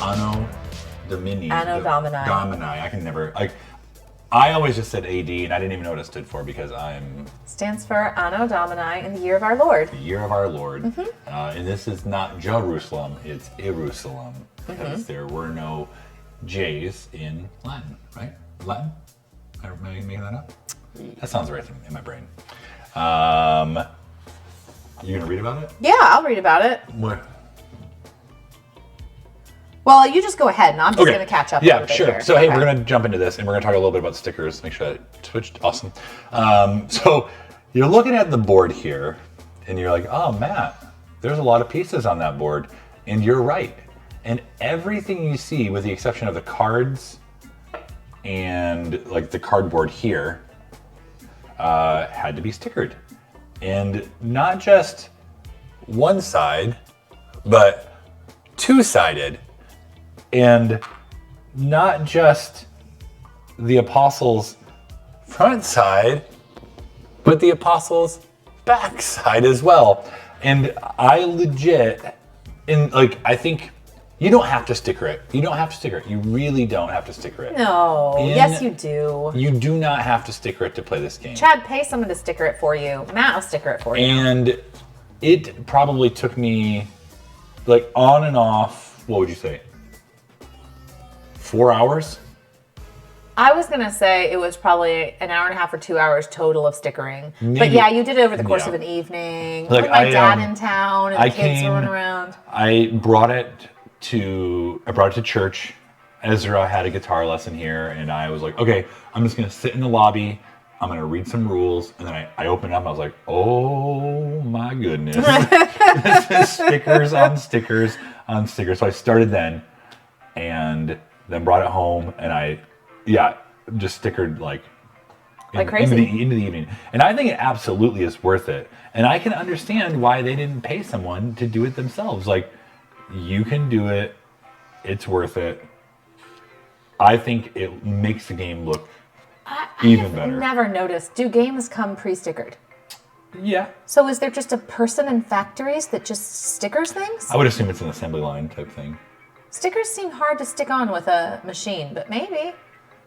Anno Domini. Anno Domini. I can never, I always just said AD, and I didn't even know what it stood for because Stands for Anno Domini, in the year of our Lord. The year of our Lord. And this is not Jerusalem, it's Ierusalem. Because there were no J's in Latin, right? Latin? Am I making that up? That sounds right in my brain. You gonna read about it? Yeah, I'll read about it. What? Well, you just go ahead, and I'm just going to catch up. Yeah, sure. Here. So, hey, we're going to jump into this, and we're going to talk a little bit about stickers. Make sure that switched. Awesome. So, you're looking at the board here, and you're like, oh, Matt, there's a lot of pieces on that board. And you're right. And everything you see, with the exception of the cards and, like, the cardboard here, had to be stickered. And not just one side, but two-sided. And not just the apostles' front side, but the apostles' back side as well. And I legit, I think you don't have to sticker it. You don't have to sticker it. You really don't have to sticker it. No. Yes, you do. You do not have to sticker it to play this game. Chad, pay someone to sticker it for you. Matt will sticker it for you. And it probably took me, on and off, what would you say? 4 hours? I was going to say it was probably an hour and a half or 2 hours total of stickering. Maybe. But yeah, you did it over the course of an evening. With my dad in town and the kids running around. I brought it to church. Ezra had a guitar lesson here, and I was like, okay, I'm just going to sit in the lobby. I'm going to read some rules. And then I opened up, and I was like, oh my goodness. This is stickers on stickers on stickers. So I started then, and then brought it home, and I just stickered like crazy into the evening. And I think it absolutely is worth it. And I can understand why they didn't pay someone to do it themselves. You can do it. It's worth it. I think it makes the game look even better. I've never noticed. Do games come pre-stickered? Yeah. So is there just a person in factories that just stickers things? I would assume it's an assembly line type thing. Stickers seem hard to stick on with a machine, but maybe.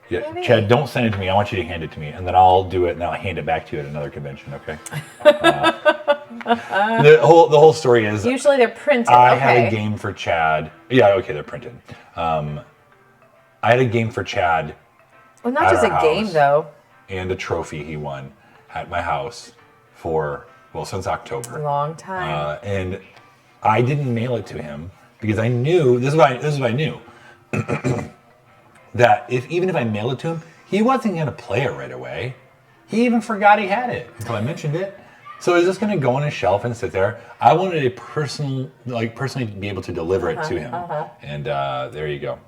Yeah, maybe. Chad, don't send it to me. I want you to hand it to me, and then I'll do it, and I'll hand it back to you at another convention. Okay. The whole story is. Usually they're printed. I had a game for Chad. Yeah, okay, they're printed. I had a game for Chad. Well, not just a game though. And a trophy he won at my house since October. A long time. And I didn't mail it to him because I knew this is what I knew. That even if I mailed it to him, he wasn't going to play it right away. He even forgot he had it until I mentioned it. So is this going to go on his shelf and sit there? I wanted a personally be able to deliver it to him. And there you go.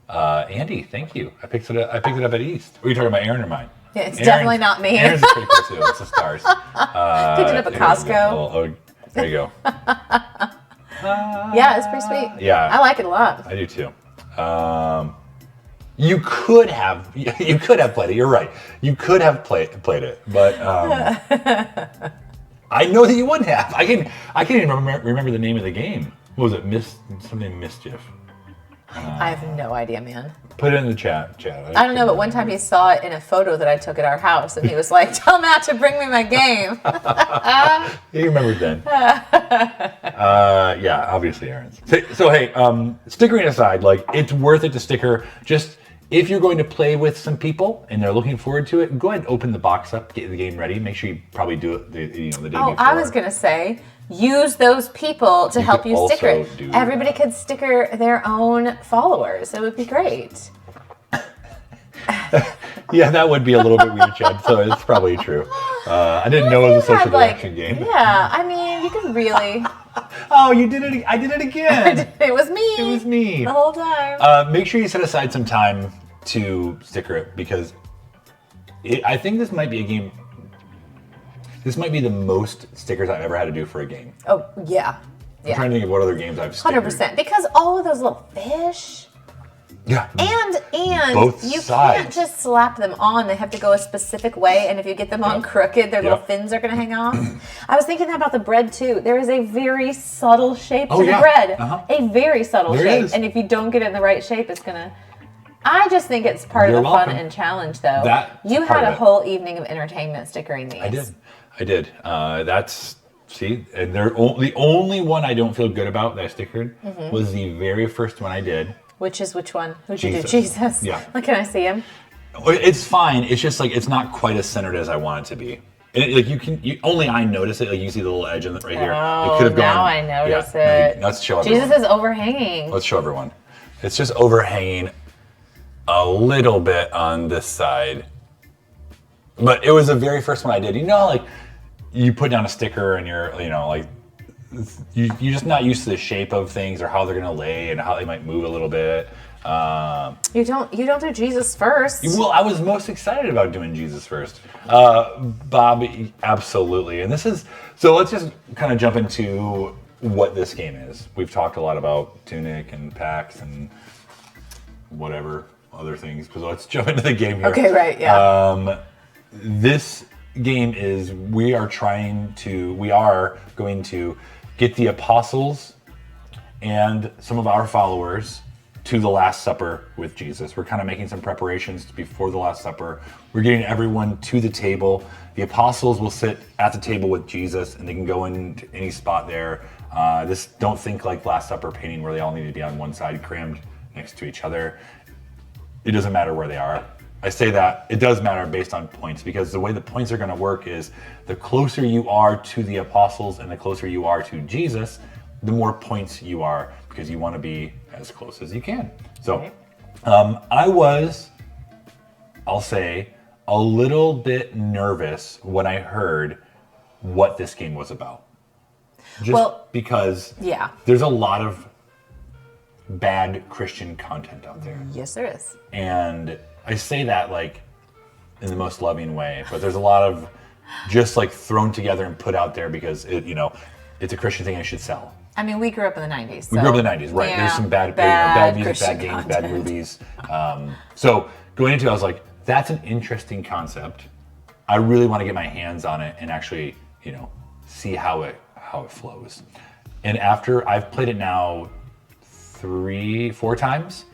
Andy, thank you. I picked it up at East. Are you talking about Erin or mine? Yeah, it's definitely not me. Erin's is pretty cool too. It's the stars. Picked it up at Costco. There you go. Yeah, it's pretty sweet. Yeah. I like it a lot. I do too. You could have played it. You're right. You could have played it, but I know that you wouldn't have. I can't even remember the name of the game. What was it? Something Mischief. I have no idea, man. Put it in the chat. I don't know, but one time he saw it in a photo that I took at our house, and he was like, "Tell Matt to bring me my game." He remembered then. Yeah, obviously, Erin's. So hey, stickering aside, it's worth it to sticker. Just if you're going to play with some people and they're looking forward to it, go ahead and open the box up, get the game ready. Make sure you probably do it the day before. Oh, I was gonna say, use those people to help you sticker it. Everybody could sticker their own followers. It would be great. Yeah, that would be a little bit weird, Chad. So it's probably true. I didn't know it was a social direction game. Yeah, I mean, you could really. Oh, you did it! I did it again. It was me. It was me the whole time. Make sure you set aside some time to sticker it because I think this might be a game. This might be the most stickers I've ever had to do for a game. Oh yeah. I'm trying to think of what other games I've stickered. 100%. Because all of those little fish. Yeah. And Both you sides. can't just slap them on. They have to go a specific way. And if you get them on crooked, their little fins are going to hang off. I was thinking about the bread too. There is a very subtle shape to the bread. A very subtle shape. And if you don't get it in the right shape, it's going to... I just think it's part of the fun and challenge, though. You had a whole evening of entertainment stickering these. I did. And the only one I don't feel good about that I stickered was the very first one I did. Which one? Who'd you do? Jesus. Yeah. Like, can I see him? It's fine. It's just like it's not quite as centered as I want it to be. And only I notice it. Like you see the little edge right here. Oh, it could have gone. Now I notice it. Let's show everyone. Jesus is overhanging. Let's show everyone. It's just overhanging a little bit on this side. But it was the very first one I did. Like you put down a sticker and you're you're just not used to the shape of things or how they're gonna lay and how they might move a little bit. You don't do Jesus first. Well, I was most excited about doing Jesus first. Bob, absolutely. And so let's just kind of jump into what this game is. We've talked a lot about Tunic and PAX and whatever other things. So let's jump into the game here. Okay, right, yeah. This game is we are going to get the apostles and some of our followers to the Last Supper with Jesus. We're kind of making some preparations before the Last Supper. We're getting everyone to the table. The apostles will sit at the table with Jesus and they can go into any spot there. Don't think like Last Supper painting where they all need to be on one side crammed next to each other. It doesn't matter where they are. I say that it does matter based on points because the way the points are going to work is the closer you are to the apostles and the closer you are to Jesus, the more points you are because you want to be as close as you can. So I'll say, a little bit nervous when I heard what this game was about. Because there's a lot of bad Christian content out there. Yes, there is. And I say that like in the most loving way, but there's a lot of just like thrown together and put out there because it's a Christian thing I should sell. I mean, we grew up in the 90s. We grew up in the 90s, right. Yeah, there's some bad music, Christian bad games, content. Bad movies. So going into it, I was like, that's an interesting concept. I really want to get my hands on it and actually, see how it flows. And after I've played it now 3-4 times,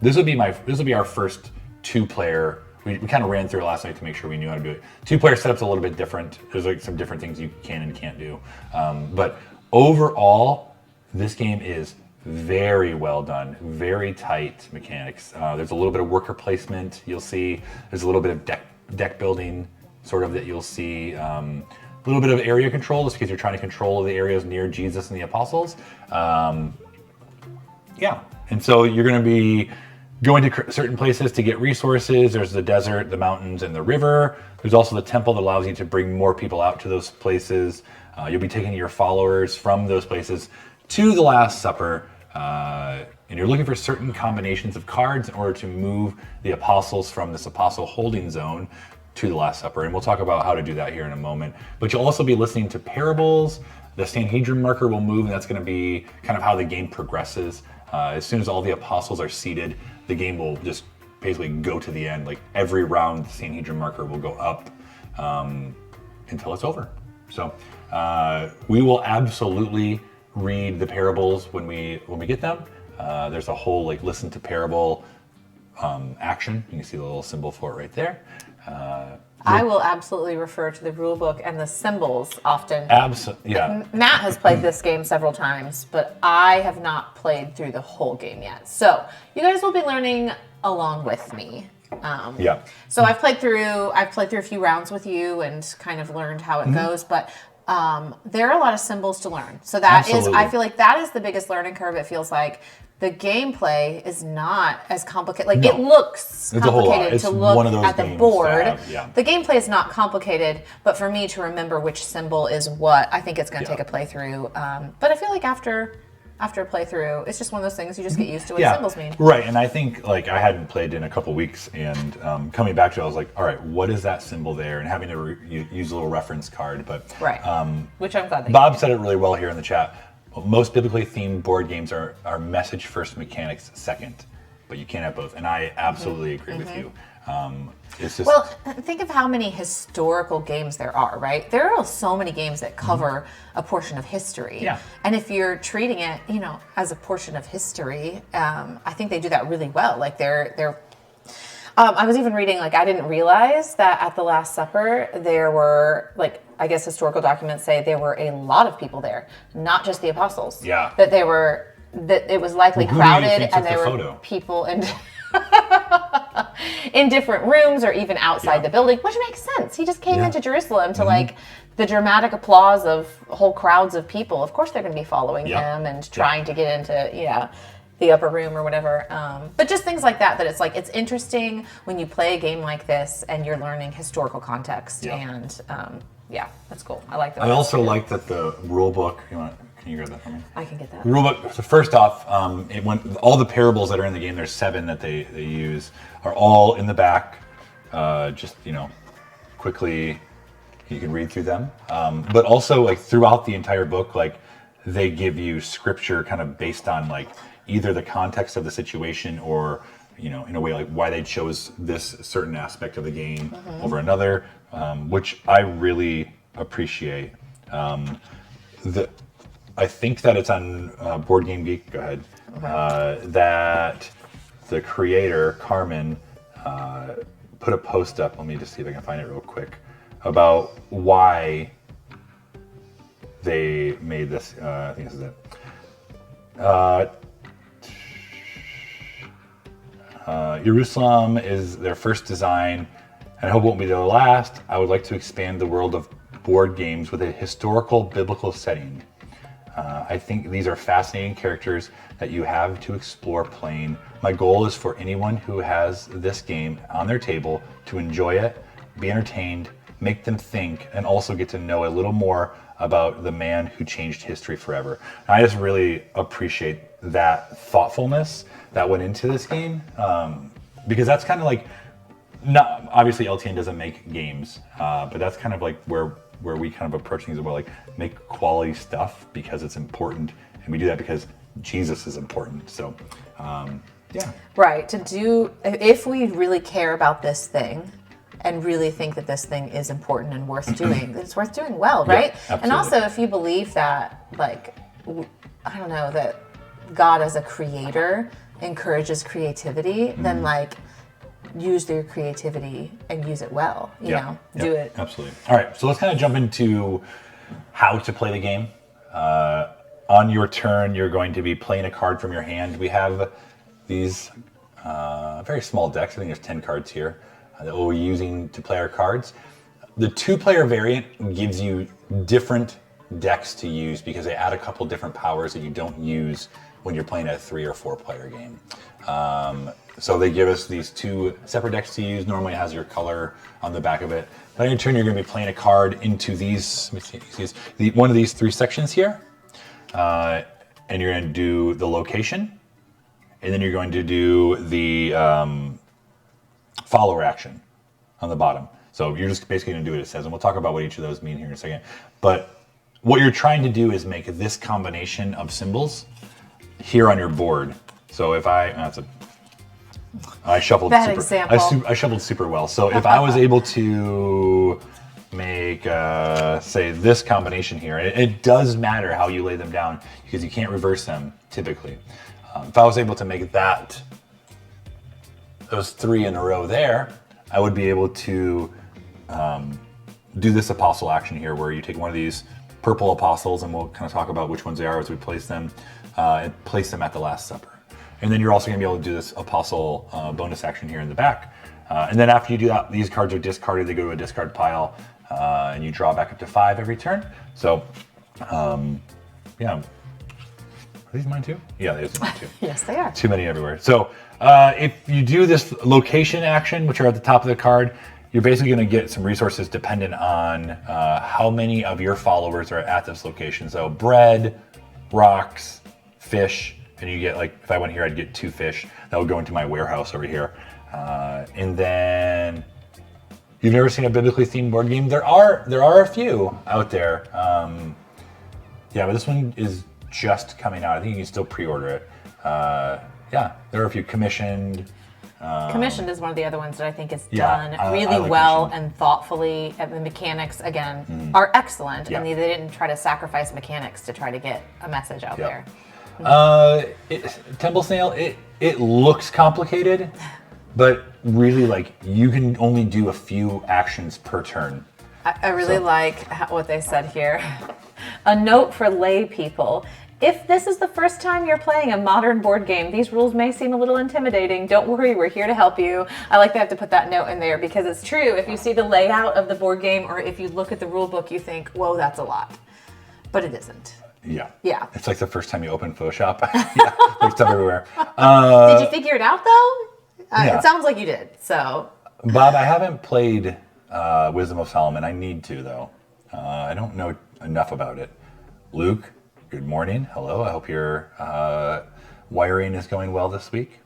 this will be our first 2-player. We kind of ran through it last night to make sure we knew how to do it. 2-player setup's a little bit different. There's like some different things you can and can't do. But overall, this game is very well done, very tight mechanics. There's a little bit of worker placement you'll see. There's a little bit of deck building sort of that you'll see. A little bit of area control just because you're trying to control the areas near Jesus and the apostles. And so you're going to be going to certain places to get resources. There's the desert, the mountains, and the river. There's also the temple that allows you to bring more people out to those places. You'll be taking your followers from those places to the Last Supper. And you're looking for certain combinations of cards in order to move the apostles from this apostle holding zone to the Last Supper. And we'll talk about how to do that here in a moment. But you'll also be listening to parables. The Sanhedrin marker will move, and that's going to be kind of how the game progresses. As soon as all the apostles are seated, the game will just basically go to the end. Like every round, the Sanhedrin marker will go up until it's over. So we will absolutely read the parables when we get them. There's a whole listen to parable action. You can see the little symbol for it right there. I will absolutely refer to the rule book and the symbols often. Yeah. Matt has played this game several times, but I have not played through the whole game yet. So you guys will be learning along with me. So I've played through a few rounds with you and kind of learned how it goes, but there are a lot of symbols to learn. So I feel like that is the biggest learning curve. It feels like the gameplay is not as complicated. It looks complicated to look at the board. The gameplay is not complicated, but for me to remember which symbol is what, I think it's going to take a playthrough. But I feel like after a playthrough, it's just one of those things you just get used to what symbols mean. Right, and I think I hadn't played in a couple weeks, and coming back to it, I was like, all right, what is that symbol there? And having to use a little reference card. But which I'm glad that Bob said it really well here in the chat. most biblically themed board games are message first, mechanics second, but you can't have both. And I absolutely agree with you. It's just, well, think of how many historical games there are, right? There are so many games that cover a portion of history. Yeah. And if you're treating it, as a portion of history, I think they do that really well. Like they're I was even reading, I didn't realize that at the Last Supper, there were, I guess historical documents say there were a lot of people there, not just the apostles. Yeah. That it was likely crowded and there were photo? people in different rooms or even outside the building, which makes sense. He just came into Jerusalem to the dramatic applause of whole crowds of people. Of course they're going to be following him and trying to get into, the upper room or whatever. But just things like that it's it's interesting when you play a game like this and you're learning historical context. And that's cool. I like that. I also like that the rule book, can you grab that for me? I can get that. The rule book, so first off, all the parables that are in the game, there's 7 that they use, are all in the back. Just, quickly, you can read through them. But also, throughout the entire book, they give you scripture kind of based on, either the context of the situation or, in a way, why they chose this certain aspect of the game over another, which I really appreciate. I think that it's on Board Game Geek. Go ahead. Okay. That the creator Carmen put a post up. Let me just see if I can find it real quick about why they made this. I think this is it. Ierusalem is their first design, and I hope it won't be their last. I would like to expand the world of board games with a historical biblical setting. I think these are fascinating characters that you have to explore playing. My goal is for anyone who has this game on their table to enjoy it, be entertained, make them think, and also get to know a little more about the man who changed history forever. And I just really appreciate that thoughtfulness that went into this game, because that's kind of not obviously LTN doesn't make games, but that's kind of where we kind of approach things about make quality stuff because it's important, and we do that because Jesus is important. So, right. If we really care about this thing and really think that this thing is important and worth doing, it's worth doing well, right? Yeah, and also, if you believe that, I don't know, that God as a creator encourages creativity, then use their creativity and use it well. Do it. Absolutely. All right, so let's kind of jump into how to play the game. On your turn, you're going to be playing a card from your hand. We have these very small decks. I think there's 10 cards here that we'll be using to play our cards. The 2-player variant gives you different decks to use because they add a couple different powers that you don't use when you're playing a 3 or 4-player game. So they give us these 2 separate decks to use. Normally it has your color on the back of it. But on your turn, you're going to be playing a card into these, one of these 3 sections here. And you're going to do the location. And then you're going to do the follower action on the bottom. So you're just basically going to do what it says. And we'll talk about what each of those mean here in a second. But what you're trying to do is make this combination of symbols here on your board. So if I shuffled Bad super. example. I shuffled super well. So if I was able to make, say, this combination here, it does matter how you lay them down because you can't reverse them typically. If I was able to make those 3 in a row there, I would be able to do this apostle action here, where you take one of these purple apostles, and we'll kind of talk about which ones they are as we place them, and place them at the Last Supper. And then you're also going to be able to do this apostle bonus action here in the back. And then after you do that, these cards are discarded. They go to a discard pile, and you draw back up to 5 every turn. So, yeah. Are these mine too? Yeah, these are mine too. Yes, they are. Too many everywhere. So if you do this location action, which are at the top of the card, you're basically going to get some resources dependent on how many of your followers are at this location. So bread, rocks, fish, and you get, like, if I went here, I'd get 2 fish. That would go into my warehouse over here. And then you've never seen a biblically themed board game? There are a few out there. Yeah, but this one is just coming out. I think you can still pre-order it. Yeah, there are a few commissioned. Commissioned is one of the other ones that I think is Yeah, done I really like well commissioned. and thoughtfully. And the mechanics, again, are excellent. Yeah. And they didn't try to sacrifice mechanics to try to get a message out there. Temple Snail, it looks complicated, but really, like, you can only do a few actions per turn. I really like what they said here. A note for lay people. If this is the first time you're playing a modern board game, these rules may seem a little intimidating. Don't worry, we're here to help you. I like they have to put that note in there because it's true. If you see the layout of the board game or if you look at the rule book, you think, whoa, that's a lot. But it isn't. Yeah. Yeah. It's like the first time you open Photoshop. Yeah, there's stuff everywhere. Did you figure it out, though? Yeah. It sounds like you did, so. Bob, I haven't played Wisdom of Solomon. I need to, though. I don't know enough about it. Luke, good morning. Hello. I hope your wiring is going well this week.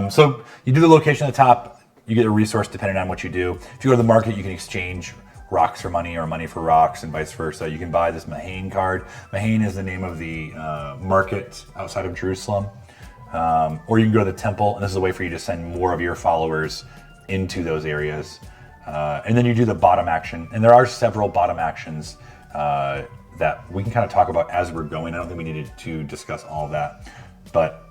So you do the location at the top. You get a resource depending on what you do. If you go to the market, you can exchange rocks for money or money for rocks and vice versa. You can buy this Mahane card. Mahane is the name of the market outside of Jerusalem. Or you can go to the temple, and this is a way for you to send more of your followers into those areas. And then you do the bottom action. And there are several bottom actions that we can kind of talk about as we're going. I don't think we needed to discuss all of that. But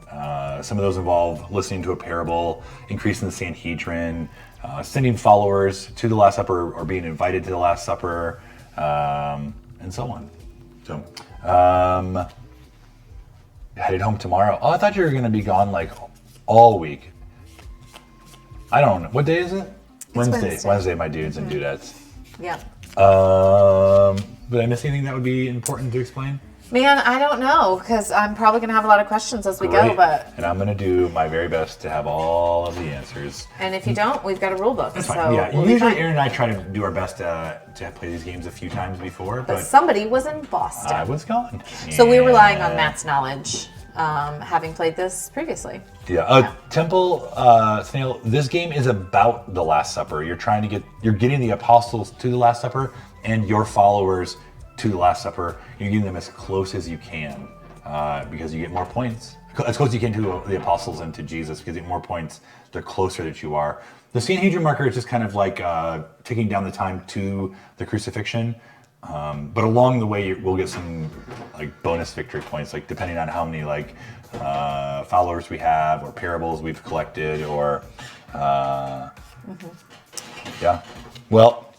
some of those involve listening to a parable, increasing the Sanhedrin, sending followers to the Last Supper or being invited to the Last Supper, and so on. So, headed home tomorrow. Oh, I thought you were going to be gone like all week. I don't know. What day is it? Wednesday. Wednesday, my dudes and dudettes. Yeah. Did I miss anything that would be important to explain? Man, I don't know, because I'm probably going to have a lot of questions as we go, but... And I'm going to do my very best to have all of the answers. And if you don't, we've got a rule book. That's fine. So Yeah, we'll usually Erin and I try to do our best to play these games a few times before, but somebody was in Boston. I was gone. So we're relying on Matt's knowledge, having played this previously. Yeah, Temple Snail. This game is about the Last Supper. You're getting the apostles to the Last Supper and your followers to the Last Supper. You're getting them as close as you can because you get more points. As close as you can to the apostles and to Jesus because you get more points the closer that you are. The Sanhedrin marker is just kind of like ticking down the time to the crucifixion. But along the way, we'll get some like bonus victory points, like depending on how many like followers we have, or parables we've collected, or yeah. Well,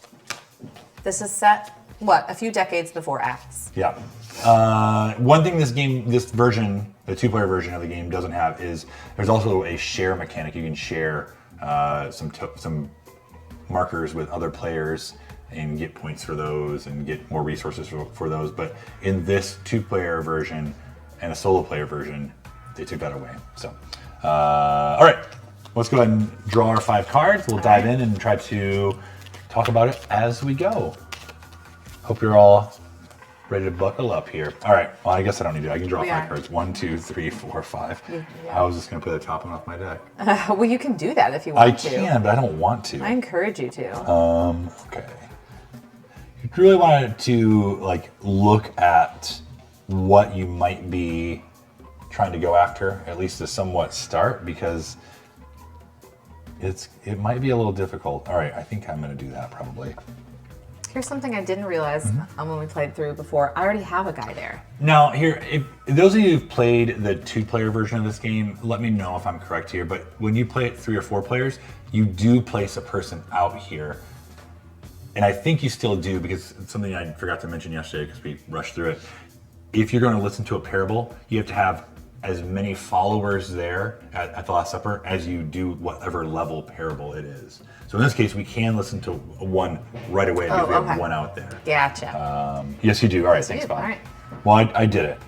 this is set a few decades before Acts. Yeah. One thing this version, the two-player version of the game, doesn't have is there's also a share mechanic. You can share some markers with other players and get points for those and get more resources for those. But in this two-player version and a solo-player version, they took that away. So, all right, let's go ahead and draw our 5 cards. We'll dive in and try to talk about it as we go. Hope you're all ready to buckle up here. All right, well, I guess I don't need to. I can draw 5 cards. 1, 2, 3, 4, 5. Yeah. I was just going to put the top one off my deck. Well, you can do that if you want to. I can, but I don't want to. I encourage you to. Okay. You really wanted to like look at what you might be trying to go after, at least to somewhat start, because it might be a little difficult. All right, I think I'm going to do that probably. Here's something I didn't realize when we played through before. I already have a guy there. Now, here, if those of you who've played the 2-player version of this game, let me know if I'm correct here, but when you play it 3 or 4 players, you do place a person out here. And I think you still do, because it's something I forgot to mention yesterday because we rushed through it. If you're going to listen to a parable, you have to have as many followers there at the Last Supper as you do whatever level parable it is. So in this case, we can listen to one right away because we have one out there. Gotcha. Yes, you do. All right, Yes, thanks, do. Bob. All right. Well, I did it.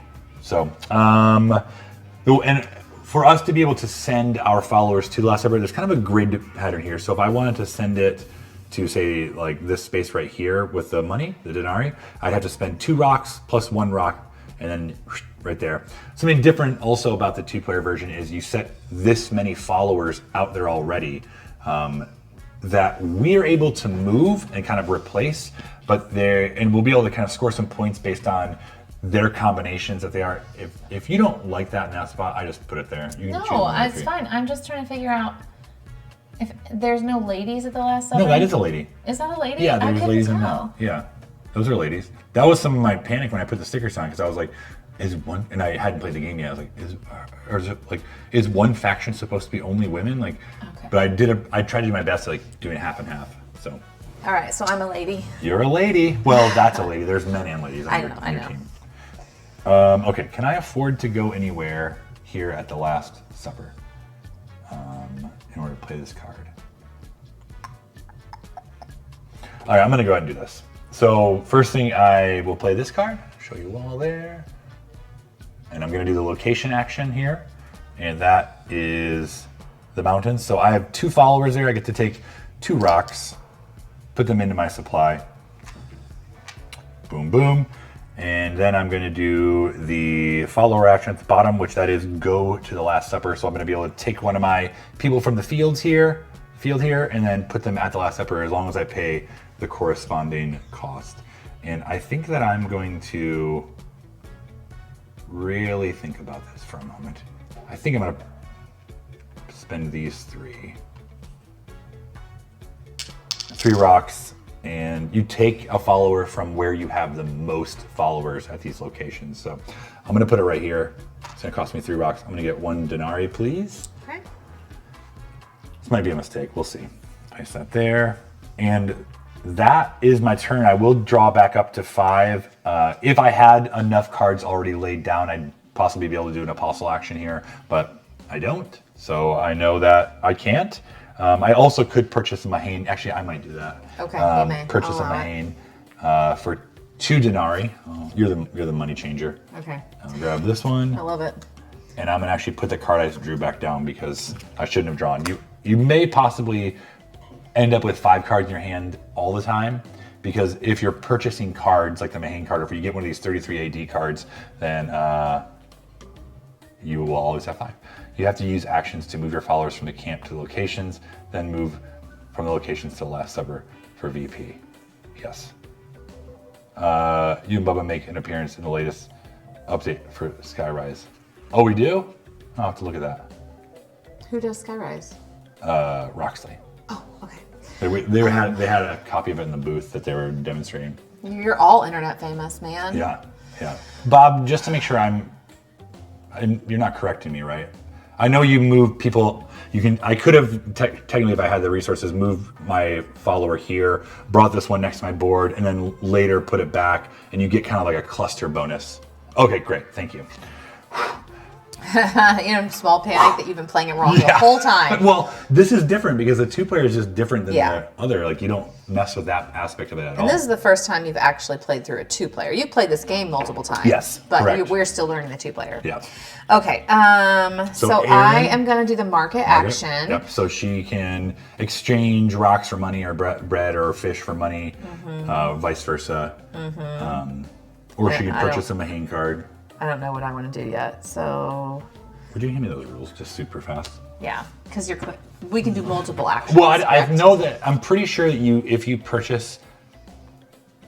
So, and for us to be able to send our followers to the Last Supper, there's kind of a grid pattern here. So if I wanted to send it to, say, like this space right here with the money, the denarii, I'd have to spend 2 rocks plus 1 rock, and then right there. Something different also about the 2-player version is you set this many followers out there already that we're able to move and kind of replace, and we'll be able to kind of score some points based on their combinations that they are. If you don't like that in that spot, I just put it there. You can choose No, one it's fine. I'm just trying to figure out if there's no ladies at the Last Supper. No, that is a lady. Is that a lady? Yeah, there's ladies in tell. that. Yeah, those are ladies. That was some of my panic when I put the stickers on because I was like, is one, and I hadn't played the game yet. I was like, is one faction supposed to be only women? Like, okay. But I tried to do my best to like doing half and half. So. All right, so I'm a lady. You're a lady. Well, that's a lady. There's men and ladies on your team. Okay, can I afford to go anywhere here at the Last Supper in order to play this card? All right, I'm going to go ahead and do this. So first thing, I will play this card. Show you all there. And I'm going to do the location action here. And that is the mountains. So I have 2 followers there. I get to take 2 rocks, put them into my supply. Boom, boom. And then I'm going to do the follower action at the bottom, which that is go to the Last Supper. So I'm going to be able to take one of my people from the field here, and then put them at the Last Supper as long as I pay the corresponding cost. And I think that I'm going to really think about this for a moment. I think I'm going to spend these 3 rocks. And you take a follower from where you have the most followers at these locations. So I'm going to put it right here. It's going to cost me 3 rocks. I'm going to get 1 denarii, please. Okay. This might be a mistake. We'll see. Place that there. And that is my turn. I will draw back up to 5. If I had enough cards already laid down, I'd possibly be able to do an apostle action here, but I don't. So I know that I can't. I also could purchase a Mahane. Actually, I might do that. Okay, you may. Purchase a Mahane for 2 denarii. Oh, you're the money changer. Okay. I'll grab this one. I love it. And I'm gonna actually put the card I drew back down because I shouldn't have drawn. You may possibly end up with 5 cards in your hand all the time because if you're purchasing cards like the Mahane card, or if you get one of these 33 AD cards, then you will always have 5. You have to use actions to move your followers from the camp to the locations, then move from the locations to the Last Supper for VP. Yes. You and Bubba make an appearance in the latest update for Skyrise. Oh, we do? I'll have to look at that. Who does Skyrise? Roxley. Oh, okay. They had a copy of it in the booth that they were demonstrating. You're all internet famous, man. Yeah. Bob, just to make sure you're not correcting me, right? I know you move people. I could have technically, if I had the resources, moved my follower here, brought this one next to my board, and then later put it back, and you get kind of like a cluster bonus. Okay, great, thank you. Small panic that you've been playing it wrong the whole time. Well, this is different because the 2-player is just different than the other. Like, you don't mess with that aspect of it at all. And this is the first time you've actually played through a 2-player. You've played this game multiple times. Yes, but correct. We're still learning the 2-player. Yeah. Okay. So Erin, I am going to do the market action. Yep. So she can exchange rocks for money, or bread or fish for money, vice versa. Or she could purchase a Mahane card. I don't know what I want to do yet, so... Would you hand me those rules just super fast? Yeah, because we can do multiple actions. Well, I know that, I'm pretty sure that if you purchase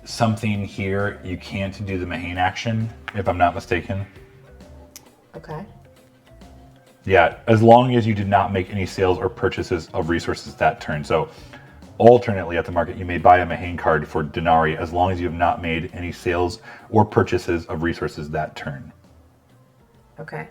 something here, you can't do the Mahane action, if I'm not mistaken. Okay. Yeah, as long as you did not make any sales or purchases of resources that turn. So, alternately at the market, you may buy a Mahane card for denarii as long as you have not made any sales or purchases of resources that turn. Okay.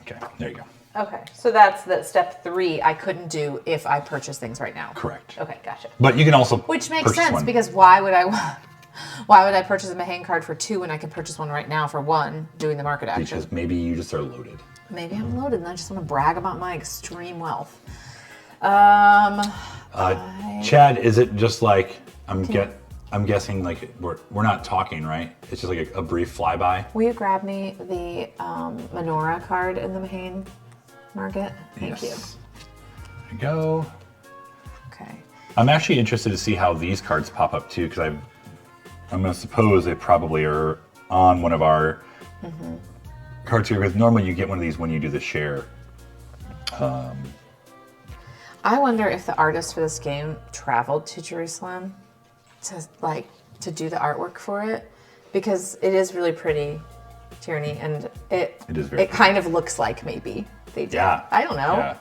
Okay, there you go. Okay, so that's the step 3 I couldn't do if I purchase things right now. Correct. Okay, gotcha. But you can also Which makes sense because why would I purchase a Mahane card for 2 when I can purchase one right now for 1 doing the market action? Because maybe you just are loaded. Maybe I'm loaded and I just want to brag about my extreme wealth. Chad, is it just like I'm guessing like we're not talking, right? It's just like a brief flyby. Will you grab me the menorah card in the Mahane market? Thank you. There you go. Okay. I'm actually interested to see how these cards pop up too, because I'm gonna suppose they probably are on one of our cards here, because normally you get one of these when you do the share. I wonder if the artist for this game traveled to Jerusalem to do the artwork for it, because it is really pretty, Tierney, and it is very it kind of looks like maybe they did. Yeah. I don't know.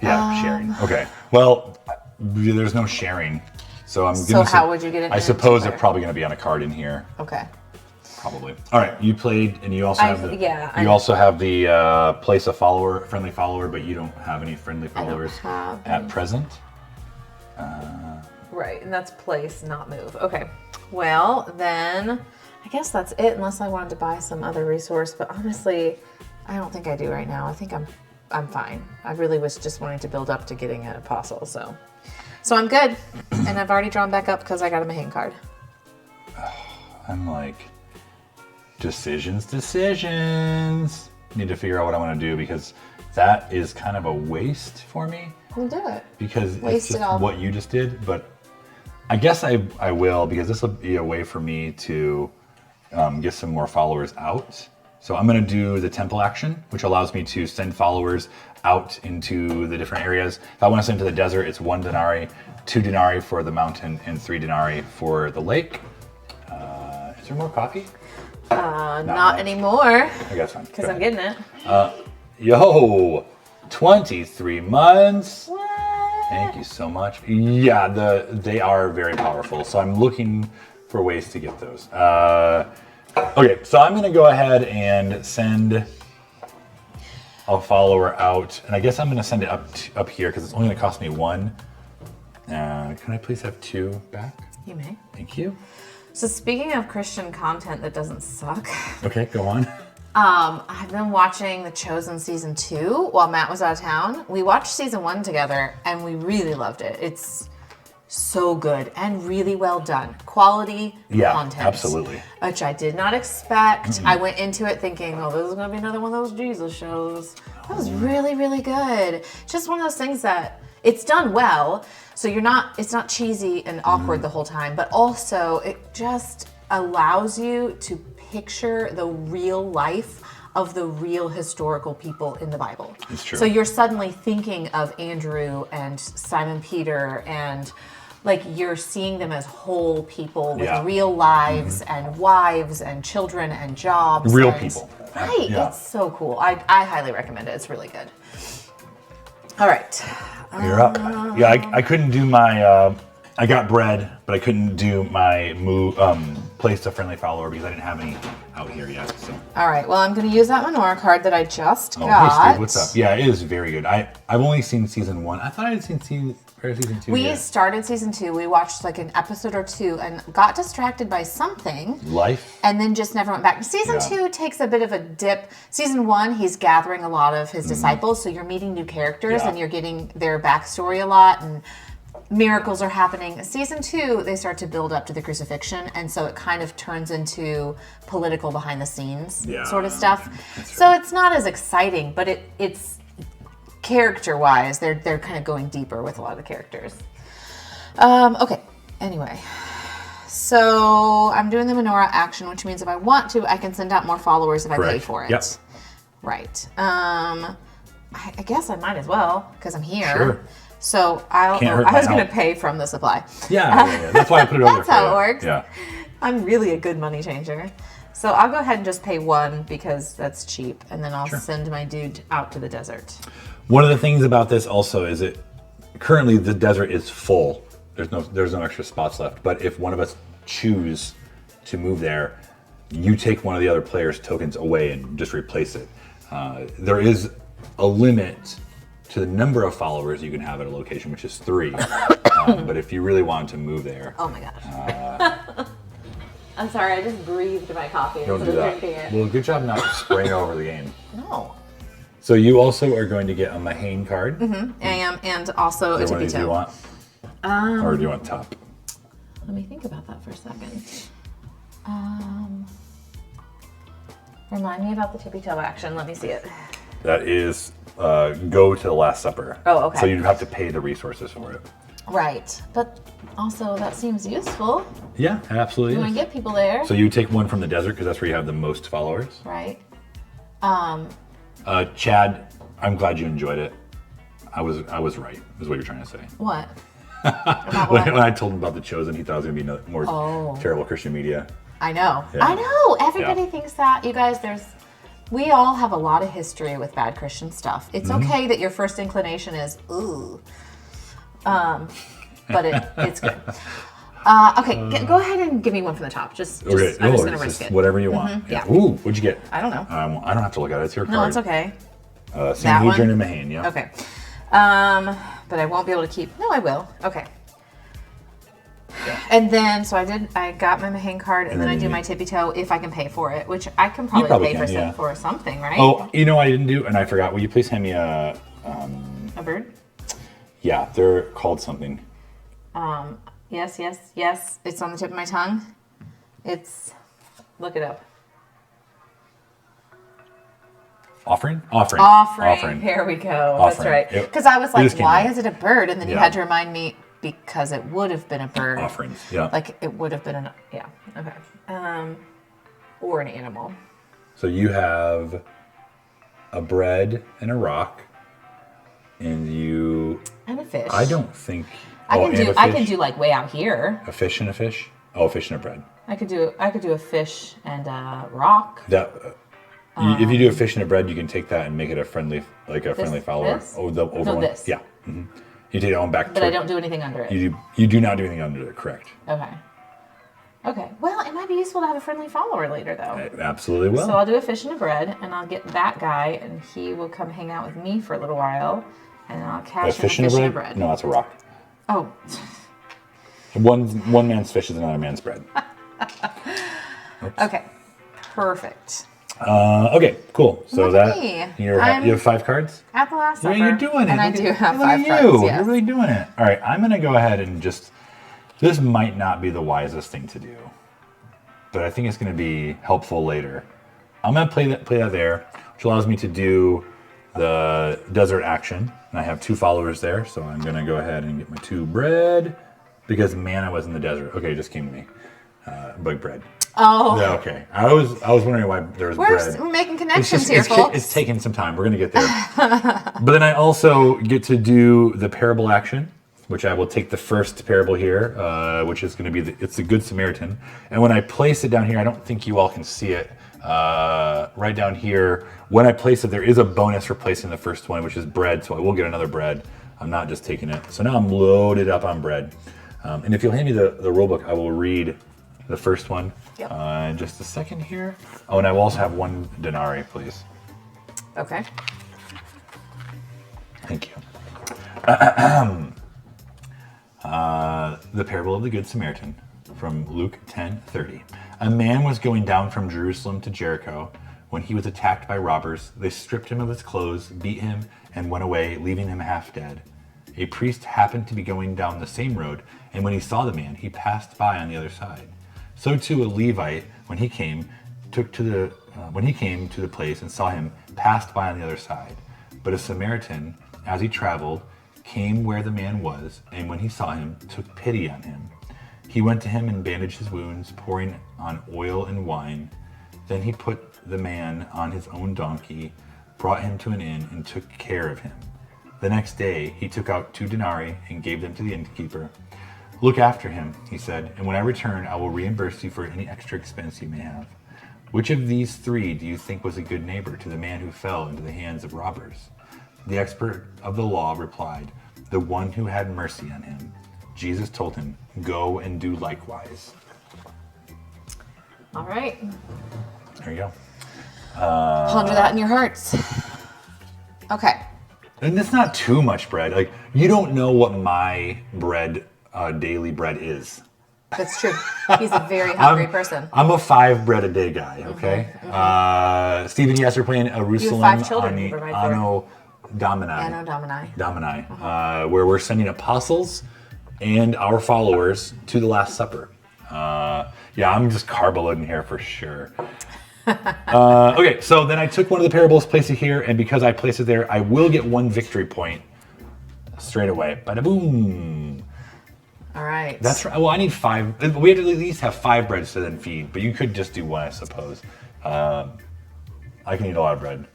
Yeah, sharing. Okay. Well, there's no sharing. So I'm So how would you get it? I suppose they're probably going to be on a card in here. Okay. Probably. All right. You played, and you also have the. Yeah. You also have the place a follower, friendly follower, but you don't have any friendly followers at present. Right, and that's place, not move. Okay. Well, then I guess that's it. Unless I wanted to buy some other resource, but honestly, I don't think I do right now. I think I'm fine. I really was just wanting to build up to getting an apostle, so I'm good. And I've already drawn back up because I got a Mahane card. I'm like, decisions. Need to figure out what I want to do because that is kind of a waste for me. We'll do it. Because it's just what you just did, but I guess I will because this will be a way for me to get some more followers out. So I'm going to do the temple action, which allows me to send followers out into the different areas. If I want to send to the desert, it's 1 denarii, 2 denarii for the mountain, and 3 denarii for the lake. Is there more coffee? Not anymore. I guess I'm. Because I'm getting it. Yo, 23 months. What? Thank you so much. Yeah, they are very powerful. So I'm looking for ways to get those. Okay, so I'm going to go ahead and send a follower out. And I guess I'm going to send it up here because it's only going to cost me 1. Can I please have 2 back? You may. Thank you. So speaking of Christian content that doesn't suck. Okay, go on. I've been watching The Chosen season 2 while Matt was out of town. We watched season 1 together and we really loved it. It's so good and really well done. Quality content. Absolutely. Which I did not expect. Mm-hmm. I went into it thinking, oh, this is going to be another one of those Jesus shows. That was really, really good. Just one of those things that it's done well. So it's not cheesy and awkward the whole time, but also it just allows you to picture the real life of the real historical people in the Bible. It's true. So you're suddenly thinking of Andrew and Simon Peter and like you're seeing them as whole people with real lives and wives and children and jobs. Real people. Right. Yeah. It's so cool. I highly recommend it. It's really good. All right. You're up. Yeah, I couldn't do my, I got bread, but I couldn't do my place a friendly follower because I didn't have any out here yet. So. All right. Well, I'm going to use that menorah card that I just got. Hey Steve, what's up? Yeah, it is very good. I've only seen season 1. I thought I had seen season 2. We started season 2. We watched like an episode or 2 and got distracted by something. Life. And then just never went back. Season 2 takes a bit of a dip. Season 1, he's gathering a lot of his disciples, so you're meeting new characters and you're getting their backstory a lot and miracles are happening. Season 2, they start to build up to the crucifixion, and so it kind of turns into political behind the scenes sort of stuff. So it's not as exciting, but it's character-wise, they're kind of going deeper with a lot of the characters. Okay, anyway. So I'm doing the menorah action, which means if I want to, I can send out more followers if I pay for it. Yep. Right. I guess I might as well, because I'm here. Sure. So I was going to pay from the supply. Yeah. That's why I put it over there. That's how it works. Yeah. I'm really a good money changer. So I'll go ahead and just pay 1 because that's cheap, and then I'll send my dude out to the desert. One of the things about this also is currently the desert is full. There's no extra spots left. But if one of us choose to move there, you take one of the other players' tokens away and just replace it. There is a limit to the number of followers you can have at a location, which is 3. But if you really want to move there... Oh my gosh. I'm sorry, I just breathed my coffee Don't do that. Well, good job not spraying over the game. No. So you also are going to get a Mahane card. Mm-hmm. I am, and also a tippy toe. Do you want? Or do you want top? Let me think about that for a second. Remind me about the tippy toe action. Let me see it. That is go to the Last Supper. Oh, okay. So you'd have to pay the resources for it. Right, but also that seems useful. Yeah, it absolutely You want to get people there. So you take one from the desert because that's where you have the most followers. Right. Chad, I'm glad you enjoyed it. I was right, is what you're trying to say. What? When I told him about The Chosen, he thought it was going to be more terrible Christian media. I know. Yeah. I know. Everybody thinks that. You guys, we all have a lot of history with bad Christian stuff. It's okay that your first inclination is, ooh. But it's good. Okay, go ahead and give me one from the top. I'm just going to risk it. Whatever you want. Yeah. Ooh, what'd you get? I don't know. I don't have to look at it. It's your card. No, it's okay. Sanhedrin and Mahane, yeah. Okay. But I won't be able to keep. No, I will. Okay. Yeah. And then, so I got my Mahane card, and then I do my tippy toe if I can pay for it, which I can probably pay for something, right? Oh, you know what I didn't do, and I forgot. Will you please hand me a bird? Yeah, they're called something. Yes. It's on the tip of my tongue. Look it up. Offering. Here we go. That's right. Because I was like, why is it a bird? And then you had to remind me, because it would have been a bird. Offerings, yeah. Like it would have been okay. Or an animal. So you have a bread and a rock, and a fish. I don't think I can do like way out here. A fish and a fish? Oh, a fish and a bread. I could do a fish and a rock. If you do a fish and a bread, you can take that and make it a friendly follower. This? Oh, the over one. This. Yeah. Mm-hmm. You take that one back. But I don't do anything under it. You do not do anything under it. Correct. Okay. Well, it might be useful to have a friendly follower later, though. It absolutely will. So I'll do a fish and a bread, and I'll get that guy, and he will come hang out with me for a little while, and then I'll cash in a fish and a bread. No, that's a rock. Oh. One man's fish is another man's bread. Okay. Perfect. Okay, cool. So you have 5 cards? At the Last Supper. Yeah, you're doing it. And I do have 5 cards, yes. You're really doing it. All right, I'm going to go ahead and this might not be the wisest thing to do, but I think it's going to be helpful later. I'm going to play that there, which allows me to do the desert action. And I have 2 followers there, so I'm going to go ahead and get my 2 bread, because manna was in the desert. Okay, it just came to me. Bug bread. Oh. Yeah, okay. I was wondering why there was bread. We're making connections here, folks. It's taking some time. We're going to get there. But then I also get to do the parable action, which I will take the first parable here, which is going to be it's the Good Samaritan. And when I place it down here, I don't think you all can see it. Right down here, when I place it, there is a bonus for placing the first one, which is bread. So I will get another bread. I'm not just taking it. So now I'm loaded up on bread. And if you'll hand me the rule book, I will read the first one. Yep. In just a second here. Oh, and I will also have 1 denarii, please. Okay. Thank you. The parable of the Good Samaritan from Luke 10:30. A man was going down from Jerusalem to Jericho when he was attacked by robbers. They stripped him of his clothes, beat him, and went away, leaving him half dead. A priest happened to be going down the same road, and when he saw the man, he passed by on the other side. So too a Levite, when he came to the place and saw him, passed by on the other side. But a Samaritan, as he traveled, came where the man was, and when he saw him, took pity on him. He went to him and bandaged his wounds, pouring on oil and wine. Then he put the man on his own donkey, brought him to an inn, and took care of him. The next day he took out 2 denarii and gave them to the innkeeper. Look after him, he said, and when I return, I will reimburse you for any extra expense you may have. Which of these 3 do you think was a good neighbor to the man who fell into the hands of robbers? The expert of the law replied, the one who had mercy on him. Jesus told him, go and do likewise. All right. There you go. Ponder that in your hearts. Okay. And it's not too much bread. Like, you don't know what my daily bread is. That's true. He's a very hungry person. I'm a 5 bread a day guy, okay? Mm-hmm. Stephen, yes, we're playing Ierusalem on the Anno Domini, where we're sending apostles and our followers to the Last Supper. Yeah, I'm just carb-loading here for sure. Okay, so then I took one of the parables, placed it here, and because I placed it there, I will get 1 victory point straight away. Bada boom. All right. That's right. Well, I need 5. We have to at least have 5 breads to then feed, but you could just do 1, I suppose. I can eat a lot of bread.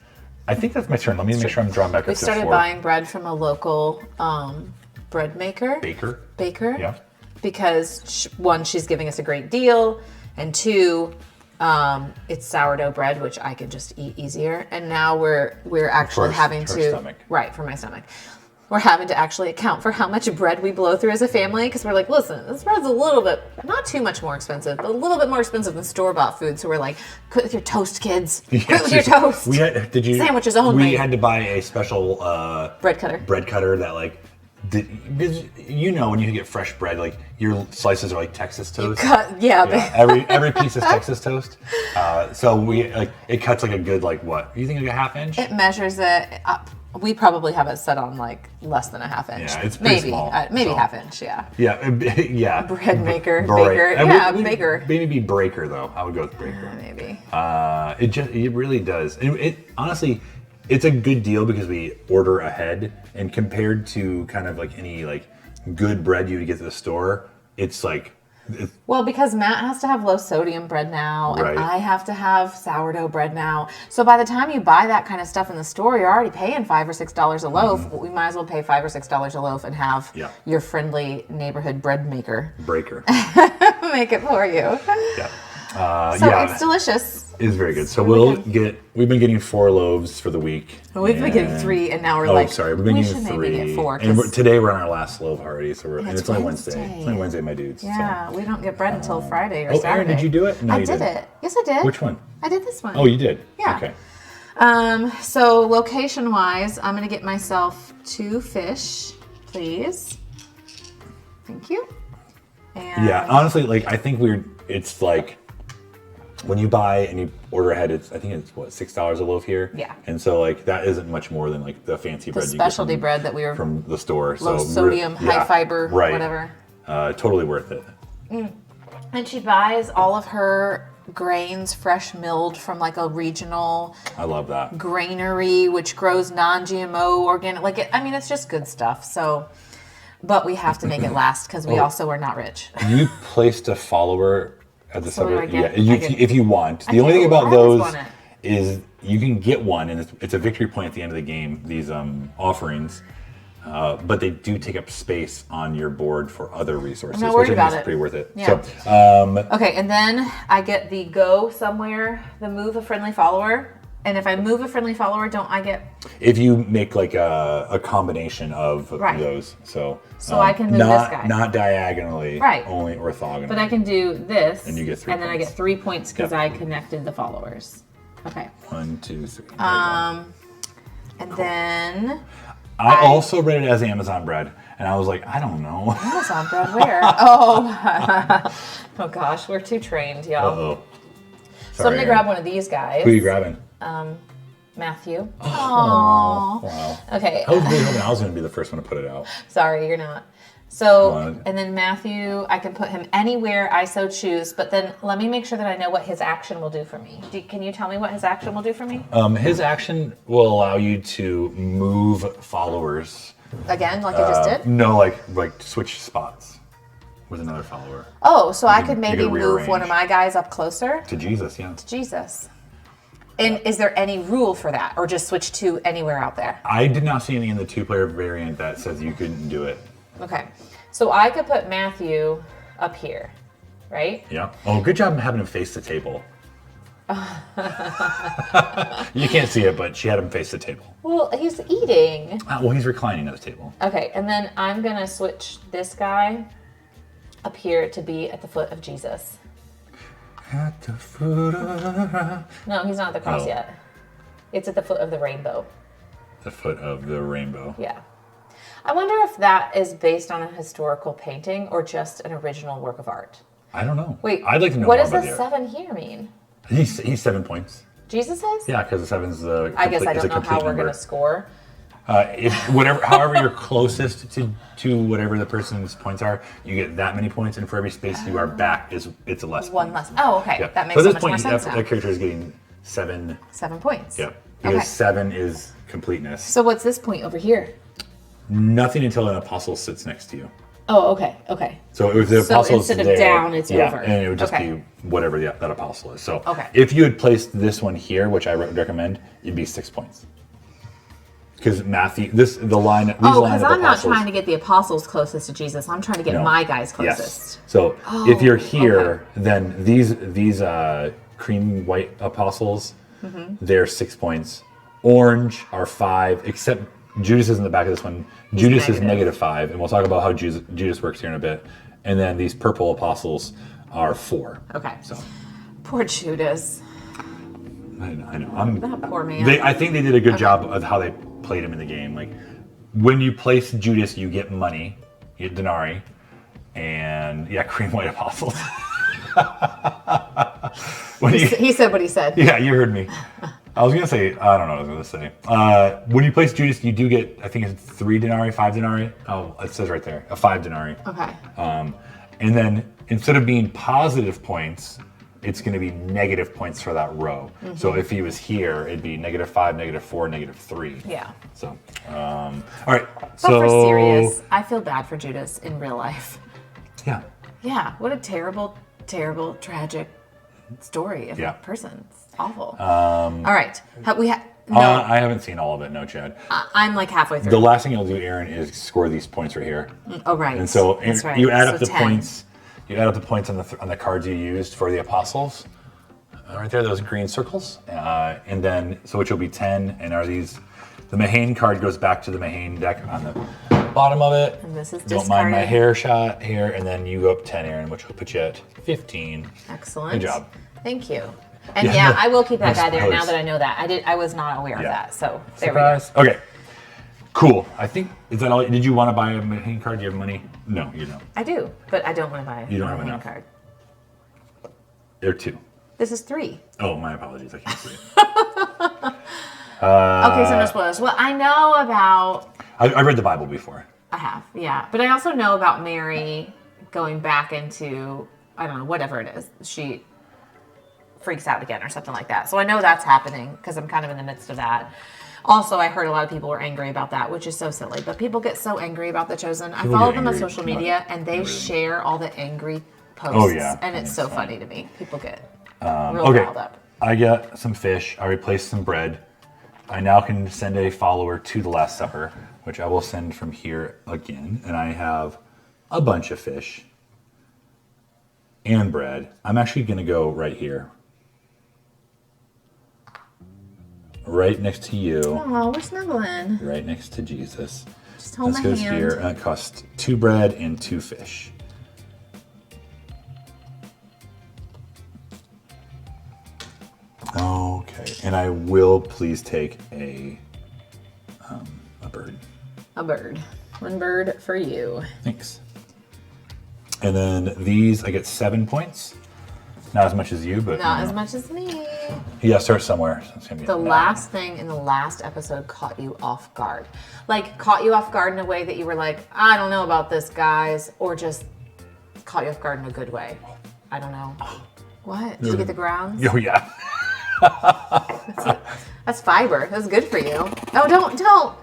I think that's my turn. Let me make sure I'm drawing back up to 4. We started buying bread from a local bread maker. Baker. Baker. Yeah. Because, 1, she's giving us a great deal, and 2, it's sourdough bread, which I can just eat easier. And now we're actually having to stomach. Right, for my stomach. We're having to actually account for how much bread we blow through as a family, because we're like, listen, this bread's a little bit, not too much more expensive, but a little bit more expensive than store-bought food. So we're like, quit with your toast, kids. Quit with your toast. Sandwiches only. We had to buy a special bread cutter. Bread cutter that because when you get fresh bread, like your slices are like Texas toast. Every piece is Texas toast. So it cuts like a good what? You think like a half inch? It measures it up. We probably have it set on less than a half inch. Yeah, it's pretty small. Maybe half inch. Yeah. Yeah. Bread maker, baker. Yeah, baker. Maybe breaker though. I would go with breaker. Maybe. It really does. And it honestly, it's a good deal because we order ahead, and compared to kind of any good bread you would get at the store, it's well, because Matt has to have low sodium bread now, right. and I have to have sourdough bread now. So by the time you buy that kind of stuff in the store, you're already paying $5 or $6 a loaf. Mm-hmm. We might as well pay $5 or $6 a loaf and have your friendly neighborhood bread maker. Breaker. Make it for you. Yeah. It's delicious. It's very good. So we've been getting 4 loaves for the week. Well, we've been getting 3, and now we're we've been getting 3. Maybe get 4. And today we're on our last loaf already. So and it's only Wednesday. It's only Wednesday, my dudes. Yeah, we don't get bread until Friday or Saturday. Erin, did you do it? No, I did it. Yes, I did. Which one? I did this one. Oh, you did? Yeah. Okay. So location-wise, I'm going to get myself 2 fish, please. Thank you. And yeah, honestly, I think it's when you buy and you order ahead, I think it's $6 a loaf here. Yeah. And so that isn't much more than the fancy bread you get specialty bread that we were from the store. Low sodium, high fiber, whatever. Totally worth it. And she buys all of her grains fresh milled from a regional. I love that. Granary, which grows non-GMO organic. It's just good stuff. So, but we have to make it last because we also are not rich. You placed a follower at the suburb. If you want. The only thing about those is you can get one, and it's a victory point at the end of the game. These offerings, but they do take up space on your board for other resources. I'm not worried about it. It's pretty worth it. Yeah. So, okay, and then I get the go somewhere, the move a friendly follower. And if I move a friendly follower, don't I get... If you make a combination of those. So I can move this guy. Not diagonally, only orthogonally. But I can do this. And you get 3 points. And then I get 3 points because I connected the followers. Okay. 1, 2, 3. And then... I also read it as Amazon bread. And I was like, I don't know. Amazon bread where? Oh gosh, we're too trained, y'all. Uh-oh. So I'm going to grab one of these guys. Who are you grabbing? Matthew. Oh, wow. Okay. I was really hoping I was going to be the first one to put it out. Sorry, you're not. So, and then Matthew, I can put him anywhere I so choose, but then let me make sure that I know what his action will do for me. Can you tell me what his action will do for me? His action will allow you to move followers. Again, like you just did? No, like switch spots with another follower. Oh, so I could maybe move one of my guys up closer? To Jesus, yeah. To Jesus. And is there any rule for that, or just switch to anywhere out there? I did not see any in the 2-player variant that says you couldn't do it. Okay. So I could put Matthew up here, right? Yeah. Oh, good job having him face the table. You can't see it, but she had him face the table. Well, he's eating. Well, he's reclining at the table. Okay, and then I'm going to switch this guy up here to be at the foot of Jesus. At the foot of... No, he's not at the cross yet. It's at the foot of the rainbow. The foot of the rainbow. Yeah. I wonder if that is based on a historical painting or just an original work of art. I don't know. Wait, I'd like to know what more does about the 7 here mean? He's 7 points. Jesus is? Yeah, because the 7's the I guess I don't know how we're going to score. However you're closest to whatever the person's points are, you get that many points, and for every space you are back, it's a less. One less. Oh, okay. Yeah. That makes so much more sense now. That character is getting 7. 7 points. Yep. Because 7 is completeness. So what's this point over here? Nothing until an apostle sits next to you. Oh, okay, okay. So if the apostle is instead of down, it's over. And it would just be whatever that apostle is. So okay. If you had placed this one here, which I recommend, it'd be 6 points. because Matthew, these line of because I'm not apostles, trying to get the apostles closest to Jesus. I'm trying to get my guys closest. Yes. So if you're here, then these cream white apostles, they're 6 points. Orange are 5, except Judas is in the back of this one. Judas is -5, and we'll talk about how Judas works here in a bit. And then these purple apostles are 4. Okay. So poor Judas. I know. That poor man. I think they did a good job of how they played him in the game. Like when you place Judas, you get money, you get denarii, and cream white apostles. He said what he said. Yeah, you heard me. I was gonna say, I don't know what I was gonna say. When you place Judas, you do get, I think it's 3 denarii, 5 denarii. Oh, it says right there, a 5 denarii. Okay. And then instead of being positive points, it's going to be negative points for that row. So if he was here, it'd be -5, -4, -3. Yeah. So, all right. But for serious, I feel bad for Judas in real life. Yeah. Yeah. What a terrible, terrible, tragic story of a person. It's awful. All right. I haven't seen all of it. No, Chad. I'm like halfway through. The last thing you'll do, Erin, is score these points right here. Oh, right. And so that's right. you add up the 10. points. You add up the points on the cards you used for the apostles. Right there, those green circles. And then, so which will be 10. And are these, the Mahane card goes back to the Mahane deck on the bottom of it. And this is Don't mind my hair shot here. And then you go up 10, Erin, which will put you at 15. Excellent. Good job. Thank you. And I will keep that guy there now that I know that. I was not aware of that. So there we go. Okay. Cool. I think, is that all? Did you want to buy a Mahane card? Do you have money? No, you don't. I do, but I don't want to buy You don't have a enough. card. There are 2. This is 3. Oh, my apologies. I can't see it. Okay, so no spoilers. Well, I know about... I read the Bible before. I have, yeah. But I also know about Mary going back into, I don't know, whatever it is. She freaks out again or something like that. So I know that's happening because I'm kind of in the midst of that. Also, I heard a lot of people were angry about that, which is so silly. But people get so angry about The Chosen. I follow them on social media, and they share all the angry posts. Oh, yeah. And it's so funny to me. People get real riled up. I got some fish. I replaced some bread. I now can send a follower to the Last Supper, which I will send from here again. And I have a bunch of fish and bread. I'm actually going to go right here. Right next to you. Oh, we're snuggling. Right next to Jesus. Just hold this my goes hand. here, and it costs 2 bread and 2 fish. Okay, and I will please take a bird. A bird. 1 bird for you. Thanks. And then these, I get 7 points. Not as much as you, but Not as much as me. You gotta start somewhere. So it's gonna be The last thing in the last episode caught you off guard. Like, caught you off guard in a way that you were like, I don't know about this, guys. Or just caught you off guard in a good way. I don't know. What? Did you get the grounds? Oh, yeah. That's fiber. That's good for you. Oh, don't.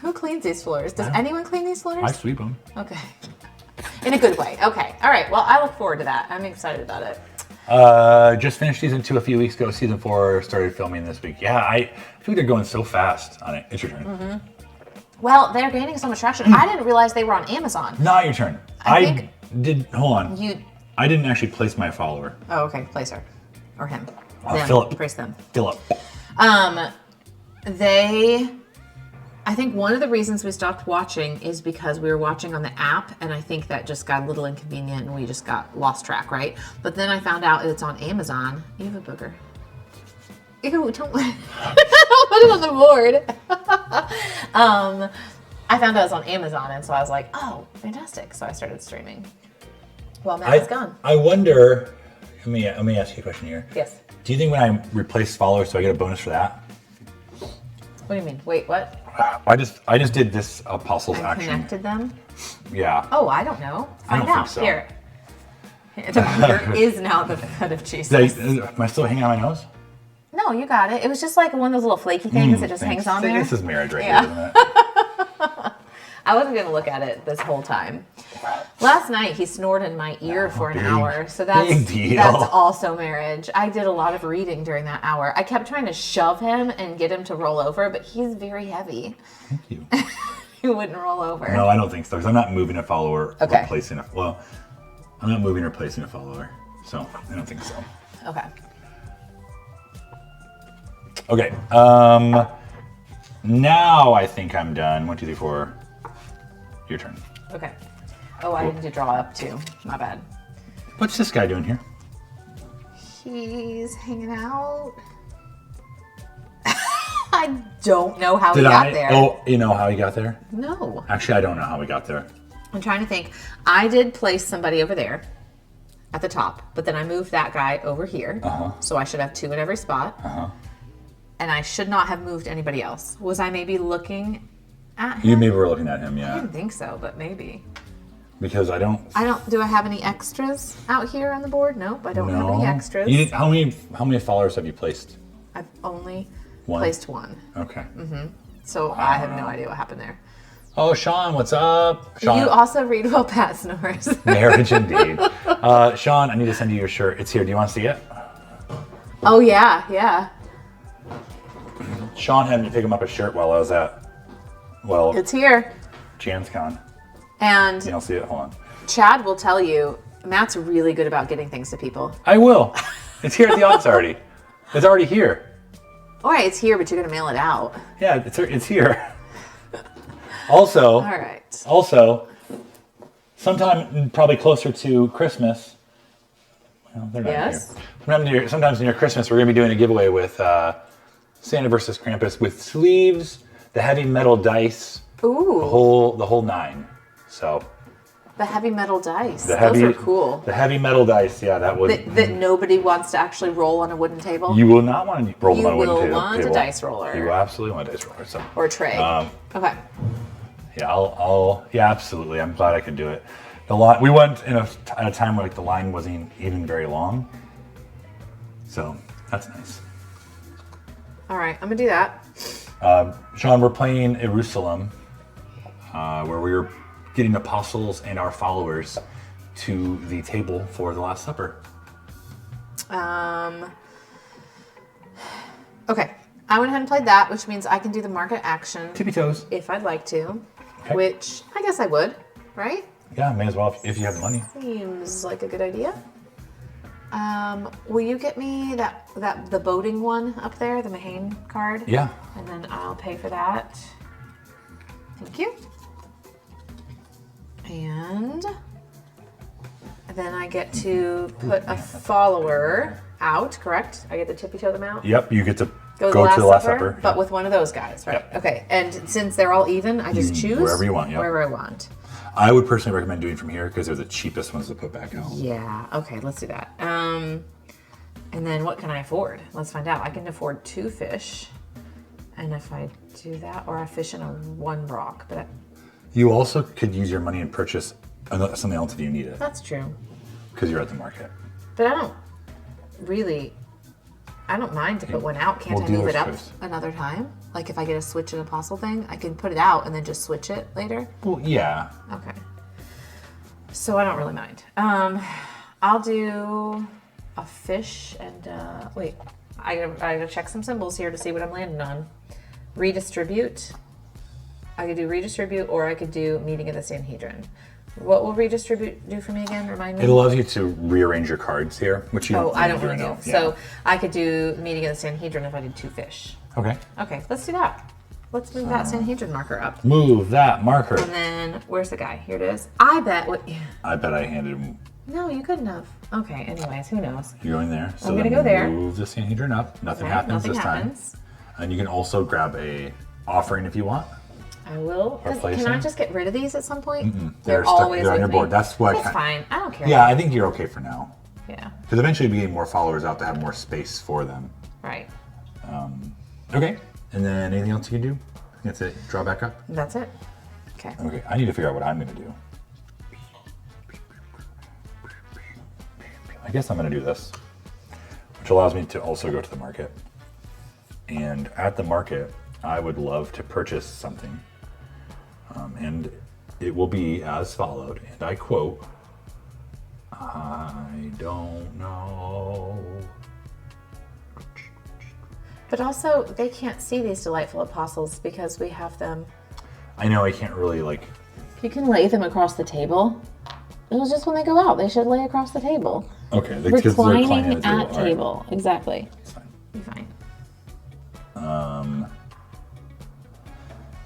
Who cleans these floors? Does anyone clean these floors? I sweep them. Okay. In a good way. Okay. All right. Well, I look forward to that. I'm excited about it. Just finished season 2 a few weeks ago. Season 4 started filming this week. Yeah, I feel like they're going so fast on it. It's your turn. Mm-hmm. Well, they're gaining so much traction. I didn't realize they were on Amazon. Not your turn. I did. Hold on. You. I didn't actually place my follower. Oh, okay. Place her. Or him. Philip. Place them. Philip. I think one of the reasons we stopped watching is because we were watching on the app, and I think that just got a little inconvenient and we just got lost track, right? But then I found out it's on Amazon. You have a booger. Ew, don't put it on the board. I found out it was on Amazon, and so I was like, oh, fantastic. So I started streaming. Well, Matt is gone. I wonder, let me ask you a question here. Yes. Do you think when I replace followers, do I get a bonus for that? What do you mean? Wait, what? I just did this apostles action. Connected them? Yeah. Oh, I don't know. I Find don't out. think so. Here. The booger is now the foot of Jesus. Am I still hanging on my nose? No, you got it. It was just like one of those little flaky things that just hangs on there. This is marriage right here, isn't it? I wasn't going to look at it this whole time. Last night, he snored in my ear for an hour. So that's also marriage. I did a lot of reading during that hour. I kept trying to shove him and get him to roll over, but he's very heavy. Thank you. He wouldn't roll over. No, I don't think so, because I'm not moving a follower, Okay. replacing a... Well, I'm not moving or replacing a follower, so I don't think so. Okay. Okay, now I think I'm done. 1, 2, 3, 4. Your turn. Okay. Oh, I need to draw up too. My bad. What's this guy doing here? He's hanging out. I don't know how he got there. Oh, you know how he got there? No. Actually, I don't know how he got there. I'm trying to think. I did place somebody over there at the top, but then I moved that guy over here. So I should have 2 in every spot. And I should not have moved anybody else. Was I maybe looking at him? You maybe were looking at him, yeah. I didn't think so, but maybe. Because I don't... Do I have any extras out here on the board? Nope, I don't have any extras. You how many followers have you placed? I've only One? placed 1. Okay. So I have no idea what happened there. Oh, Sean, what's up? Sean, You also read while Pat snores. marriage indeed. Sean, I need to send you your shirt. It's here. Do you want to see it? Oh, yeah. Sean had me pick him up a shirt while I was at, It's here. JansCon. And You don't see it? Hold on. Chad will tell you, Matt's really good about getting things to people. I will. It's here at the office already. It's already here. All right, it's here, but you're going to mail it out. Yeah, it's here. Also, All right. Sometime probably closer to Christmas. Well, they're not Yes. here. Sometimes near Christmas, we're going to be doing a giveaway with Santa versus Krampus with sleeves, the heavy metal dice, Ooh. the whole 9. So The heavy metal dice. those are cool. The heavy metal dice, yeah, that would. That nobody wants to actually roll on a wooden table. You will not want to roll them on a wooden table. You will want a dice roller. You absolutely want a dice roller. So. Or a tray. Okay. Yeah, I'll. Yeah, absolutely. I'm glad I could do it. The line we went at a time where the line wasn't even very long, so that's nice. All right, I'm gonna do that. Sean, we're playing Ierusalem, where we're getting apostles and our followers to the table for the Last Supper. Okay, I went ahead and played that, which means I can do the market action Tippy toes. if I'd like to, Okay. which I guess I would, right? Yeah, may as well if you have the money. Seems like a good idea. Will you get me the boating one up there, the Mahane card? Yeah. And then I'll pay for that. Thank you. And then I get to put a follower out, correct? I get to tippy toe them out? Yep, you get to Go to the Last Supper. But with one of those guys, right? Yep. Okay, and since they're all even, I just choose? Wherever you want, yep. Wherever I want. I would personally recommend doing from here because they're the cheapest ones to put back out. Yeah, okay, let's do that. And then what can I afford? Let's find out. I can afford 2 fish. And if I do that, or I fish in a 1 rock, but You also could use your money and purchase something else if you need it that's true. because you're at the market. But I don't mind to put one out. Can't Well, I move dealer's it up choice. another time? Like if I get a switch and apostle thing, I can put it out and then just switch it later? Well, yeah. Okay. So I don't really mind. I'll do a fish and, wait, I gotta check some symbols here to see what I'm landing on. Redistribute. I could do redistribute or I could do meeting of the Sanhedrin. What will redistribute do for me again? Remind me. It allows you to rearrange your cards here, which you I don't want to do. right now. So I could do meeting of the Sanhedrin if I did 2 fish. Okay. Okay, let's do that. Let's move that Sanhedrin marker up. Move that marker. And then, where's the guy? Here it is. I bet I bet I handed him. No, you couldn't have. Okay, anyways, who knows? You're going there. So I'm gonna then go there. Move the Sanhedrin up. Nothing Right, happens nothing this happens. time. And you can also grab a offering if you want. I will. Or Can placing. I just get rid of these at some point? They're stuck. always They're on with your me. board. That's what. It's fine. I don't care. Yeah, I think you're okay for now. Yeah. Because eventually, we get more followers out to have more space for them. Right. Okay. And then anything else you can do? That's it. Draw back up. That's it. Okay. Okay. I need to figure out what I'm going to do. I guess I'm going to do this, which allows me to also go to the market. And at the market, I would love to purchase something. And it will be as followed, and I quote, I don't know. But also, they can't see these delightful apostles because we have them. I know I can't really like... You can lay them across the table. It was just when they go out, they should lay across the table. Okay, reclining at table. Right. Exactly. It's fine. Be fine.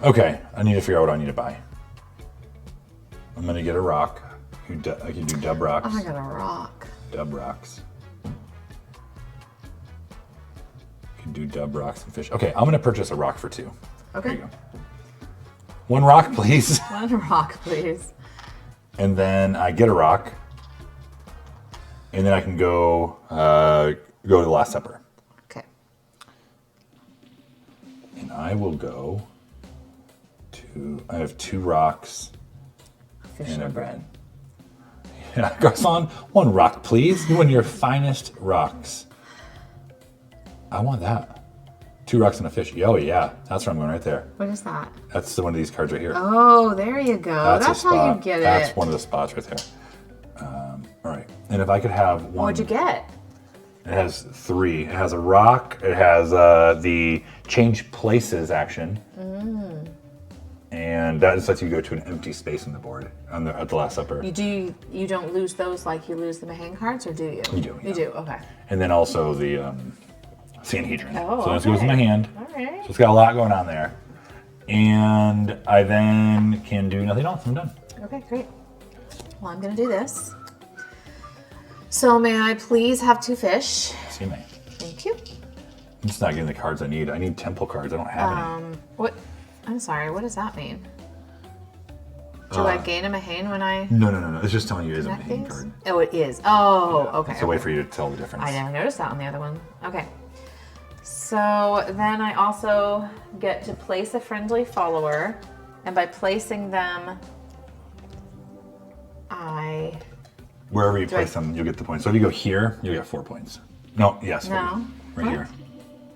Okay, I need to figure out what I need to buy. I'm gonna get a rock. I can do dub rocks. Oh, I got a rock. Dub rocks. You can do dub rocks and fish. Okay, I'm gonna purchase a rock for 2. Okay. There you go. 1 rock, please. 1 rock, please. And then I get a rock. And then I can go to the Last Supper. Okay. And I will go to... I have 2 rocks. Fish and bread. Yeah, Garcon, 1 rock, please. You want your finest rocks. I want that. 2 rocks and a fish. Oh, yeah. That's where I'm going right there. What is that? That's one of these cards right here. Oh, there you go. That's how you get it. That's one of the spots right there. All right. And if I could have 1. What'd you get? It has 3. It has a rock. It has the change places action. And that just lets you go to an empty space on the board at the Last Supper. You don't lose those like you lose the Mahane cards, or do you? You do. Yeah. You do. Okay. And then also the Sanhedrin. Oh, so this goes in my hand. All right. So it's got a lot going on there. And I then can do nothing else. I'm done. Okay, great. Well, I'm going to do this. So may I please have 2 fish? See me. Thank you. I'm just not getting the cards I need. I need temple cards. I don't have any. What? I'm sorry. What does that mean? Do I gain a Mahane when I No. It's just telling you it is a connect Mahane these? card. Oh, it is. Oh, okay. It's a way for you to tell the difference. I never noticed that on the other one. Okay. So then I also get to place a friendly follower, and by placing them, Wherever you place them, you'll get the points. So if you go here, you'll get 4 points. No, yes. No. Right here.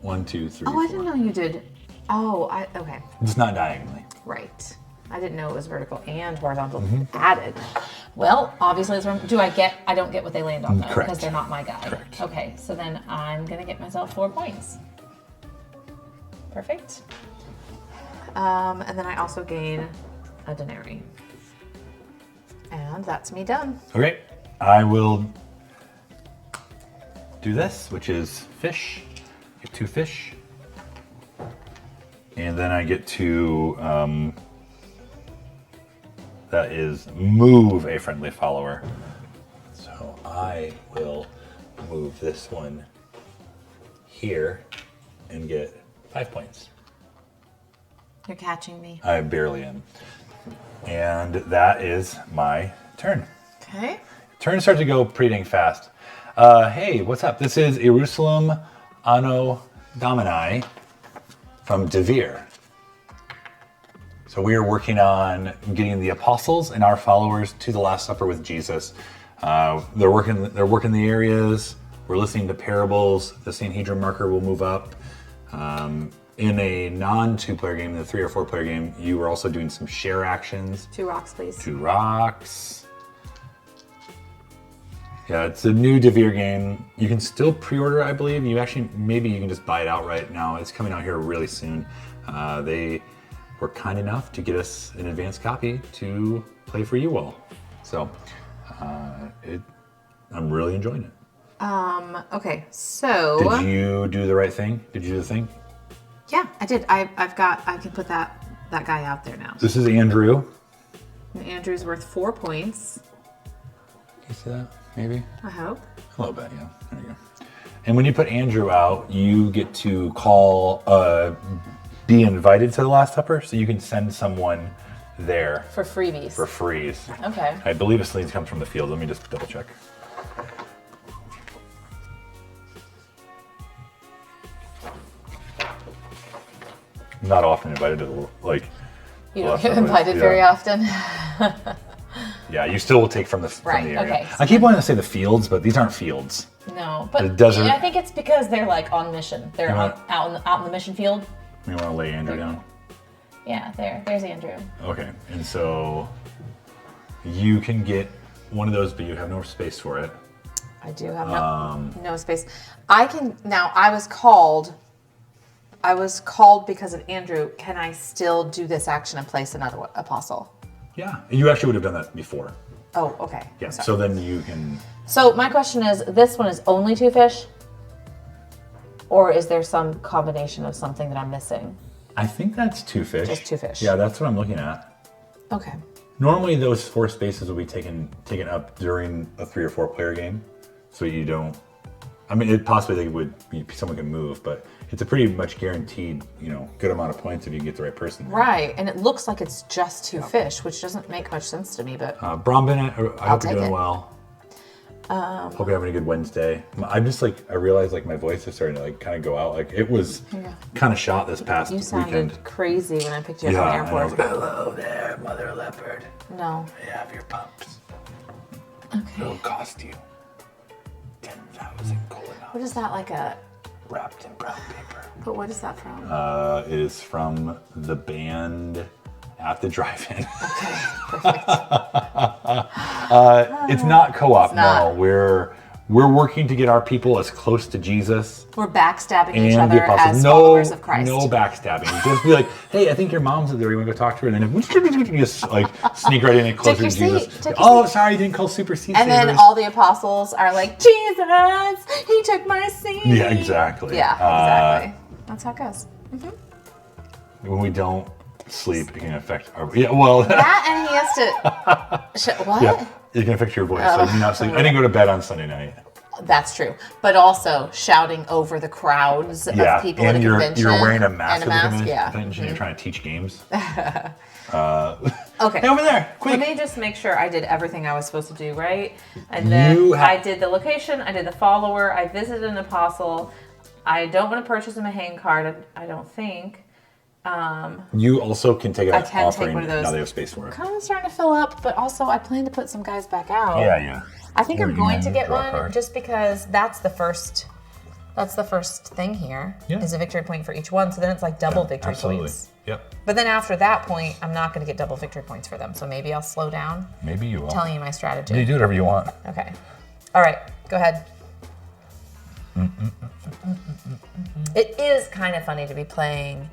1, 2, 3, Oh, 4. I didn't know you did. Oh, okay. It's not diagonally. Right. I didn't know it was vertical and horizontal added. Well, obviously, I don't get what they land on though, Correct. because they're not my guy. Correct. Okay, so then I'm gonna get myself 4 points. Perfect. And then I also gain a denarii. And that's me done. Okay, I will do this, which is fish. Get 2 fish. And then I get to, that is move a friendly follower. So I will move this one here and get 5 points. You're catching me. I barely am. And that is my turn. Okay. Turns start to go pretty dang fast. Hey, what's up? This is Ierusalem Anno Domini from Devere. So we are working on getting the apostles and our followers to the Last Supper with Jesus. They're working the areas. We're listening to parables. The Sanhedrin marker will move up. In a non-2-player game, in a 3 or 4-player game, you were also doing some share actions. 2 rocks, please. 2 rocks. Yeah, it's a new Devere game. You can still pre-order, I believe. Maybe you can just buy it outright now. It's coming out here really soon. They were kind enough to get us an advanced copy to play for you all. So, I'm really enjoying it. Okay, so. Did you do the right thing? Did you do the thing? Yeah, I did. I can put that guy out there now. This is Andrew. And Andrew's worth 4 points. You see that? Maybe? I hope. A little bit, yeah. There you go. And when you put Andrew out, you get to be invited to the Last Supper, so you can send someone there. For freebies. For frees. Okay. I believe a sleeve comes from the field. Let me just double check. I'm not often invited to You don't get invited very often. Yeah, you still will take from the area. Okay, so I keep wanting to say the fields, but these aren't fields. No, but The desert. I think it's because they're like on mission. They're out in the mission field. You want to lay Andrew down? Yeah, there's Andrew. Okay, and so you can get one of those, but you have no space for it. I do have no space. I was called because of Andrew. Can I still do this action and place another apostle? Yeah, you actually would have done that before. Oh, okay. Yeah, so then you can... So my question is, this one is only 2 fish? Or is there some combination of something that I'm missing? I think that's 2 fish. Just 2 fish. Yeah, that's what I'm looking at. Okay. Normally those 4 spaces will be taken up during a 3 or 4 player game. So you don't... I mean, someone can move, but it's a pretty much guaranteed, good amount of points if you can get the right person. Right, and it looks like it's just 2 fish, which doesn't make much sense to me, but... Bromben, I hope you're doing well. Hope you're having a good Wednesday. I'm just I realized my voice is starting to kind of go out. It was kind of shot this past weekend. You sounded crazy when I picked you up from the airport. And I was like, hello there, Mother Leopard. No. I have your pups. Okay. It'll cost you 10,000 golden. What is that, like a... Wrapped in brown paper. But what is that from? It is from the band at the drive-in. Okay, perfect. It's not co-op. It's not. No, we're working to get our people as close to Jesus. We're backstabbing each And the other apostles. as followers of Christ. No backstabbing. Just be like, hey, I think your mom's there. You want to go talk to her? And then you just sneak right in and closer to Jesus. Oh, sorry, you didn't call Super C. And then all the apostles are like, Jesus, he took my seat. Yeah, exactly. Yeah, exactly. That's how it goes. When we don't sleep, it can affect our... Yeah, well... That and he has to... What? Yeah, it can affect your voice. So you not sleep. I didn't go to bed on Sunday night. That's true. But also shouting over the crowds of people at a convention. You're wearing a mask at the convention. You're trying to teach games. Okay. Hey, over there, quick. Let me just make sure I did everything I was supposed to do, right? And then I did the location, I did the follower, I visited an apostle. I don't want to purchase him a hang card, I don't think. You also can take an offering take one of those. now they have space for it. Kind of starting to fill up, but also I plan to put some guys back out. Yeah. I think I'm going to get one just because that's the first thing here is a victory point for each one. So then it's like double victory points. Yep. But then after that point, I'm not going to get double victory points for them. So maybe I'll slow down. Maybe you will. Telling you my strategy. You do whatever you want. Okay. All right. Go ahead. It is kind of funny to be playing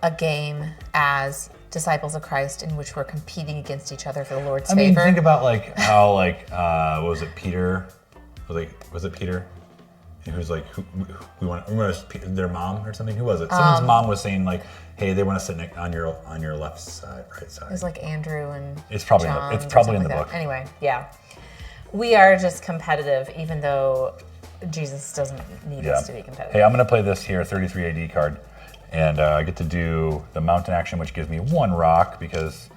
a game as disciples of Christ in which we're competing against each other for the Lord's favor. I mean, think about how what was it, Peter? Was it Peter? And who's like, we want their mom or something? Who was it? Someone's mom was saying hey, they want to sit on your left side, right side. It was like Andrew and it's probably in the book. Anyway, yeah, we are just competitive, even though Jesus doesn't need us to be competitive. Hey, I'm gonna play this here 33 AD card, and I get to do the mountain action, which gives me 1 rock because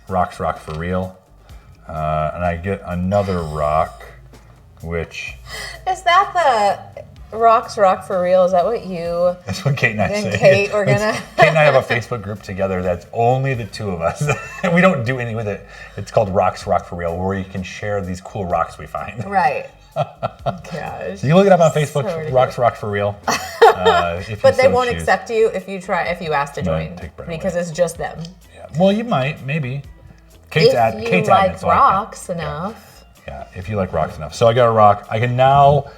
rocks rock for real, and I get another rock, which is that the rocks rock for real? Is that what you? That's what Kate and I say. Kate, we're gonna. Kate and I have a Facebook group together that's only the 2 of us, and we don't do anything with it. It's called Rocks Rock for Real, where you can share these cool rocks we find. Right. Gosh. You can look it up on Facebook. So Rocks Rock for Real. But they won't accept you if you ask to join because it's just them. Yeah. Well, you might, maybe. Kate's like rocks enough. Yeah, if you like rocks enough. So I got a rock. I can now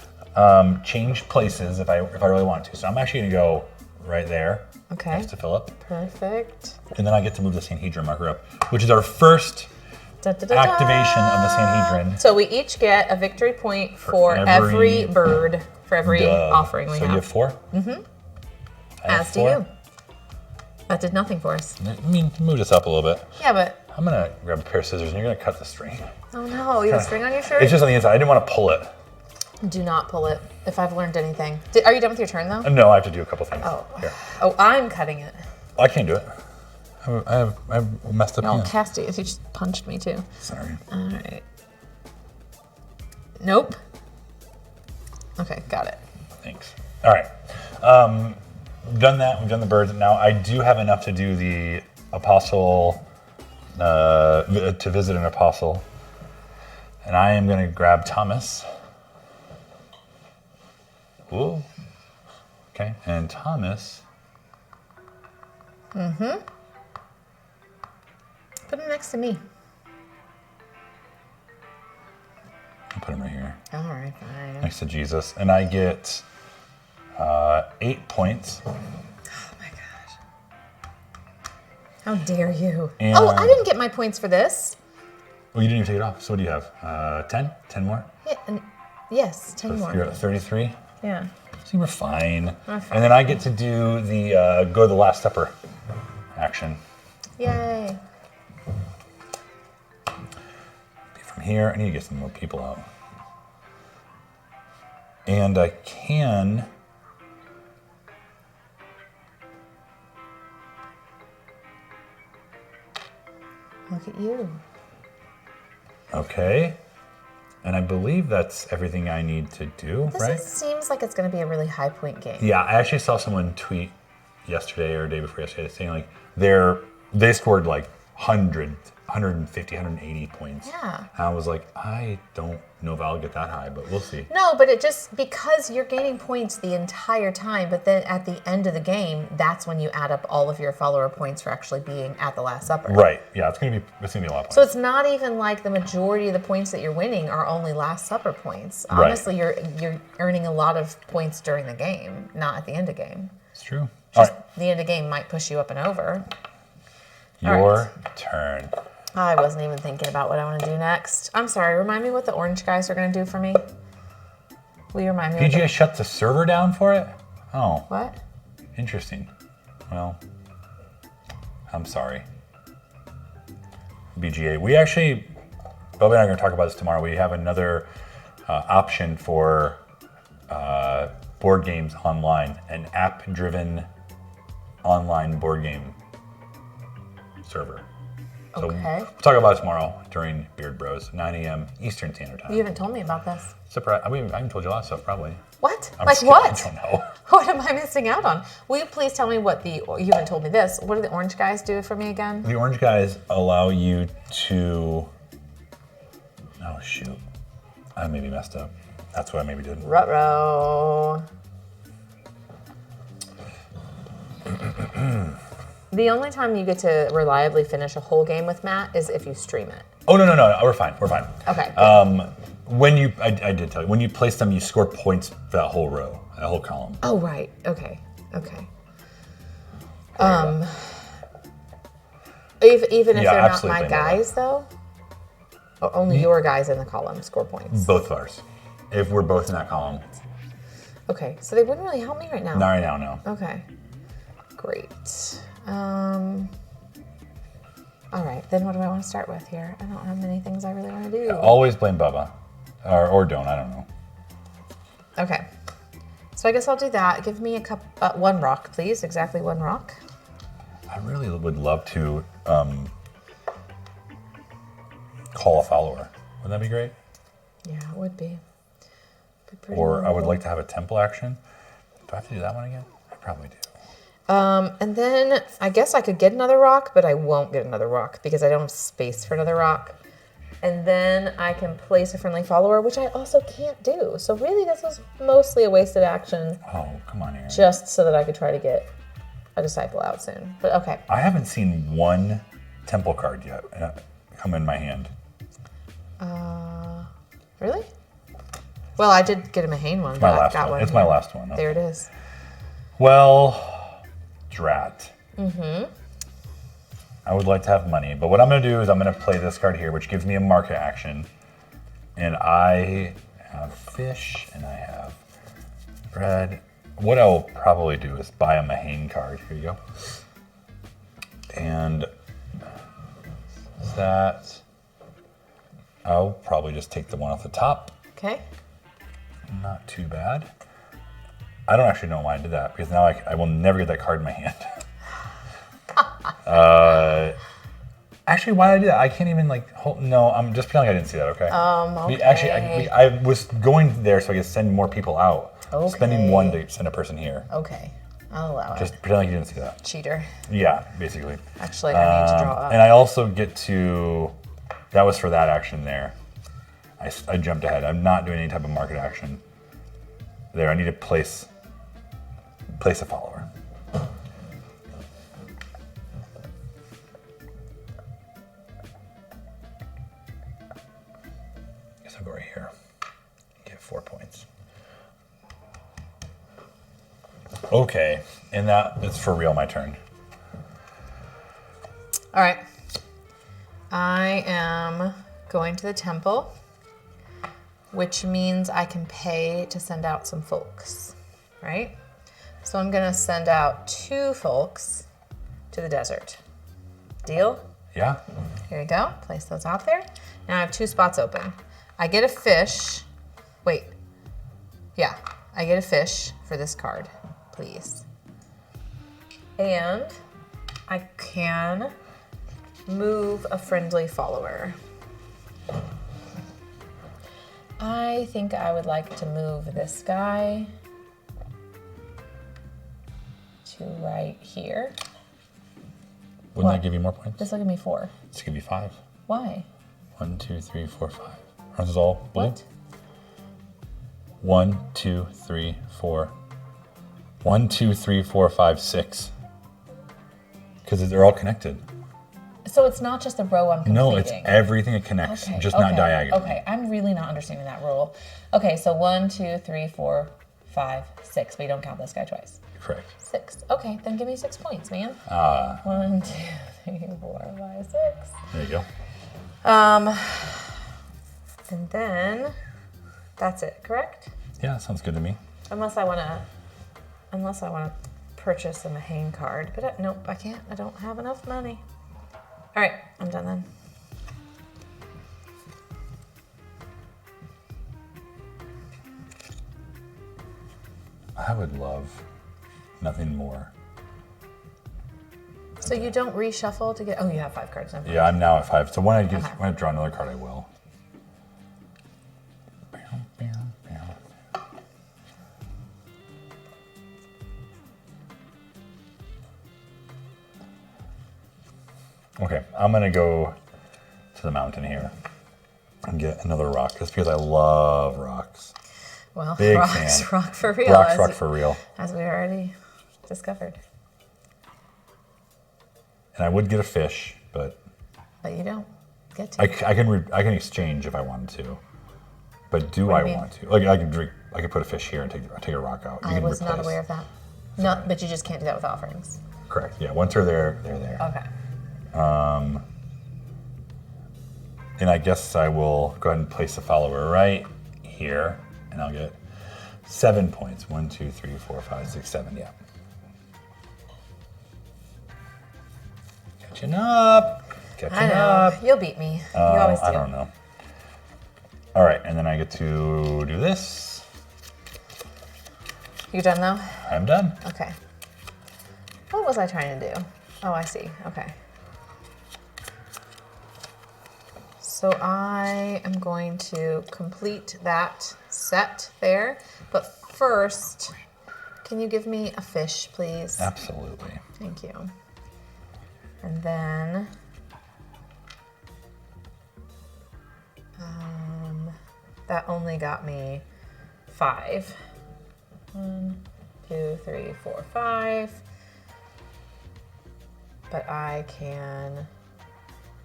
change places if I really want to. So I'm actually gonna go right there. Okay. Next to Philip. Perfect. And then I get to move the Sanhedrin marker up, which is our first activation of the Sanhedrin. So we each get a victory point for every bird, for every offering we have. So you have 4? Mm-hmm. As do you. That did nothing for us. I mean, move this up a little bit. Yeah, but... I'm going to grab a pair of scissors and you're going to cut the string. Oh no, you have a string on your shirt? It's just on the inside. I didn't want to pull it. Do not pull it, if I've learned anything. Are you done with your turn, though? No, I have to do a couple things. Oh, here. Oh, I'm cutting it. I can't do it. I have messed up hands. Casty, he just punched me too. Sorry. All right. Nope. Okay, got it. Thanks. All right. Done that. We've done the birds. Now I do have enough to do the apostle, to visit an apostle. And I am going to grab Thomas. Ooh. Okay. And Thomas Put him next to me. I'll put him right here. All right, fine. Next to Jesus. And I get 8 points. Oh my gosh. How dare you? And oh, I didn't get my points for this. Well, you didn't even take it off. So what do you have? 10? 10 more? Yeah, yes, 10 more. You're at 33? Yeah. So we're fine. We're fine. And then I get to do the go to the Last Supper action. Yay. From here, I need to get some more people out. And I can... Look at you. Okay. And I believe that's everything I need to do, right? This seems like it's going to be a really high point game. Yeah, I actually saw someone tweet yesterday or the day before yesterday saying like they scored like 150, 180 points. Yeah. And I was like, I don't know if I'll get that high, but we'll see. No, but it just, because you're gaining points the entire time, but then at the end of the game, that's when you add up all of your follower points for actually being at the Last Supper. Right. Yeah, it's gonna be a lot of points. So it's not even like the majority of the points that you're winning are only Last Supper points. Right. Honestly, you're earning a lot of points during the game, not at the end of game. It's true. Just All right. the end of game might push you up and over. Your turn. I wasn't even thinking about what I want to do next. I'm sorry, remind me what the orange guys are going to do for me. Will you remind me? PGA shut the server down for it? Oh. What? Interesting. Well, I'm sorry. BGA. We actually, Bubba and I are going to talk about this tomorrow. We have another option for board games online, an app-driven online board game server. So Okay. we'll talk about it tomorrow during Beard Bros, 9 a.m. Eastern Standard Time. You haven't told me about this. Surprise! I haven't told you a lot of stuff, probably. What? I'm Like just kidding, what? I don't know. What am I missing out on? Will you please tell me what you haven't told me this. What do the orange guys do for me again? The orange guys allow you to... Oh, shoot. I maybe messed up. That's what I maybe did. Ruh-roh. The only time you get to reliably finish a whole game with Matt is if you stream it. Oh, no. We're fine. We're fine. Okay. When you... I did tell you. When you place them, you score points for that whole row, that whole column. Oh, right. Okay. Even if they're not my guys, though? Or only your guys in the column score points? Both of ours. If we're both in that column. Okay, so they wouldn't really help me right now. Not right now, no. Okay. Great. All right, then what do I want to start with here? I don't have many things I really want to do. Always blame Bubba. Or don't, I don't know. Okay. So I guess I'll do that. Give me one rock, please. Exactly one rock. I really would love to call a follower. Wouldn't that be great? Yeah, it would be. Pretty Or wonderful. I would like to have a temple action. Do I have to do that one again? I probably do. And then I guess I could get another rock, but I won't get another rock because I don't have space for another rock. And then I can place a friendly follower, which I also can't do. So really, this was mostly a wasted action. Oh, come on, Erin. Just so that I could try to get a disciple out soon. But okay. I haven't seen one temple card yet come in my hand. Really? Well, I did get a Mahane one. It's my last one. It's my last one. Okay. There it is. Well, drat. Mm-hmm. I would like to have money, but what I'm going to do is I'm going to play this card here, which gives me a market action. And I have fish, and I have bread. What I'll probably do is buy a Mahane card. Here you go. And that, I'll probably just take the one off the top. Okay. Not too bad. I don't actually know why I did that, because now I will never get that card in my hand. Actually, why did I do that? I can't even no, I'm just pretending I didn't see that, okay? Okay. Actually, I was going there so I could send more people out. Okay. Spending one to send a person here. Okay. I'll allow Just it. pretend like you didn't see that. Cheater. Yeah, basically. Actually, I need to draw up. And I also get to, that was for that action there. I jumped ahead. I'm not doing any type of market action. There, I need to place a follower. guess I'll go right here. Get 4 points. Okay, and that is for real my turn. All right. I am going to the temple, which means I can pay to send out some folks, right? So I'm gonna send out 2 folks to the desert. Deal? Yeah. Here you go. Place those out there. Now I have 2 spots open. I get a fish. Wait. Yeah, I get a fish for this card, please. And I can move a friendly follower. I think I would like to move this guy to right here. Wouldn't that give you more points? This will give me 4. This give you 5. Why? 1, 2, 3, 4, 5. Are those all blue? What? 1, 2, 3, 4. 1, 2, 3, 4, 5, 6. Because they're all connected. So it's not just the row I'm completing. No, it's everything that connects, just not diagonally. Okay, I'm really not understanding that rule. Okay, so 1, 2, 3, 4, 5, 6, but you don't count this guy twice. Correct. 6. Okay, then give me 6 points, man. 1, 2, 3, 4, 5, 6. There you go. And then that's it, correct? Yeah, sounds good to me. Unless I wanna purchase a Mahane card, but nope, I can't. I don't have enough money. All right, I'm done then. I would love nothing more. So you don't reshuffle to get? Oh, you have 5 cards. Never mind. Yeah, I'm now at 5. So when I draw another card, I will. Okay, I'm gonna go to the mountain here and get another rock, just because I love rocks. Well, Big rocks fan. rock for real. Rocks rock for real. As we already discovered. And I would get a fish, but you don't get to. I can exchange if I wanted to. But do What I do you mean? want to? Like I could put a fish here and take a rock out. I was not aware of that. No, but you just can't do that with offerings. Correct. Yeah. Once they're there, they're there. Okay. And I guess I will go ahead and place the follower right here, and I'll get 7 points. 1, 2, 3, 4, 5, 6, 7. Yeah. Catching up. I know. You'll beat me. You always do. I don't know. All right, and then I get to do this. You done though? I'm done. Okay. What was I trying to do? Oh, I see. Okay. So I am going to complete that set there. But first, can you give me a fish, please? Absolutely. Thank you. And then that only got me 5. 1, 2, 3, 4, 5. But I can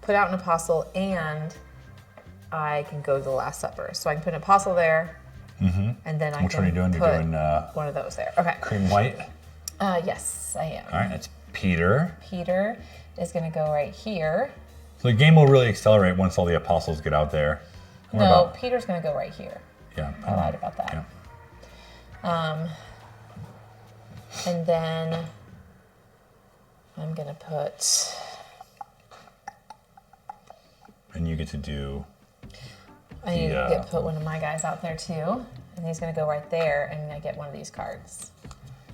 put out an apostle and I can go to the Last Supper. So I can put an apostle there, and then I Which can one are you doing? put You're doing one of those there. Okay. cream white. Yes, I am. All right, it's Peter. Peter is going to go right here. So the game will really accelerate once all the apostles get out there. What No, about- Peter's going to go right here. Yeah. I lied about that. Yeah. And then I'm going to put... And you get to do. I need to put one of my guys out there too. And he's going to go right there, and I get one of these cards.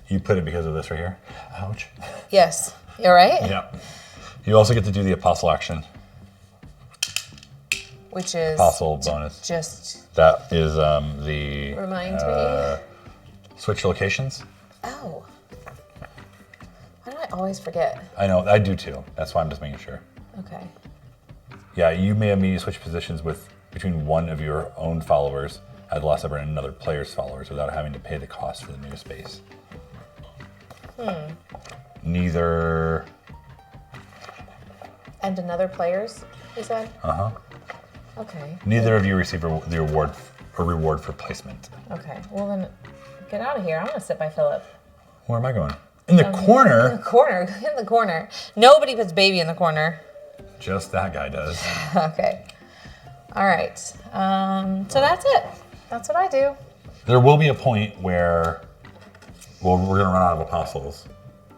You put it because of this right here. Ouch. Yes. You all right? Yeah. You also get to do the apostle action. Which is... Apostle bonus. Just... That is the... Remind me. Switch locations. Oh. Why do I always forget? I know, I do too. That's why I'm just making sure. Okay. Yeah, you may immediately switch positions between one of your own followers at the Last Supper and another player's followers without having to pay the cost for the new space. Neither... And another player's, you said? Uh-huh. Okay. Neither of you receive the reward for placement. Okay. Well then, get out of here. I'm gonna sit by Philip. Where am I going? In the corner? In the corner. In the corner. Nobody puts baby in the corner. Just that guy does. Okay. All right. So that's it. That's what I do. There will be a point where, well, we're gonna run out of apostles.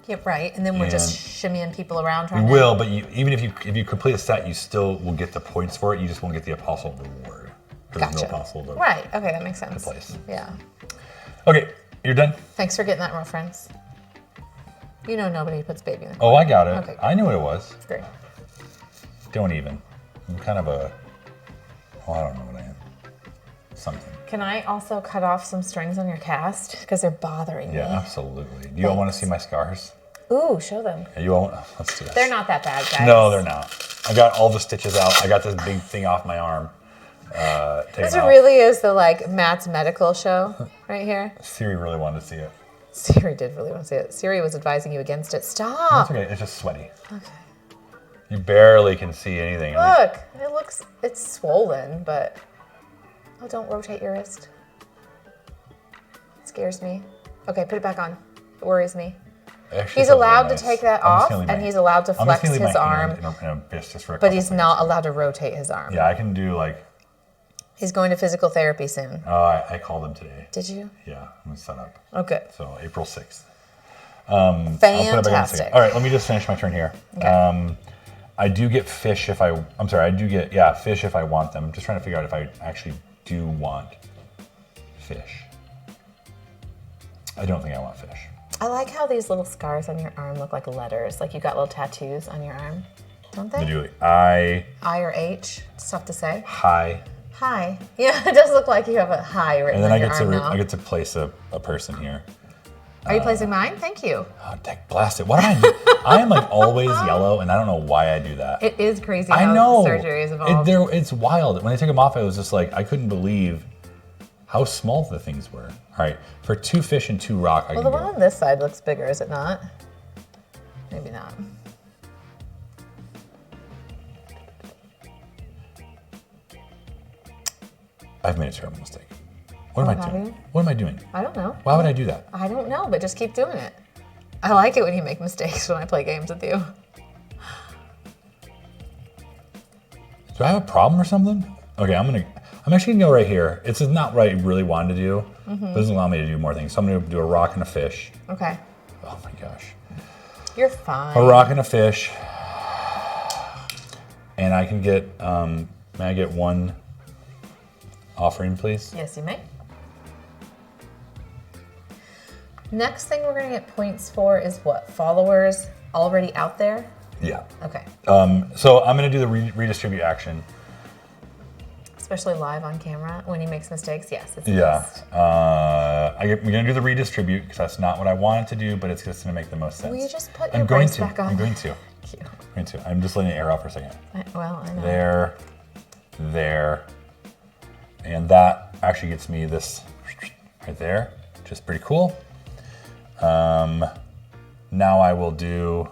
Yep, right. And then we're just shimmying people around. We will, but even if you complete a set, you still will get the points for it. You just won't get the apostle reward. There's no apostle to, right. Okay, that makes sense. To place. Yeah. Okay, you're done? Thanks for getting that reference. You know nobody puts baby in the corner. Oh, I got it. Okay. I knew what it was. Great. Don't even. I'm kind of a, well, I don't know what I am. Something. Can I also cut off some strings on your cast? Because they're bothering me. Yeah, absolutely. You all want to see my scars? Ooh, show them. Yeah, you all, let's do this. They're not that bad, guys. No, they're not. I got all the stitches out. I got this big thing off my arm. This really is the Matt's medical show right here. Siri really wanted to see it. Siri did really want to see it. Siri was advising you against it. Stop. That's okay. It's just sweaty. Okay. You barely can see anything. Look, it's swollen, but don't rotate your wrist. It scares me. Okay, put it back on. It worries me. He's allowed to take that off, and he's allowed to flex his arm, but he's not allowed to rotate his arm. Yeah, I can do He's going to physical therapy soon. I called him today. Did you? Yeah, I'm set up. Oh, good. So April 6th. Fantastic. All right, let me just finish my turn here. Okay. I do get fish if I do get fish if I want them. I'm just trying to figure out if I actually do want fish. I don't think I want fish. I like how these little scars on your arm look like letters. Like you got little tattoos on your arm, don't they? They do. I or H. It's tough to say. Hi. Hi. Yeah, it does look like you have a hi written on your arm now. I get to place a person here. Are you placing mine? Thank you. Oh, deck blast it. What am I doing? I am always yellow, and I don't know why I do that. It is crazy how surgery is evolved. It's wild. When I took them off, I was just I couldn't believe how small the things were. All right, for 2 fish and 2 rock, the one on this side looks bigger, is it not? Maybe not. I've made a terrible mistake. What am I doing? What am I doing? I don't know. Why would I do that? I don't know, but just keep doing it. I like it when you make mistakes when I play games with you. Do I have a problem or something? Okay, I'm actually gonna go right here. It's not what I really wanted to do, but it doesn't allow me to do more things. So I'm gonna do a rock and a fish. Okay. Oh my gosh. You're fine. A rock and a fish. And I can get, may I get 1 offering, please? Yes, you may. Next thing we're gonna get points for is what? Followers already out there? Yeah. Okay. So I'm gonna do the redistribute action. Especially live on camera when he makes mistakes. Yes, it's best. I'm gonna do the redistribute because that's not what I wanted to do, but it's just gonna make the most sense. Will you just put your brace back on? I'm going to. I'm just letting it air out for a second. Well, I know. There. And that actually gets me this right there, which is pretty cool. Now I will do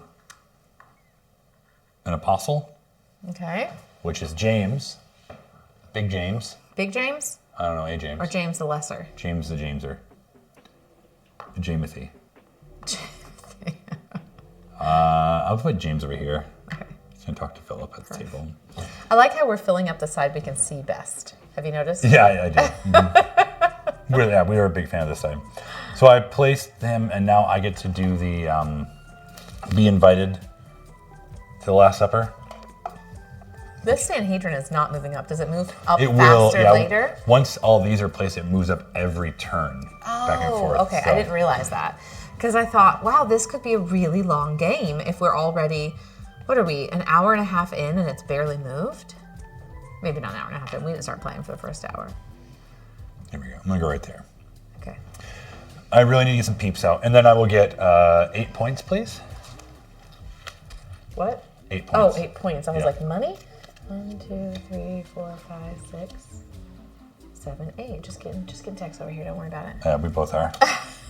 an apostle. Okay. Which is James. Big James. Big James? I don't know, James. Or James the Lesser? James the Jameser. Jamothy. I'll put James over here. Okay. He's gonna talk to Philip at the table. I like how we're filling up the side we can see best. Have you noticed? Yeah, I do. We were a big fan of this side. So I placed him, and now I get to do the be invited to the Last Supper. This Sanhedrin is not moving up. Does it move up faster later? Once all these are placed, it moves up every turn, back and forth. Okay, so. I didn't realize that. Because I thought, wow, this could be a really long game if we're already, what are we, an hour and a half in and it's barely moved? Maybe not an hour and a half in. We didn't start playing for the first hour. Here we go. I'm going to go right there. Okay. I really need to get some peeps out. And then I will get 8 points, please. What? 8 points. Oh, 8 points. I was like, money? 1, 2, 3, 4, 5, 6, 7, 8. Just getting text over here. Don't worry about it. Yeah, we both are.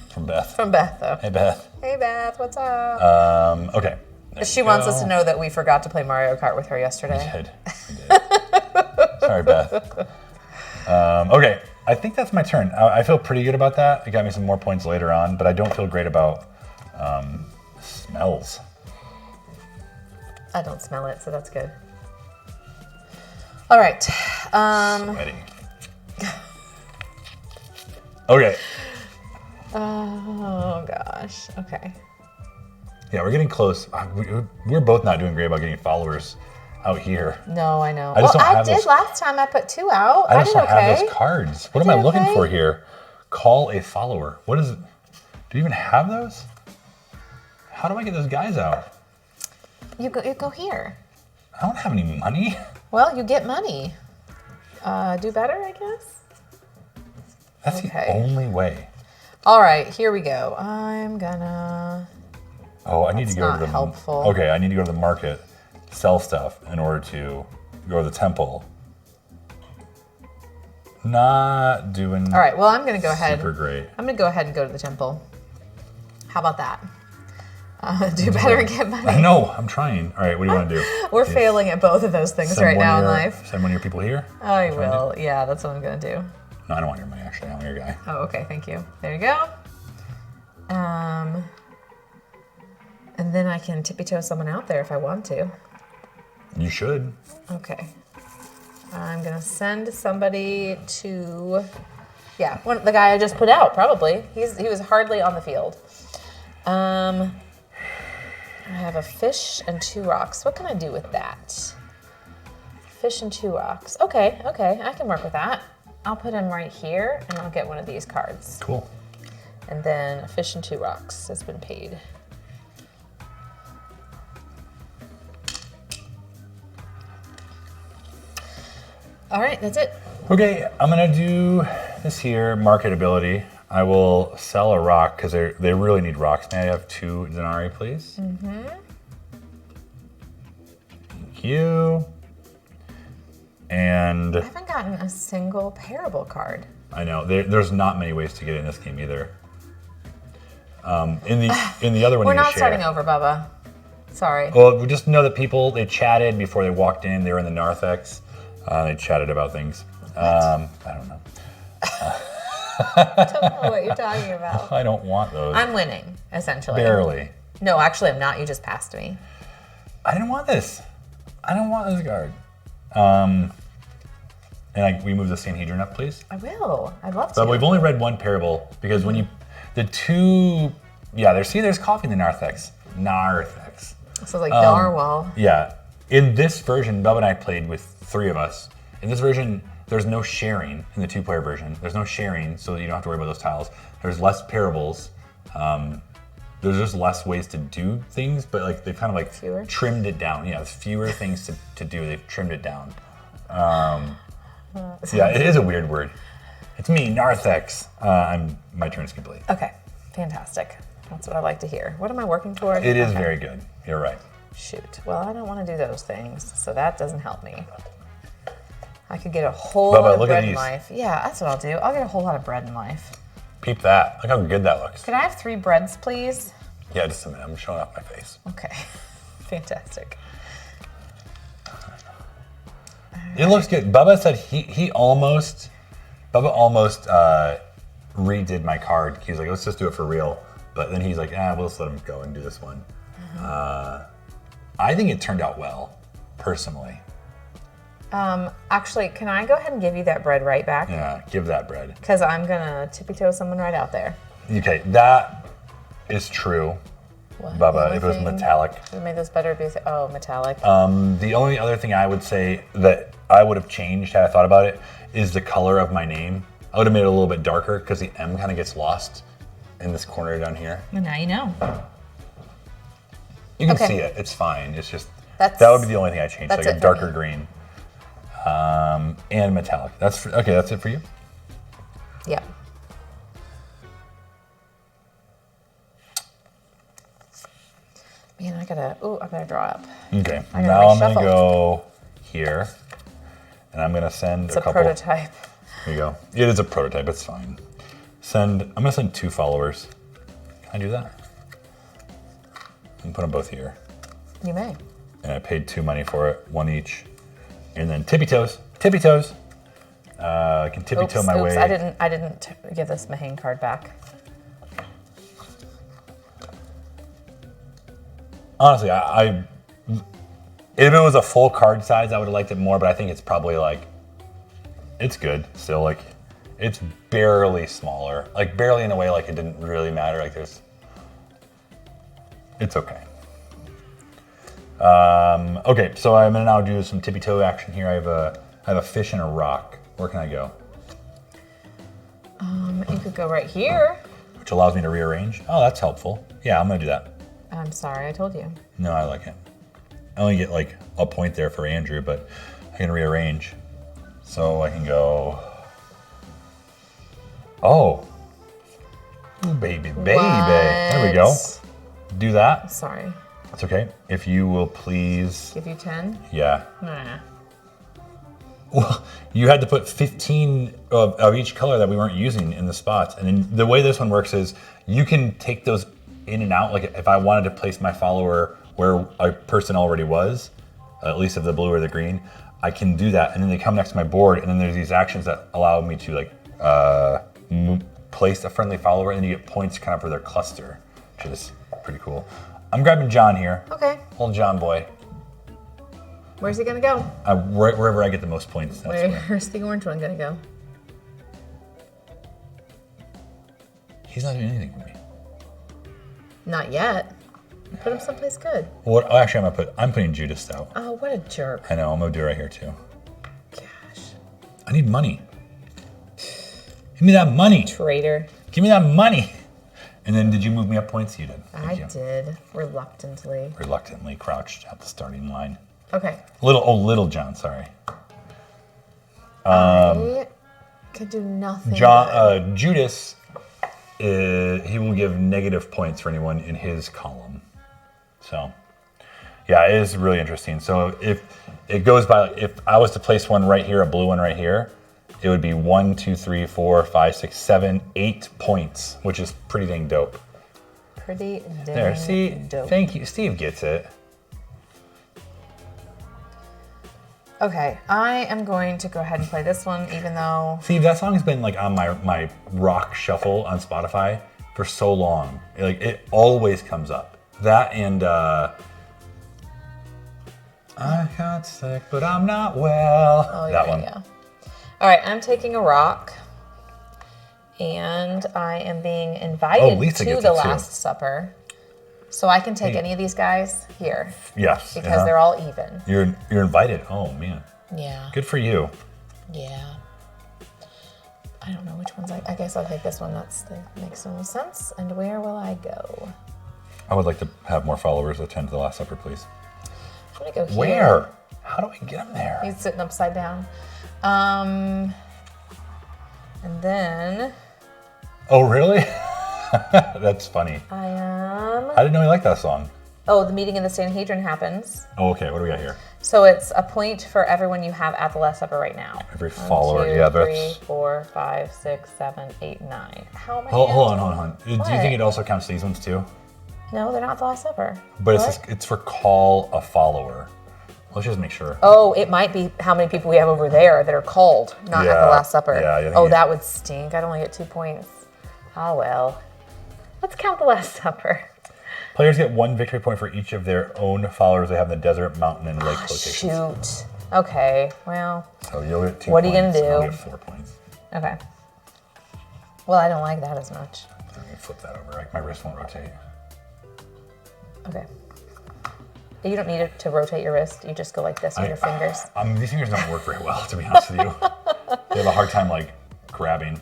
From Beth. From Beth, though. Hey, Beth. Hey, Beth. What's up? Okay. She wants us to know that we forgot to play Mario Kart with her yesterday. We did. Sorry, Beth. Okay, I think that's my turn. I feel pretty good about that. It got me some more points later on, but I don't feel great about smells. I don't smell it, so that's good. All right. Sweaty. Okay. Oh gosh. Okay. Yeah, we're getting close. We're both not doing great about getting followers out here. No, I know. I just don't I have did those. last time. I put 2 out. I just did don't have those cards. What am I looking for here? Call a follower. What is it? Do you even have those? How do I get those guys out? You go here. I don't have any money. Well, you get money. Do better, I guess. That's the only way. All right, here we go. I'm gonna. Oh, I need to go to the. Helpful. Okay, I need to go to the market, sell stuff in order to go to the temple. Not doing. All right. Well, I'm gonna go ahead. Super great. I'm gonna go ahead and go to the temple. How about that? Do better and get money. I know. I'm trying. All right. What do you want to do? We're failing at both of those things right now in life. Send one of your people here. I will. Yeah, that's what I'm gonna do. No, I don't want your money. Actually, I want your guy. Oh, okay. Thank you. There you go. And then I can tippy-toe someone out there if I want to. You should. Okay. I'm gonna send somebody to, the guy I just put out. Probably. He was hardly on the field. I have a fish and 2 rocks. What can I do with that? Fish and 2 rocks. Okay. I can work with that. I'll put him right here, and I'll get one of these cards. Cool. And then a fish and 2 rocks has been paid. All right, that's it. Okay, I'm gonna do this here, marketability. I will sell a rock because they really need rocks. May I have 2 denarii, please? Mm-hmm. Thank you. And I haven't gotten a single parable card. I know there's not many ways to get in this game either. In the other one, we're you not share. starting over, Bubba. Sorry. Well, we just know that they chatted before they walked in. They were in the narthex. They chatted about things. I don't know. I don't know what you're talking about. I don't want those. I'm winning, essentially. Barely. No, actually, I'm not. You just passed me. I didn't want this. I don't want this card. And we move the Sanhedrin up, please. I will. I'd love to. But we've only read 1 parable because when there's coffee in the narthex. Narthex. So like narwhal. Yeah. In this version, Bubba and I played with 3 of us. In this version, there's no sharing in the 2-player version. There's no sharing, so you don't have to worry about those tiles. There's less parables. There's just less ways to do things, but they've kind of fewer? Trimmed it down. Yeah, there's fewer things to do. They've trimmed it down. Yeah, it is a weird word. It's me, narthex. My turn is complete. Okay, fantastic. That's what I like to hear. What am I working toward? It is very good. You're right. Shoot. Well, I don't want to do those things, so that doesn't help me. I could get a whole lot of bread in life. Yeah, that's what I'll do. I'll get a whole lot of bread in life. Peep that. Look how good that looks. Could I have 3 breads, please? Yeah, just a minute. I'm showing off my face. Okay. Fantastic. It looks good. Bubba said Bubba almost redid my card. He was like, let's just do it for real. But then he's like, we'll just let him go and do this one. I think it turned out well, personally. Actually, can I go ahead and give you that bread right back? Yeah, give that bread. Because I'm going to tippy-toe someone right out there. Okay, that is true, What? Bubba, if it was metallic. It made this better be, metallic. The only other thing I would say that I would have changed had I thought about it is the color of my name. I would have made it a little bit darker because the M kind of gets lost in this corner down here. And now you know. You can see it. It's fine. It's just, that would be the only thing I changed, like a darker me. green. And metallic. That's it for you? Yeah. Man, I better draw up. Okay, now I'm gonna go here, and I'm gonna send it's a couple. Prototype. Here you go. It is a prototype, it's fine. I'm gonna send 2 followers. Can I do that? And put them both here. You may. And I paid 2 money for it, 1 each. And then tippy toes Tippy toes. I can tippy toe my way. I didn't give this Mahane card back. Honestly, if it was a full card size, I would have liked it more, but I think it's probably like, it's good still. Like, it's barely smaller. Like, barely in a way like it didn't really matter. Like, it's okay. Okay, so I'm gonna now do some tippy toe action here. I have a fish and a rock. Where can I go? You could go right here. Which allows me to rearrange. Oh, that's helpful. Yeah, I'm gonna do that. I'm sorry, I told you. No, I like it. I only get like a point there for Andrew, but I can rearrange. So I can go. Oh. Ooh, baby, baby. What? There we go. Do that. Sorry. That's okay. If you will please. Give you 10? Yeah. Nah. Well, you had to put 15 of each color that we weren't using in the spots. And then the way this one works is you can take those in and out. Like if I wanted to place my follower where a person already was, at least of the blue or the green, I can do that. And then they come next to my board. And then there's these actions that allow me to like place a friendly follower, and then you get points kind of for their cluster, which is pretty cool. I'm grabbing John here. Okay. Old John boy. Where's he gonna go? Wherever I get the most points. Where's the orange one gonna go? He's not doing anything for me. Not yet. Put him someplace good. What? Oh, actually, I'm putting Judas out. Oh, what a jerk. I know. I'm gonna do it right here too. Gosh. I need money. Give me that money. Traitor. Give me that money. And then did you move me up points? You did. I did. Reluctantly. Reluctantly crouched at the starting line. Okay. Little John, sorry. I could do nothing. Judas, he will give negative points for anyone in his column. So, yeah, it is really interesting. So if it goes by, if I was to place one right here, a blue one right here, it would be 1, 2, 3, 4, 5, 6, 7, 8 points, which is pretty dang dope. Pretty dang there, see, dope. Thank you. Steve gets it. Okay, I am going to go ahead and play this one, even though... Steve, that song has been like on my rock shuffle on Spotify for so long. Like, it always comes up. That and I got sick, but I'm not well. Oh, that yeah, one. Yeah. All right, I'm taking a rock, and I am being invited to the Last Supper. So I can take any of these guys here. Yes. Because they're all even. You're invited. Oh, man. Yeah. Good for you. Yeah. I don't know which ones I guess I'll take this one. That makes no sense. And where will I go? I would like to have more followers attend the Last Supper, please. I'm going to go here. Where? How do I get him there? He's sitting upside down. And then... Oh, really? That's funny. I didn't know you liked that song. Oh, the meeting in the Sanhedrin happens. Oh, okay. What do we got here? So it's a point for everyone you have at the Last Supper right now. Every follower, 1, 2, yeah. 3, 4, 5, 6, 7, 8, 9. How many? Hold on. Do you think it also counts these ones too? No, they're not at the Last Supper. But it's for call a follower. Let's just make sure. Oh, it might be how many people we have over there that are called, not at the Last Supper. Yeah, oh, that would stink. I'd only get 2 points. Oh, well. Let's count the Last Supper. Players get 1 victory point for each of their own followers they have in the desert, mountain, and lake locations. Shoot. Okay, well. So you'll get 2 points. What are you going to do? I'll get 4 points. Okay. Well, I don't like that as much. Let me flip that over. My wrist won't rotate. Okay. You don't need it to rotate your wrist. You just go like this with your fingers. These fingers don't work very well, to be honest with you. They have a hard time, like, grabbing.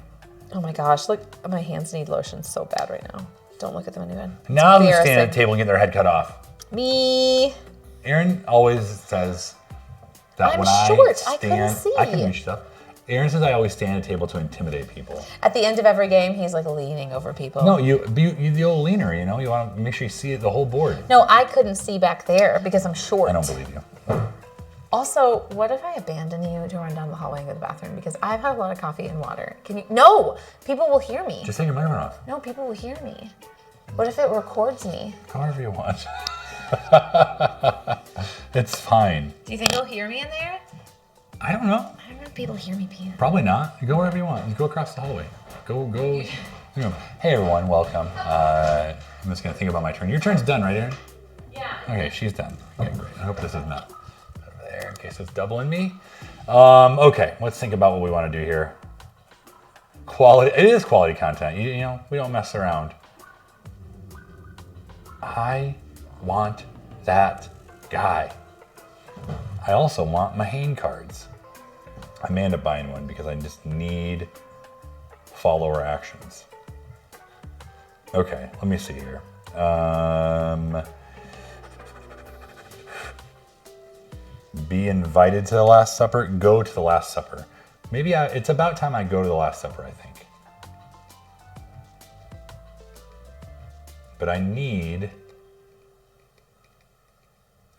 Oh my gosh, look, my hands need lotion so bad right now. Don't look at them anyway. Now who's standing at the table and getting their head cut off? Me. Erin always says that when short. I couldn't see. I can reach stuff. Erin says I always stand at a table to intimidate people. At the end of every game, he's like leaning over people. No, you're the old leaner, you know? You want to make sure you see the whole board. No, I couldn't see back there because I'm short. I don't believe you. Also, what if I abandon you to run down the hallway and go to the bathroom? Because I've had a lot of coffee and water. Can you? No! People will hear me. Just take your microphone off. No, people will hear me. What if it records me? Go wherever you want. It's fine. Do you think they'll hear me in there? I don't know. I don't know if people hear me pee. Probably not. You go wherever you want. You go across the hallway. Go. Hey everyone, welcome. I'm just gonna think about my turn. Your turn's done, right, Erin? Yeah. Okay, she's done. Okay, great. I hope this is not over there in case it's doubling me. Okay, let's think about what we want to do here. Quality. It is quality content. You know, we don't mess around. I want that guy. I also want Mahane cards. I may end up buying one because I just need follower actions. Okay, let me see here. Be invited to the Last Supper. Go to the Last Supper. Maybe it's about time I go to the Last Supper, I think. But I need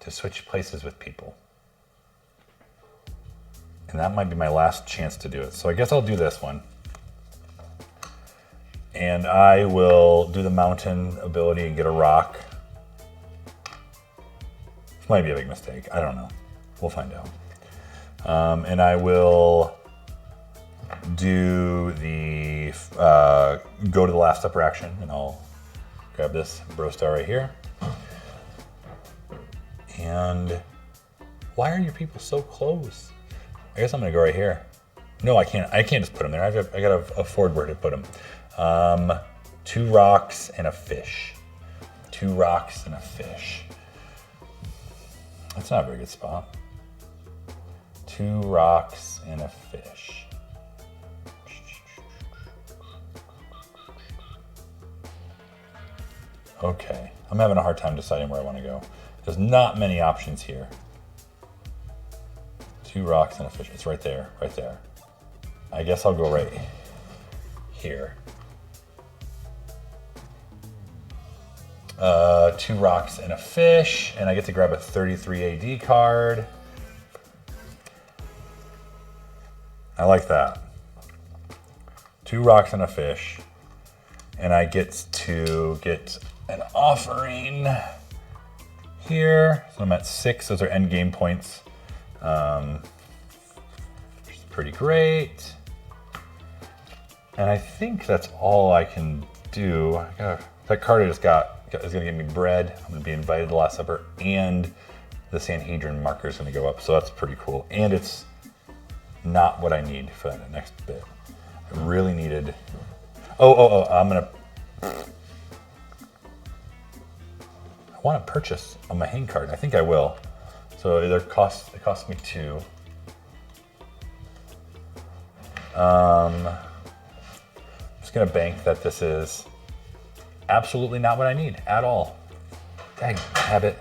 to switch places with people. And that might be my last chance to do it. So I guess I'll do this one. And I will do the mountain ability and get a rock. This might be a big mistake. I don't know. We'll find out. And I will do the go to the Last Supper action, and I'll grab this bro star right here. And why are your people so close? I guess I'm gonna go right here. No, I can't. I can't just put them there. I gotta afford where to put them. 2 rocks and a fish. 2 rocks and a fish. That's not a very good spot. 2 rocks and a fish. Okay, I'm having a hard time deciding where I want to go. There's not many options here. 2 rocks and a fish. It's right there, right there. I guess I'll go right here. 2 rocks and a fish, and I get to grab a 33 AD card. I like that. 2 rocks and a fish, and I get to get an offering here. So I'm at 6. Those are end game points, which is pretty great. And I think that's all I can do. That card I just got is going to give me bread. I'm going to be invited to the Last Supper, and the Sanhedrin marker is going to go up. So that's pretty cool. And it's not what I need for that next bit. I really needed. I'm going to. I want to purchase a Mahane card. I think I will. So it costs me 2. I'm just going to bank that this is absolutely not what I need at all. Dang, habit.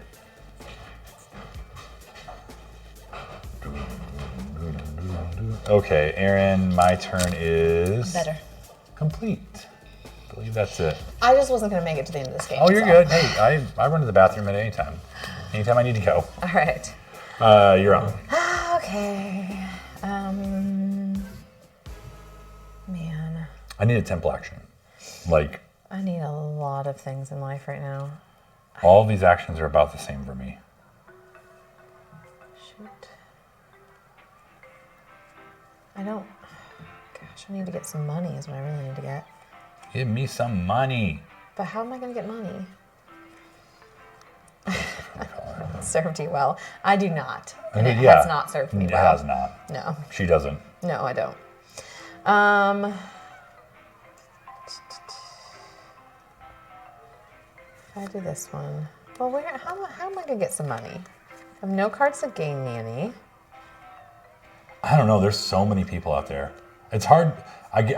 Okay, Erin, my turn is Better. complete. I believe that's it. I just wasn't gonna make it to the end of this game. Oh, you're good. Hey, I run to the bathroom at any time. Anytime I need to go. All right. You're on. Okay. Man. I need a temple action. Like, I need a lot of things in life right now. all these actions are about the same for me. Shoot. I don't. Gosh, I need to get some money is what I really need to get. Give me some money. But how am I going to get money? Served you well. I do not. And it has not served me well. It has not. No. She doesn't. No, I don't. If I do this one, well, how am I going to get some money? I have no cards to gain me any. I don't know. There's so many people out there. It's hard.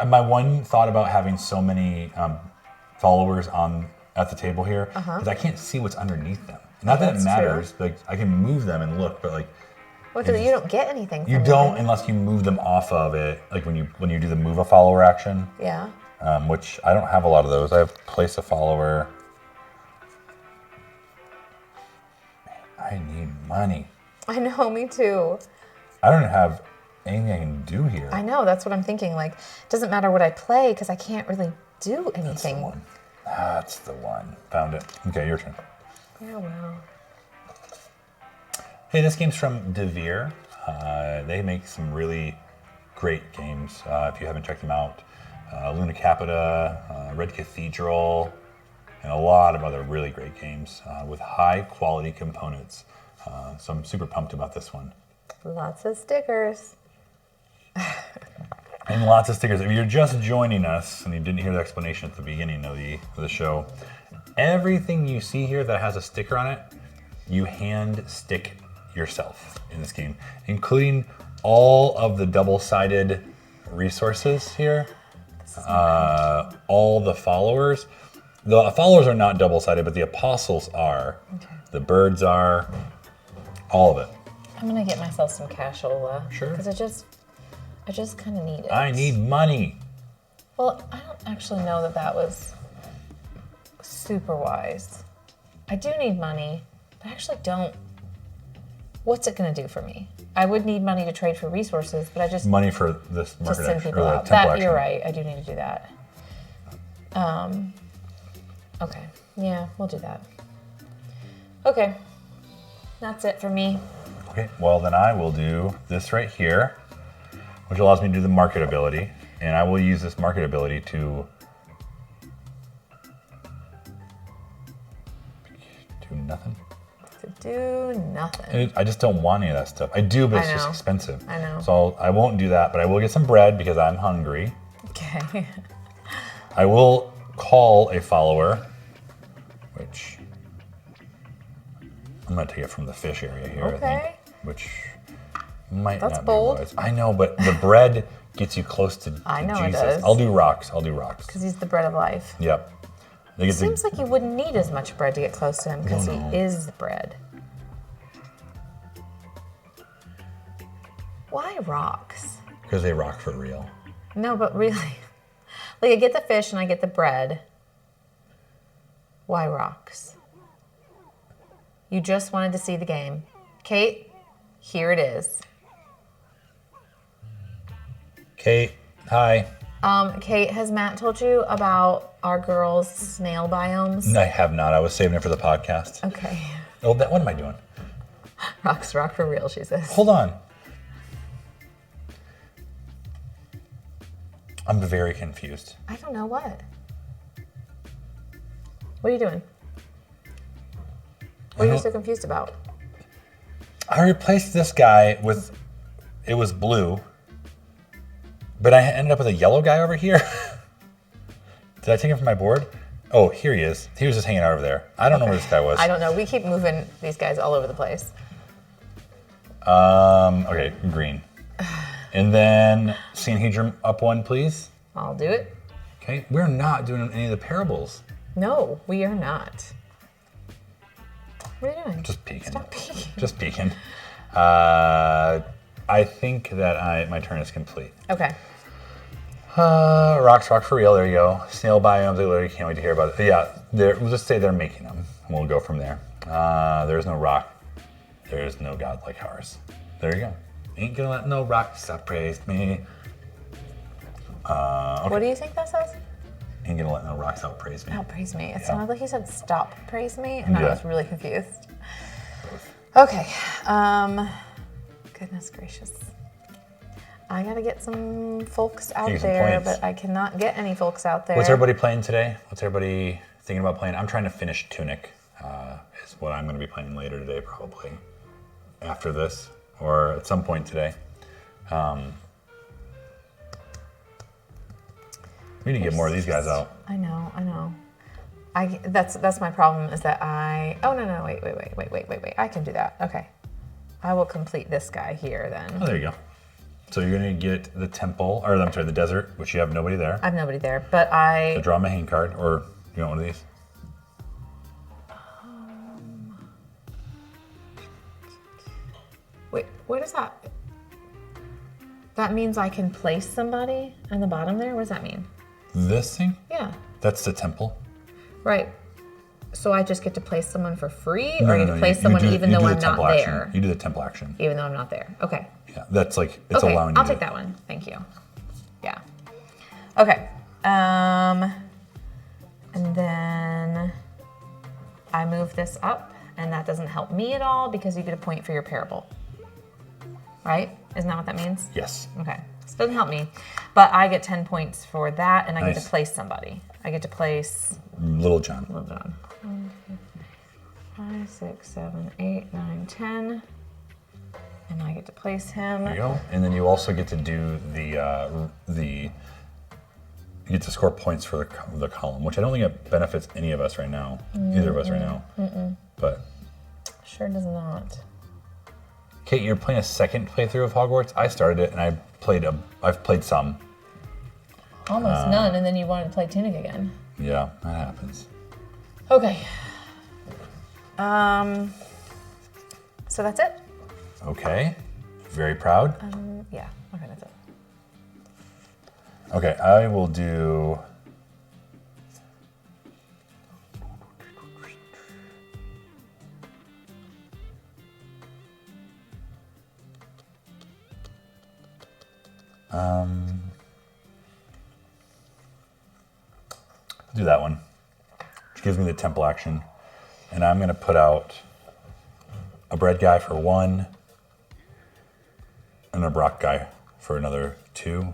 My one thought about having so many followers at the table here is I can't see what's underneath them. Not that it matters. True. Like I can move them and look, but like. Well, you don't get anything. From you don't unless you move them off of it. Like when you do the move a follower action. Yeah. Which I don't have a lot of those. I have place a follower. I need money. I know, me too. I don't have anything I can do here. I know, that's what I'm thinking. Like, it doesn't matter what I play because I can't really do anything. That's the one. Found it. Okay, your turn. Yeah, well. Hey, this game's from Devere. They make some really great games. If you haven't checked them out, Luna Capita, Red Cathedral, and a lot of other really great games with high quality components. So I'm super pumped about this one. Lots of stickers. And lots of stickers. If you're just joining us and you didn't hear the explanation at the beginning of the show, everything you see here that has a sticker on it, you hand stick yourself in this game, including all of the double-sided resources here. All the followers. The followers are not double-sided, but the apostles are. Okay. The birds are. All of it. I'm gonna get myself some cashola. Sure. Because I just kind of need it. I need money. Well, I don't actually know that was super wise. I do need money, but I actually don't. What's it gonna do for me? I would need money to trade for resources, but I just money for this market to send action, people or the out. temple That action. you're right. I do need to do that. Okay. Yeah, we'll do that. Okay. That's it for me. Okay. Well, then I will do this right here, which allows me to do the market ability, and I will use this market ability to do nothing. To do nothing. I just don't want any of that stuff. I do, but it's just know. expensive. I know. So I won't do that, but I will get some bread because I'm hungry. Okay. I will call a follower, which I'm going to take it from the fish area here, I Okay. think, which might That's not bold. be wise. I know, but the bread gets you close to I know it Jesus. does. I'll do rocks. Because he's the bread of life. Yep. They It get seems like you wouldn't need as much bread to get close to him because No, no. he is the bread. Why rocks? because they rock for real. No, but really. Like, I get the fish and I get the bread. Why rocks? You just wanted to see the game. Kate, here it is. Kate, hi. Kate, has Matt told you about our girls' snail biomes? I have not. I was saving it for the podcast. Okay. Oh, what am I doing? Rocks rock for real, she says. Hold on. I'm very confused. I don't know what. What are you doing? What are you so confused about? I replaced this guy with, it was blue, but I ended up with a yellow guy over here. Did I take him from my board? Oh, here he is. He was just hanging out over there. I don't know where this guy was. I don't know. We keep moving these guys all over the place. Okay, green. And then Sanhedrin up one, please. I'll do it. Okay, we're not doing any of the parables. No, we are not. What are you doing? Just peeking. Stop peeking. Just peeking. I think that my turn is complete. Okay. Rocks rock for real. There you go. Snail biomes. I literally can't wait to hear about it. Yeah, we'll just say they're making them. And we'll go from there. There's no rock. There's no God like ours. There you go. Ain't gonna let no rock stop praise me. Okay. What do you think that says? Ain't gonna let no rocks out praise me. Outpraise me. It Yeah. sounded like you said stop praise me, and I Yeah. was really confused. Okay. Goodness gracious. I gotta get some folks out Get some there, points. but I cannot get any folks out there. What's everybody playing today? What's everybody thinking about playing? I'm trying to finish Tunic. Is what I'm going to be playing later today, probably after this or at some point today. We need to get more of these guys out. I know. That's my problem is that oh no, wait. I can do that. Okay. I will complete this guy here then. Oh, there you go. So you're going to get the temple, or I'm sorry, the desert, which you have nobody there. I have nobody there, but So draw my hand card, or you want one of these? Wait, what is that? That means I can place somebody on the bottom there? What does that mean? This thing? Yeah. That's the temple. Right. So I just get to place someone for free, No, or I get no, to no, place you someone do- even you though do the I'm not temple action. there? You do the temple action. Even though I'm not there. Okay. Yeah, that's like, it's Okay, allowing you I'll to. take that one. Thank you. Yeah. Okay. And then I move this up, and that doesn't help me at all because you get a point for your parable. right? Isn't that what that means? Yes. Okay. So it doesn't help me, but I get 10 points for that, and I get Nice. to place somebody. I get to place Little John. Little John. 1, 2, 5, 6, 7, 8, 9, 10. And I get to place him. There you go. And then you also get to do you get to score points for the column, which I don't think it benefits any of us right now, either of us right now. But Sure does not. Kate, you're playing a second playthrough of Hogwarts. I started it and I've played some. Almost none, and then you wanted to play Tunic again. Yeah, that happens. Okay. So that's it? Okay. Very proud. Yeah. Okay, that's it. Okay, I will do. Do that one, which gives me the temple action, and I'm going to put out a bread guy for 1, and a Brock guy for another 2. There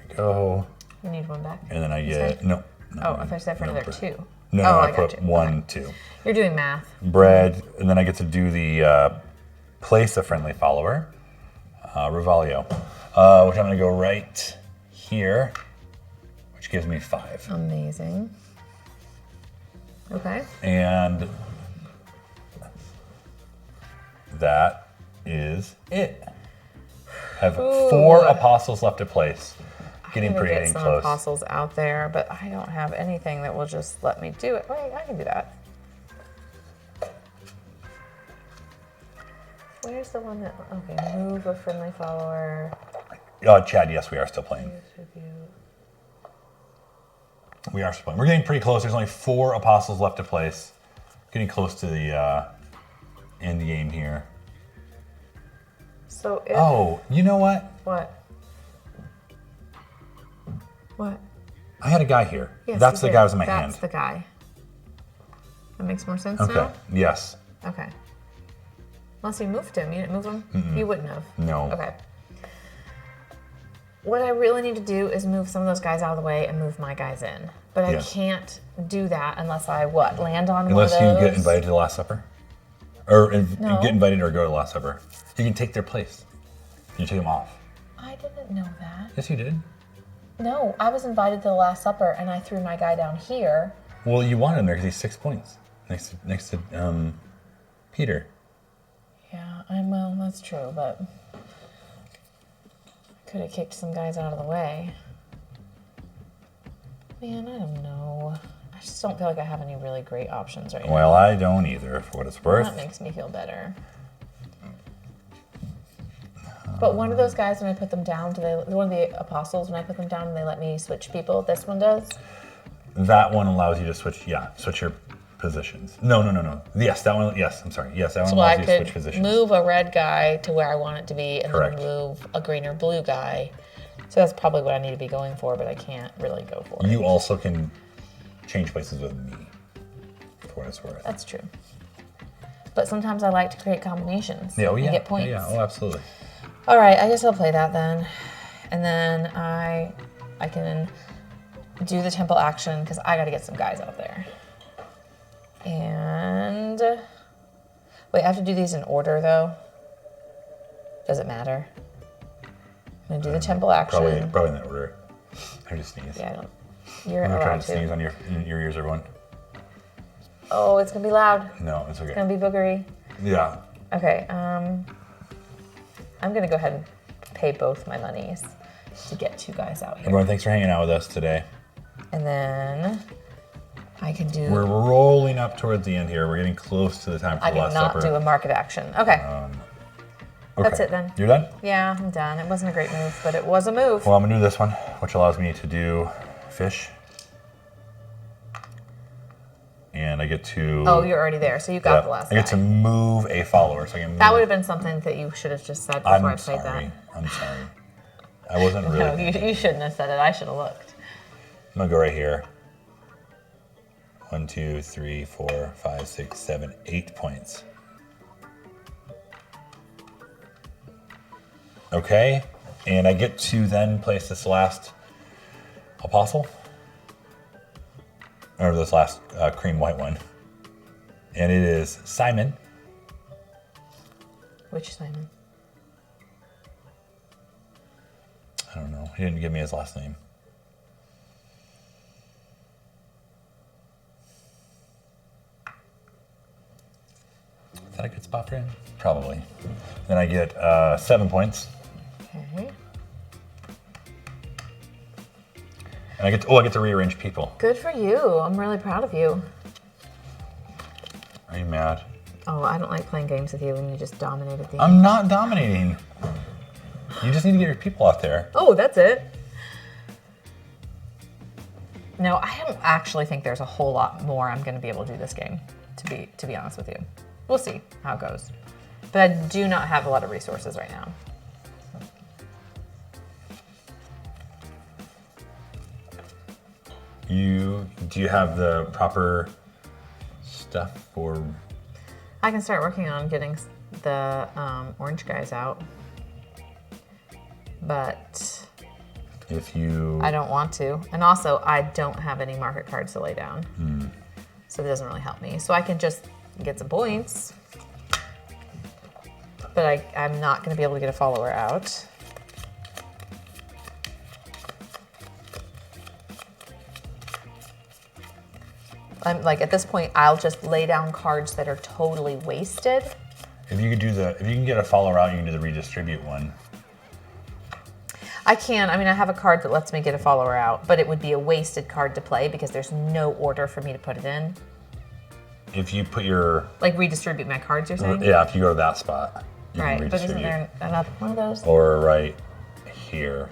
you go. You need one back. And then I get Instead? no. Oh, I thought you said for another 2. No, Oh, I I got put you. 1, Okay. 2. You're doing math. Bread, and then I get to do the place a friendly follower, Revalio, which I'm going to go right here, which gives me 5. Amazing. Okay. And that is it. I have 4 apostles left to place. Getting I'm gonna pretty get dang some close. apostles out there, but I don't have anything that will just let me do it. Wait, I can do that. Where's the one that? Okay, move a friendly follower. Chad, yes, we are still playing. Distribute. We are still playing. We're getting pretty close. There's only 4 apostles left to place. Getting close to the end game here. So if Oh, you know what? what? What? I had a guy here. Yes, That's you the did. guy who was in my hand. That's the guy. That makes more sense Okay. now? Yes. Okay. Unless you moved him. You didn't move him? You wouldn't have. No. Okay. What I really need to do is move some of those guys out of the way and move my guys in. But I Yes. can't do that unless I, what, land on Unless one of those? you get invited to the Last Supper. Or No. get invited or go to the Last Supper. You can take their place. You take them off. I didn't know that. Yes, you did. No, I was invited to the Last Supper and I threw my guy down here. Well, you want him there because he's 6 points. Next to Peter. Yeah, well, that's true, but I could have kicked some guys out of the way. Man, I don't know. I just don't feel like I have any really great options right now. Well, I don't either, for what it's worth. That makes me feel better. But one of those guys, when I put them down, one of the apostles, when I put them down and they let me switch people, this one does? That one allows you to switch your positions. No. Yes, that one, yes, I'm sorry. Yes, that one So allows I you to switch could positions. move a red guy to where I want it to be and Correct. then move a green or blue guy. So that's probably what I need to be going for, but I can't really go for it. You also can change places with me, for what it's worth. That's true. But sometimes I like to create combinations Yeah, oh, yeah. and get points. Yeah, oh, absolutely. All right, I guess I'll play that then. And then I can do the temple action because I got to get some guys out there. And wait, I have to do these in order though. Does it matter? I'm gonna do the temple action. Probably in that order. I just sneeze. Yeah, I don't. You're I'm gonna try allowed to sneeze to. on your ears, everyone. Oh, it's gonna be loud. No, it's okay. It's gonna be boogery. Yeah. Okay. I'm gonna go ahead and pay both my monies to get 2 guys out here. Everyone, thanks for hanging out with us today. And then I can do. We're rolling up towards the end here. We're getting close to the time for I the Last cannot Supper. do a market action. Okay. Okay. That's it then. You're done? Yeah, I'm done. It wasn't a great move, but it was a move. Well, I'm gonna do this one, which allows me to do fish. And I get to... Oh, you're already there, so you got the last I get to guy. move a follower, so I can move... That would have been something that you should have just said before I I'm played sorry. that. I'm sorry. I wasn't really... No, you shouldn't have said it. I should have looked. I'm gonna go right here. 1, 2, 3, 4, 5, 6, 7, 8 points. Okay, and I get to then place this last apostle, or this last cream white one, and it is Simon. Which Simon? I don't know. He didn't give me his last name. Is that a good spot for him? Probably. Then I get 7 points. Okay. And I get to rearrange people. Good for you. I'm really proud of you. Are you mad? Oh, I don't like playing games with you when you just dominated the I'm not dominating. You just need to get your people out there. Oh, that's it. No, I don't actually think there's a whole lot more I'm going to be able to do this game, to be honest with you. We'll see how it goes. But I do not have a lot of resources right now. Do you have the proper stuff for? I can start working on getting the orange guys out. But If you... I don't want to. And also, I don't have any market cards to lay down. So it doesn't really help me. So I can just get some points. But I'm not going to be able to get a follower out. I'm like, at this point, I'll just lay down cards that are totally wasted. If you can get a follower out, you can do the redistribute one. I can. I mean, I have a card that lets me get a follower out, but it would be a wasted card to play because there's no order for me to put it in. If you put your... Like redistribute my cards, you're saying? Yeah, if you go to that spot, you can Right, but isn't redistribute. there another one of those? Or right here.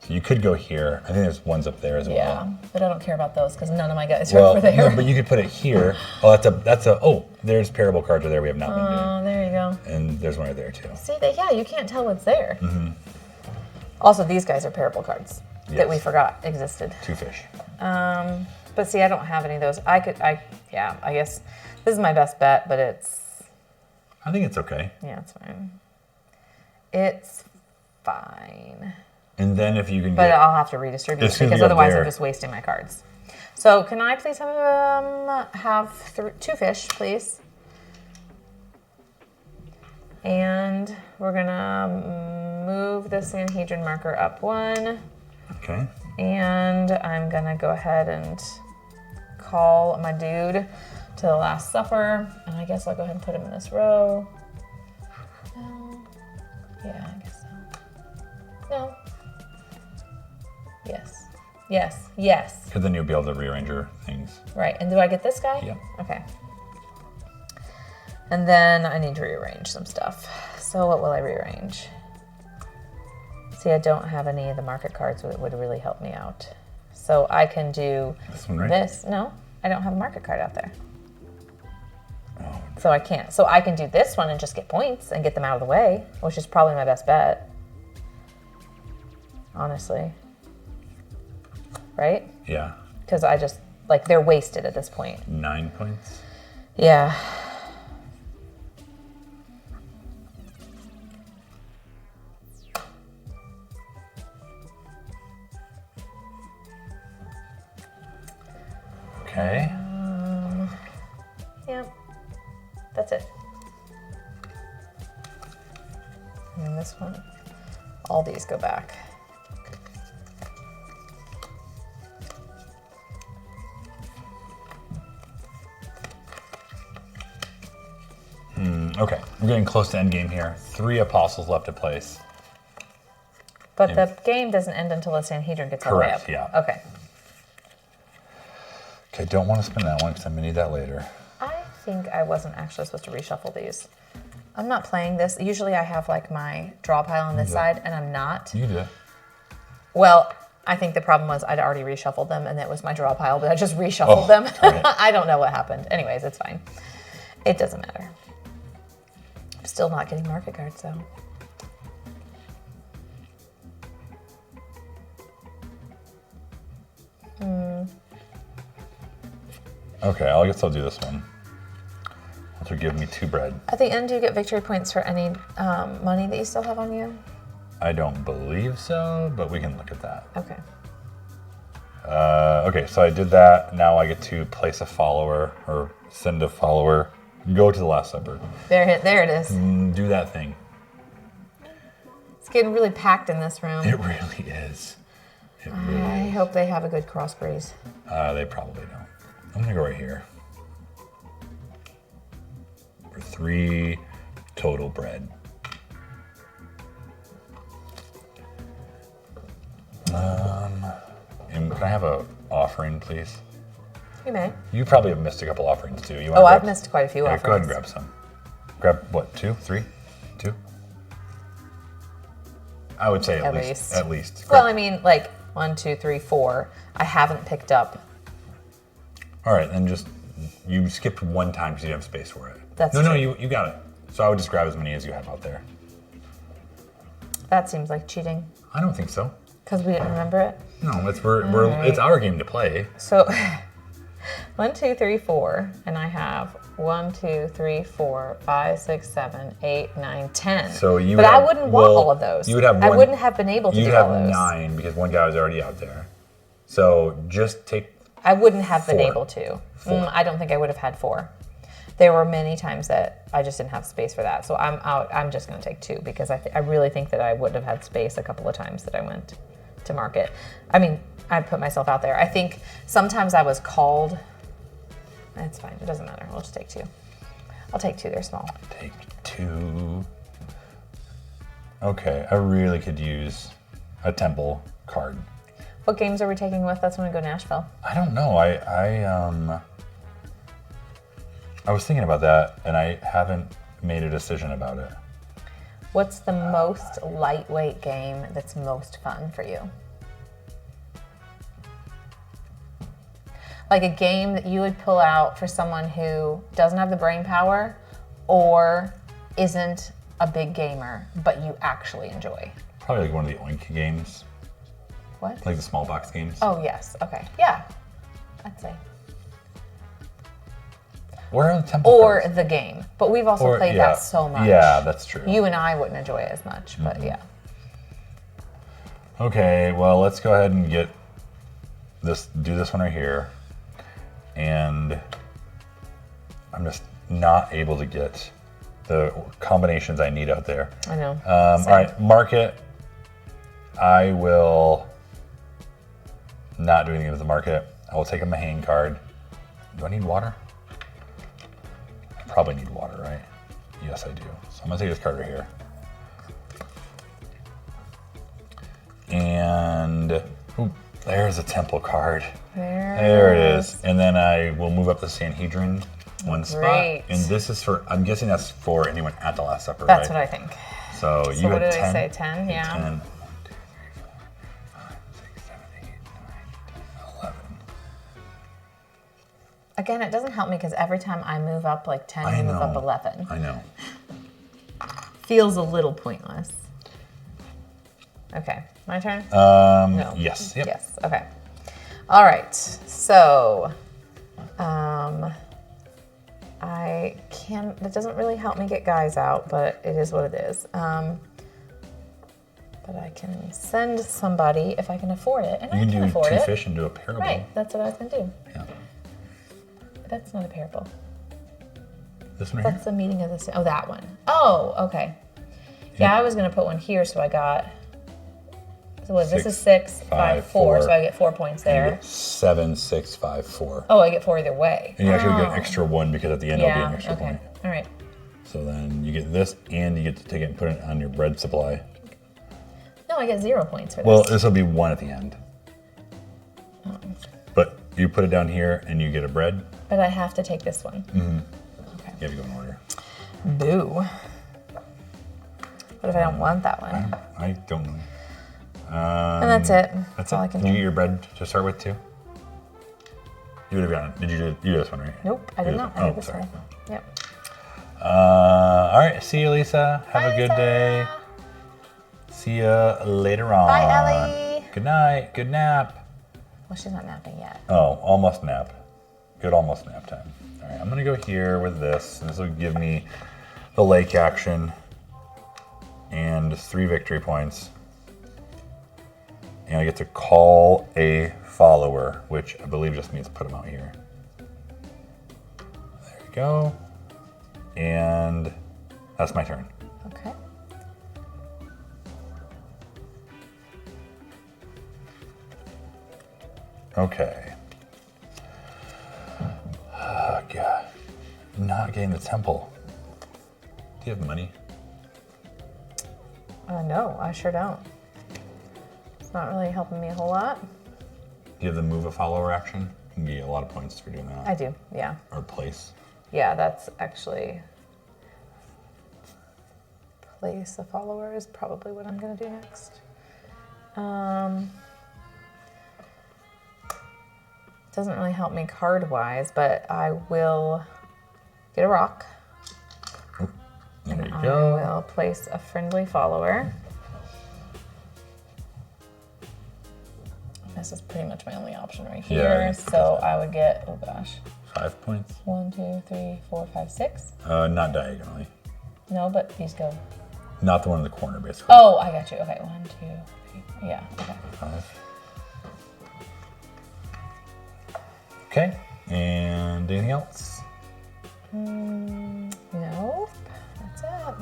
So you could go here. I think there's ones up there as Yeah, well. but I don't care about those because none of my guys are Well, over there. no, but you could put it here. Oh, there's parable cards right there we have not been doing. Oh, there you go. And there's one right there too. See, yeah, you can't tell what's there. Also, these guys are parable cards that we Yes. forgot existed. 2 fish. But see, I don't have any of those. I guess this is my best bet, but I think it's okay. yeah, it's fine. It's fine. And then if you can But get... I'll have to redistribute As soon as because you get otherwise there- I'm just wasting my cards. So can I please have 2 fish, please? And we're gonna move the Sanhedrin marker up 1. Okay. And I'm gonna go ahead and call my dude to the Last Supper. And I guess I'll go ahead and put him in this row. No. Yeah, I guess so. No. Yes. Yes. Yes. Because then you'll be able to rearrange your things. Right. And do I get this guy? Yeah. Okay. And then I need to rearrange some stuff. So what will I rearrange? See, I don't have any of the market cards that would really help me out. So I can do This one, right? this. No, I don't have a market card out there. Oh. So I can't. So I can do this one and just get points and get them out of the way, which is probably my best bet. Honestly. Right? Yeah. Because I just, like, they're wasted at this point. 9 points. Yeah. Okay. Yeah. That's it. And then this one, all these go back. Okay. We're getting close to end game here. 3 apostles left to place. But the game doesn't end until the Sanhedrin gets all the way up. Correct, yeah. Okay. Okay, don't want to spin that one because I'm going to need that later. I think I wasn't actually supposed to reshuffle these. I'm not playing this. Usually I have like my draw pile on this side, and I'm not. You do it. Well, I think the problem was I'd already reshuffled them, and that was my draw pile, but I just reshuffled them. right. I don't know what happened. Anyways, it's fine. It doesn't matter. I'm still not getting market cards, though. Okay, I guess I'll do this one. I'll to give me 2 bread. At the end, do you get victory points for any money that you still have on you? I don't believe so, but we can look at that. Okay. Okay, so I did that. Now I get to place a follower or send a follower. Go to the Last Supper. There it is. Do that thing. It's getting really packed in this room. It really is. It really I hope they have a good cross breeze. They probably don't. I'm gonna go right here. For 3 total bread. And can I have a offering, please? You may. You probably have missed a couple offerings too. You Oh, I've missed quite a few offerings. Go ahead and grab some. Grab what? 2, 3, 2. I would say at least. At least. Well, I mean, like 1, 2, 3, 4. I haven't picked up. All right, then just you skipped 1 time because you didn't have space for it. That's no, true. you got it. So I would just grab as many as you have out there. That seems like cheating. I don't think so. Because we didn't remember it. No, it's our game to play. So 1, 2, 3, 4, and I have 1, 2, 3, 4, 5, 6, 7, 8, 9, 10. So you. But I wouldn't want all of those. You would have. I wouldn't have been able to do all those. You'd have 9 because 1 guy was already out there. So just take. I wouldn't have been 4. able to. 4. I don't think I would have had 4. There were many times that I just didn't have space for that. So I'm out. I'm just going to take 2 because I really think that I would have had space a couple of times that I went to market. I mean, I put myself out there. I think sometimes I was called. It's fine. It doesn't matter. We'll just take 2. I'll take 2. They're small. Take 2. Okay, I really could use a temple card. What games are we taking with us when we go to Nashville? I don't know. I was thinking about that, and I haven't made a decision about it. What's the most lightweight game that's most fun for you? Like a game that you would pull out for someone who doesn't have the brain power or isn't a big gamer, but you actually enjoy. Probably like one of the Oink games. What? Like the small box games. Oh, yes. Okay. Yeah. I'd say. Where are the temple Or cards? the game. But we've also played that so much. Yeah, that's true. You and I wouldn't enjoy it as much, but yeah. Okay, well, let's go ahead and get this. Do this one right here. And I'm just not able to get the combinations I need out there. I know. All right, market. I will not do anything with the market. I will take a Mahane card. Do I need water? I probably need water, right? Yes, I do. So I'm gonna take this card right here. And ooh, there's a temple card. There it is. And then I will move up the Sanhedrin 1 spot. And this is for, I'm guessing that's for anyone at the Last Supper, That's right? what I think. So you what had did 10. I say? 10? Yeah. 10. 1, 2, 3, 4, 5, 6, 7, 8, 9, 10, 11. Again, it doesn't help me because every time I move up like 10, you move up 11. I know. Feels a little pointless. Okay, my turn? No. Yes. Yep. Yes, okay. All right, so it doesn't really help me get guys out, but it is what it is. But I can send somebody if I can afford it, and You I can can do afford 2 it. fish and do a parable. Right, that's what I was gonna do. Yeah. But that's not a parable. This one right That's the meaning of this. Oh, that one. Oh, okay. Yeah, I was gonna put one here, so I got. So what? This is 6, 5, 4. So I get 4 points there. 7, 6, 5, 4. Oh, I get 4 either way. And you actually get an extra 1 because at the end it'll be an extra okay. point. All right. So then you get this, and you get to take it and put it on your bread supply. No, I get 0 points for this. Well, this will be 1 at the end. But you put it down here, and you get a bread. But I have to take this one. Mm-hmm. Okay. You have to go in order. Boo. What if I don't want that one? I don't know. And that's it. That's all it. I can Did you do. get your bread to start with too? You would have gotten it. Did you do this one right? Nope, I did not. I did this sorry. one. Yep. All right. See you, Lisa. Have Bye, a good Lisa. day. See you later on. Bye, Ellie. Good night. Good nap. Well, she's not napping yet. Oh, almost nap. Good almost nap time. All right, I'm gonna go here with this. And this will give me the lake action and 3 victory points. And I get to call a follower, which I believe just means put them out here. There we go. And that's my turn. Okay. Okay. Oh, God. Not getting the temple. Do you have money? No, I sure don't. It's not really helping me a whole lot. Do you have the move a follower action? You can get a lot of points for doing that. I do, yeah. Or place. Yeah, that's actually... Place a follower is probably what I'm going to do next. Doesn't really help me card-wise, but I will get a rock. There you I go. will place a friendly follower. This is pretty much my only option right here. Yeah, so I would get, oh gosh. 5 points? 1, 2, 3, 4, 5, 6. Not diagonally. No, but these go. Not the one in the corner, basically. Oh, I got you. Okay, 1, 2, 3. Yeah, okay. 5. Okay, and anything else? Nope, that's it.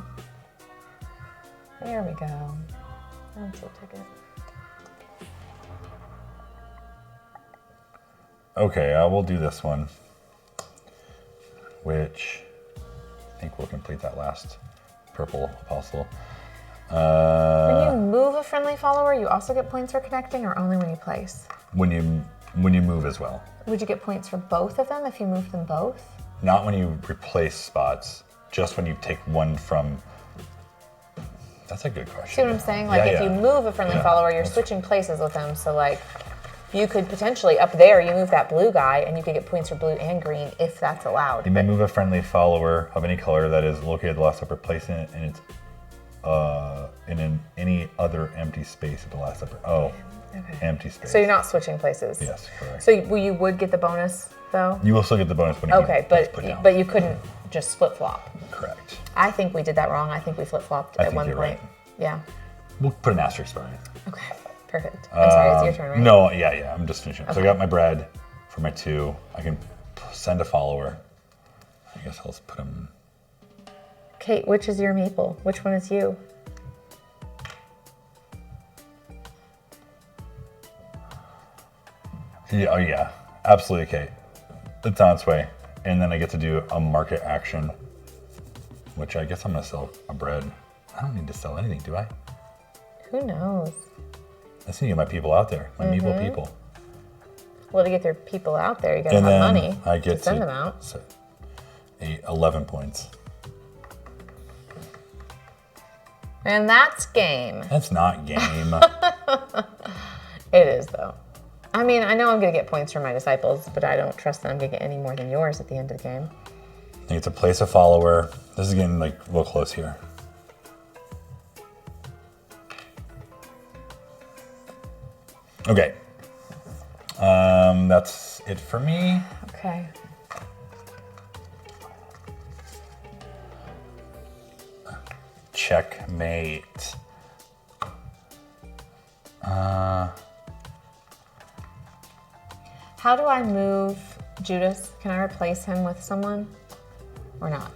There we go. That's a ticket. Okay, we'll do this one, which I think we'll complete that last purple apostle. When you move a friendly follower, you also get points for connecting, or only when you place? When you move as well. Would you get points for both of them if you moved them both? Not when you replace spots, just when you take one from... That's a good question. See what I'm saying? Like if you move a friendly follower, you're switching places with them. So like you could potentially, up there, you move that blue guy and you could get points for blue and green if that's allowed. You may move a friendly follower of any color that is located at the last upper place in it, and it's in any other empty space at the last upper... Oh, okay. Empty space. So you're not switching places? Yes, correct. So you would get the bonus, though? You will still get the bonus when you put down. but you couldn't just flip-flop? Correct. I think we did that wrong. I think we flip-flopped at one point. Right. Yeah. We'll put an asterisk by it. Okay, perfect. I'm sorry, it's your turn, right? No, yeah, I'm just finishing. Okay. So I got my bread for my 2. I can send a follower. I guess I'll just put him... Kate, which is your maple? Which one is you? Yeah, oh yeah, absolutely, Kate. It's on its way. And then I get to do a market action, which I guess I'm gonna sell a bread. I don't need to sell anything, do I? Who knows? I just need to get my people out there, my meeple people. Well, to get their people out there, you gotta And have then money I get to send them out. So 11 points. And that's game. That's not game. It is, though. I mean, I know I'm going to get points from my disciples, but I don't trust that I'm going to get any more than yours at the end of the game. I get to place a follower. This is getting like a little close here. Okay. That's it for me. Okay. Checkmate. How do I move Judas? Can I replace him with someone or not?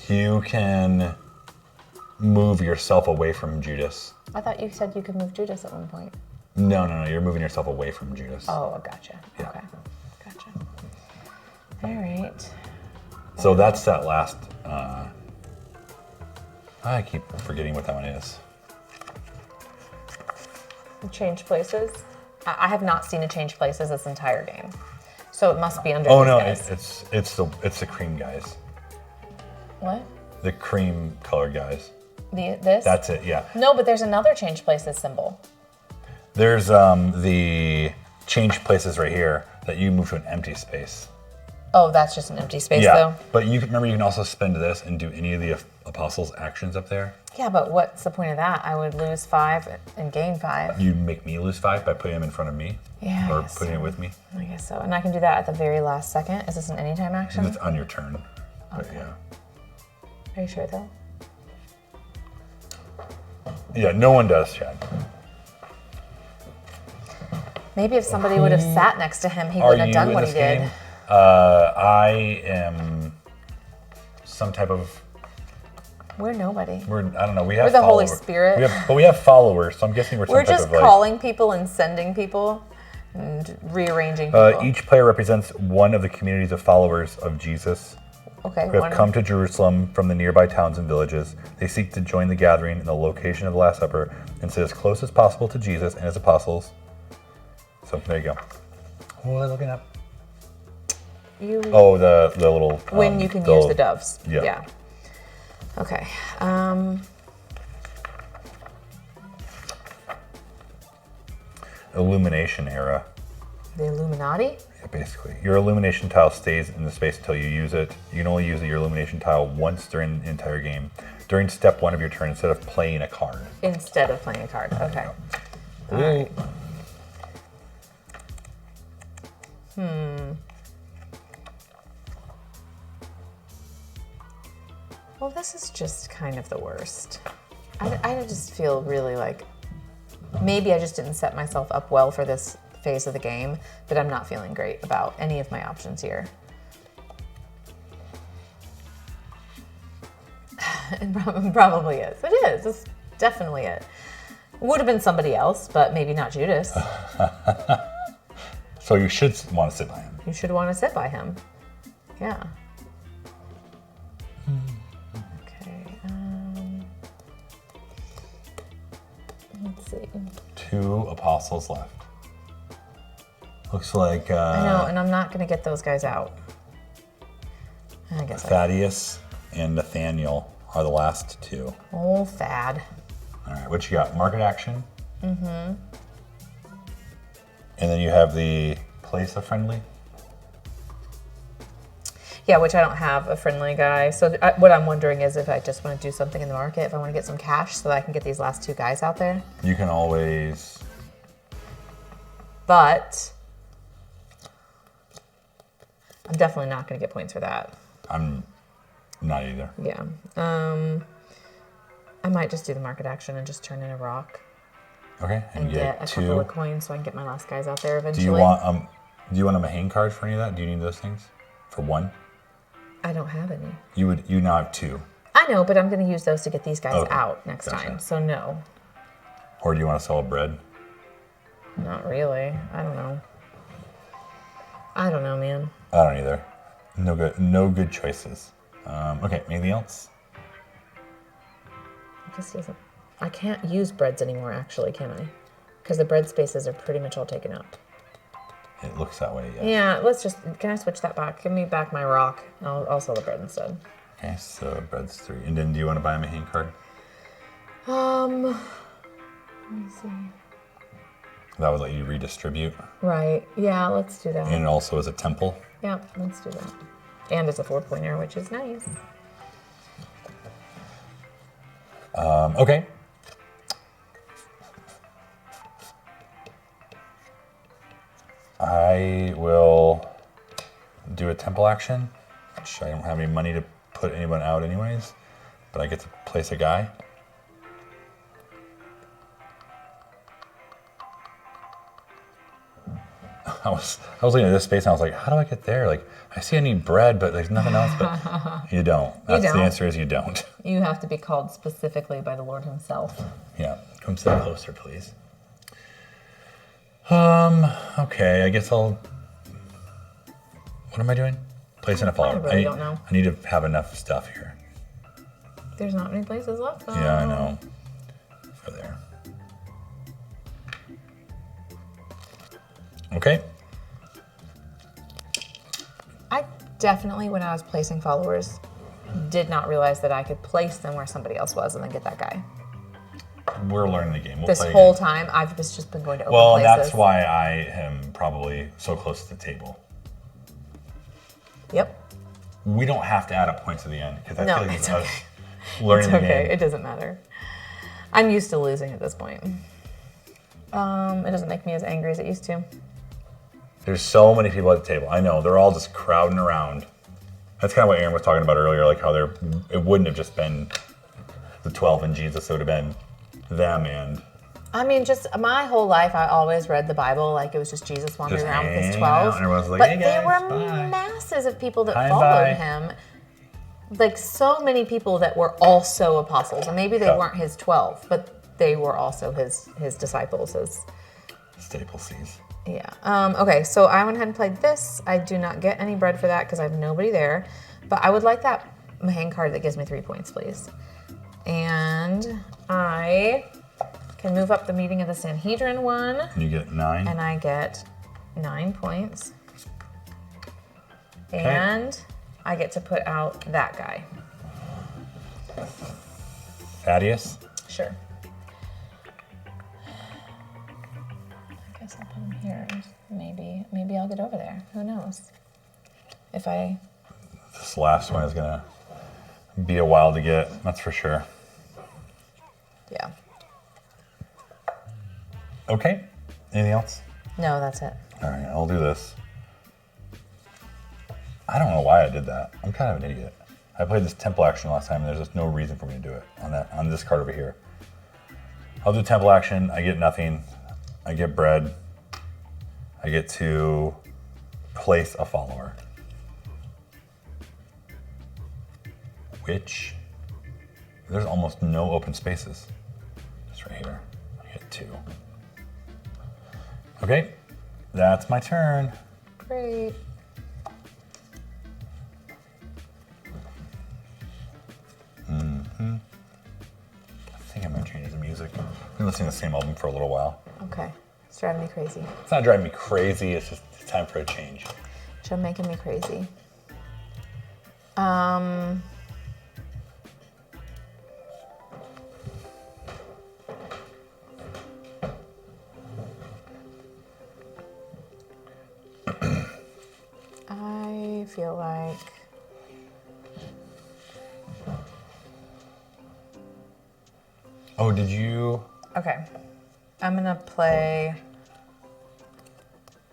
You can move yourself away from Judas. I thought you said you could move Judas at one point. No, you're moving yourself away from Judas. Oh, gotcha. Yeah. Okay, gotcha. All right. So that's that last, I keep forgetting what that one is. Change places. I have not seen a change places this entire game, so it must be under. Oh these no, guys. it's the cream guys. What? The cream color guys. This? That's it, yeah. No, but there's another change places symbol. There's the change places right here that you move to an empty space. Oh, that's just an empty space, Yeah, though. but you can also spend this and do any of the apostles' actions up there. Yeah, but what's the point of that? I would lose 5 and gain 5. You'd make me lose 5 by putting him in front of me? Yeah, Or putting it with me? I guess so. And I can do that at the very last second. Is this an anytime action? It's on your turn. Okay. But yeah. Are you sure though? Yeah, no one does, Chad. Maybe if somebody would have sat next to him, he wouldn't have done what he did. Game? I am some type of... We're nobody. I don't know. We have We're the Holy Spirit. But we have followers, so I'm guessing we're some We're type just of like... calling people and sending people and rearranging people. Each player represents one of the communities of followers of Jesus Okay. who have come to Jerusalem from the nearby towns and villages. They seek to join the gathering in the location of the Last Supper and sit as close as possible to Jesus and his apostles. So there you go. What was I looking up? Oh, the little... when you can use the doves. Yeah. Okay. Illumination era. The Illuminati? Yeah, basically. Your illumination tile stays in the space until you use it. You can only use your illumination tile once during the entire game. During step 1 of your turn, instead of playing a card. Instead of playing a card. Okay. All right. Well, this is just kind of the worst. I just feel really like maybe I just didn't set myself up well for this phase of the game, but I'm not feeling great about any of my options here. It probably is. It is. It's definitely it. Would have been somebody else, but maybe not Judas. So you should want to sit by him. You should want to sit by him. Yeah. Okay. Let's see. 2 apostles left. Looks like I know, and I'm not going to get those guys out. I guess Thaddeus and Nathaniel are the last 2. Oh, Thad. All right, what you got? Market action. Mm-hmm. And then you have the place of friendly. Yeah, which I don't have a friendly guy. So what I'm wondering is if I just want to do something in the market, if I want to get some cash so that I can get these last 2 guys out there. You can always... But I'm definitely not going to get points for that. I'm not either. Yeah. I might just do the market action and just turn in a rock. Okay, And get a 2. couple of coins so I can get my last guys out there eventually. Do you want a Mahane card for any of that? Do you need those things? For 1? I don't have any. You now have 2. I know, but I'm going to use those to get these guys Okay, out next gotcha. time. So no, Or do you want to sell bread? not really. I don't know. I don't know, man. I don't either. No good choices. Okay, anything else? I guess he doesn't. I can't use breads anymore, actually, can I? Because the bread spaces are pretty much all taken up. It looks that way, yes. Yeah, let's just. Can I switch that back? Give me back my rock. I'll sell the bread instead. Okay, so bread's 3. And then do you want to buy a Mahane card? Let me see. That would let you redistribute. Right. Yeah, let's do that. And also as a temple. Yeah, let's do that. And it's a 4-pointer, which is nice. Okay. I will do a temple action, which I don't have any money to put anyone out anyways, but I get to place a guy. I was looking at this space and I was like, how do I get there? Like, I see I need bread, but there's nothing else. But you don't. That's don't. The answer is you don't. You have to be called specifically by the Lord himself. Yeah. Come sit closer, please. Okay. I guess I'll. What am I doing? Placing a follower. I really don't know. I need to have enough stuff here. There's not many places left, though. Yeah, I know. For there. Okay. I definitely, when I was placing followers, did not realize that I could place them where somebody else was and then get that guy. We're learning the game. We'll This play whole again. time, I've just been going to open Well, places. that's why I am probably so close to the table. Yep. We don't have to add a point to the end because I No, feel like it's with okay. us, learning It's okay. the game. It doesn't matter. I'm used to losing at this point. It doesn't make me as angry as it used to. There's so many people at the table. I know, they're all just crowding around. That's kind of what Erin was talking about earlier, like how it wouldn't have just been the 12 and Jesus, it would have been them and... I mean, just my whole life, I always read the Bible like it was just Jesus wandering around with his 12. Out, and everyone's like, but hey guys, there were bye. masses of people that Hi, followed bye. him. Like so many people that were also apostles. And maybe they weren't his 12, but they were also his disciples. Staple C's. Yeah. Okay, so I went ahead and played this. I do not get any bread for that because I have nobody there. But I would like that hang card that gives me 3 points, please. And I can move up the meeting of the Sanhedrin one. And you get 9. And I get 9 points. Okay. And I get to put out that guy. Thaddeus. Sure. I guess I'll put him here. Maybe I'll get over there. Who knows? If I... This last one is gonna be a while to get, that's for sure. Yeah. Okay. Anything else? No, that's it. All right, I'll do this. I don't know why I did that. I'm kind of an idiot. I played this temple action last time, and there's just no reason for me to do it on this card over here. I'll do temple action. I get nothing. I get bread. I get to place a follower. Which, there's almost no open spaces. Just right here. I get 2. Okay, that's my turn. Great. I think I'm gonna change the music. I've been listening to the same album for a little while. Okay. It's driving me crazy. It's not driving me crazy, it's just it's time for a change. You're making me crazy. I feel like Oh, did you? okay. I'm gonna play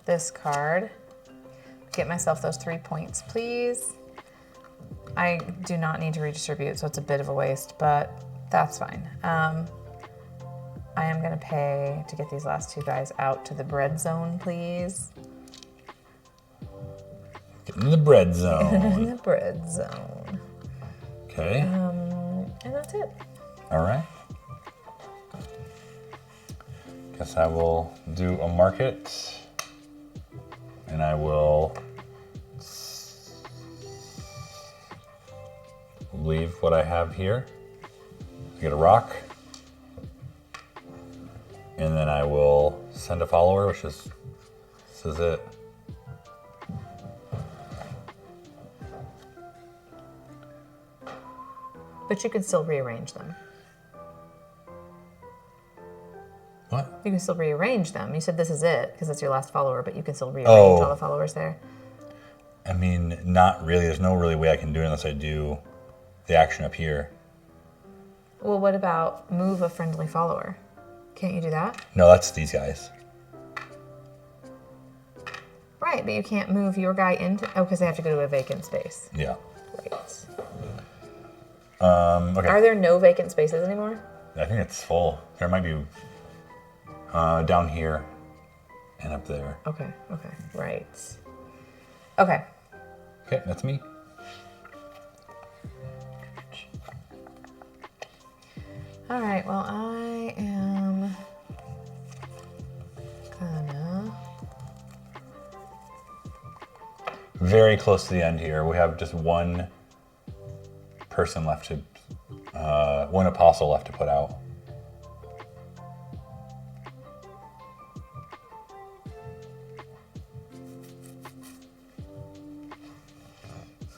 this card. Get myself those 3 points, please. I do not need to redistribute, so it's a bit of a waste, but that's fine. I am gonna pay to get these last 2 guys out to the bread zone, please. Get in the bread In zone. the bread zone. Okay. And that's it. All right. Guess I will do a market. And I will leave what I have here. Get a rock. And then I will send a follower, which is, this is it. But you can still rearrange them. What? You can still rearrange them. You said this is it because it's your last follower, but you can still rearrange Oh. all the followers there. I mean, not really. There's no really way I can do it unless I do the action up here. Well, what about move a friendly follower? Can't you do that? No, that's these guys. Right, but you can't move your guy into... Oh, because they have to go to a vacant space. Yeah. Right. Okay. Are there no vacant spaces anymore? I think it's full. There might be down here and up there. Okay, right. Okay. Okay, that's me. All right, well, I am gonna... Very close to the end here. We have just one person left to, one apostle left to put out.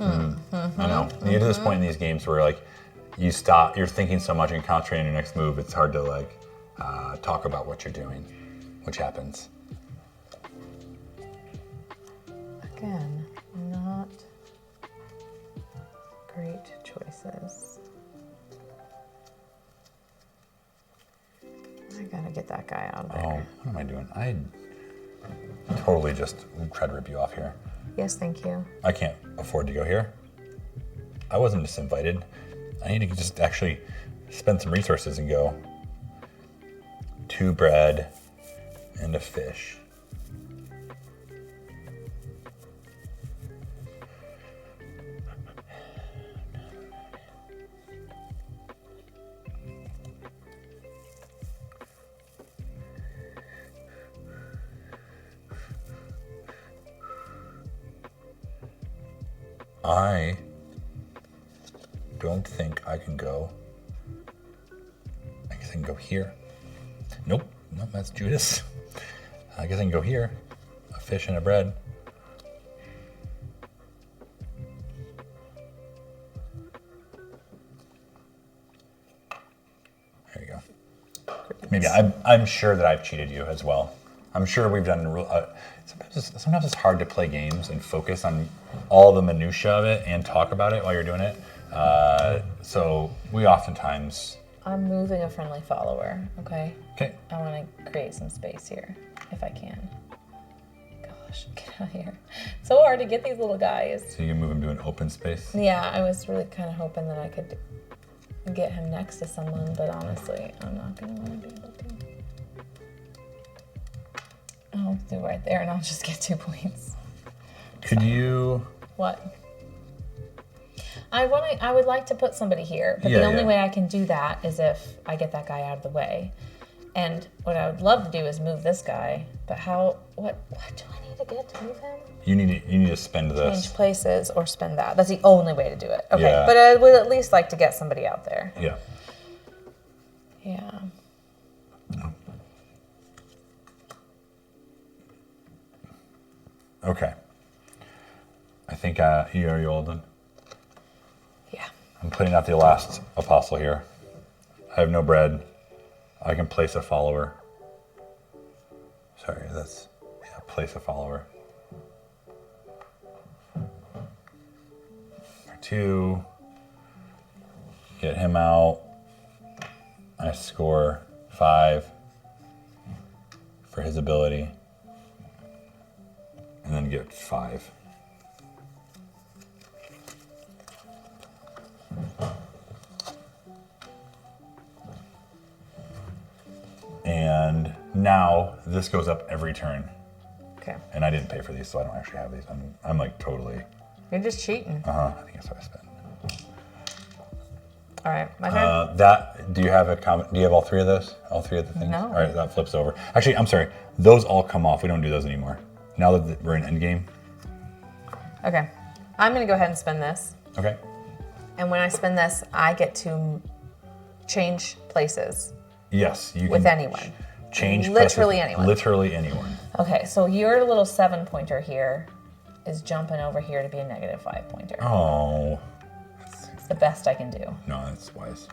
I know. You get to this point in these games where like you stop, you're thinking so much and concentrating on your next move, it's hard to like talk about what you're doing, which happens. Again, not great choices. to get that guy out of there. Oh, what am I doing? I totally just tried to rip you off here. Yes, thank you. I can't afford to go here. I wasn't just invited. I need to just actually spend some resources and go. 2 bread and a fish. I don't think I can go. I guess I can go here. Nope, that's Judas. I guess I can go here. A fish and a bread. There you go. Maybe I'm sure that I've cheated you as well. I'm sure we've done. Sometimes it's hard to play games and focus on all the minutia of it and talk about it while you're doing it. So we oftentimes. I'm moving a friendly follower. Okay. Okay. I want to create some space here, if I can. Gosh, get out of here! It's so hard to get these little guys. So you move him to an open space. Yeah, I was really kind of hoping that I could get him next to someone, but honestly, I'm not gonna want to be able to. I'll do right there, and I'll just get 2 points. Could you? What? I would like to put somebody here, but the only way I can do that is if I get that guy out of the way. And what I would love to do is move this guy, but what do I need to get to move him? You need to spend this. Change places or spend that. That's the only way to do it. Okay, Yeah. but I would at least like to get somebody out there. Yeah. Yeah. Okay. I think you are you all done? Yeah. I'm putting out the last apostle here. I have no bread. I can place a follower. Sorry, place a follower. For 2, get him out. I score 5 for his ability. And then get 5. And now this goes up every turn. Okay. And I didn't pay for these, so I don't actually have these. I'm like totally. You're just cheating. I think that's what I spent. All right, my turn. Do you have a comment? Do you have all 3 of those? All 3 of the things? No. All right, that flips over. Actually, I'm sorry. Those all come off. We don't do those anymore. Now that we're in endgame. Okay. I'm going to go ahead and spend this. Okay. And when I spend this, I get to change places. Yes, you can. With anyone. Change Literally places, anyone. Literally anyone. Okay, so your little 7-pointer here is jumping over here to be a -5 pointer. Oh. It's the best I can do. No, that's wise.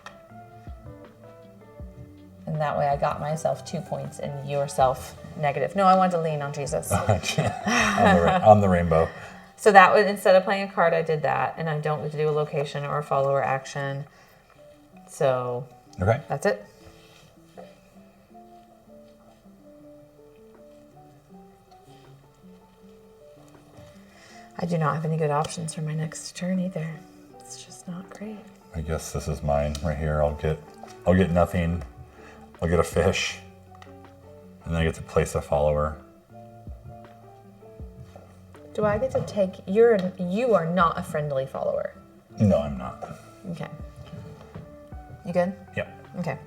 And that way I got myself 2 points and yourself negative. No, I wanted to lean on Jesus. on the rainbow. So that was, instead of playing a card, I did that. And I don't get to do a location or a follower action. So Okay. that's it. I do not have any good options for my next turn either. It's just not great. I guess this is mine right here. I'll get nothing. I'll get a fish. And then I get to place a follower. Do I get to take you are not a friendly follower. No, I'm not. Okay. You good? Yep. Okay.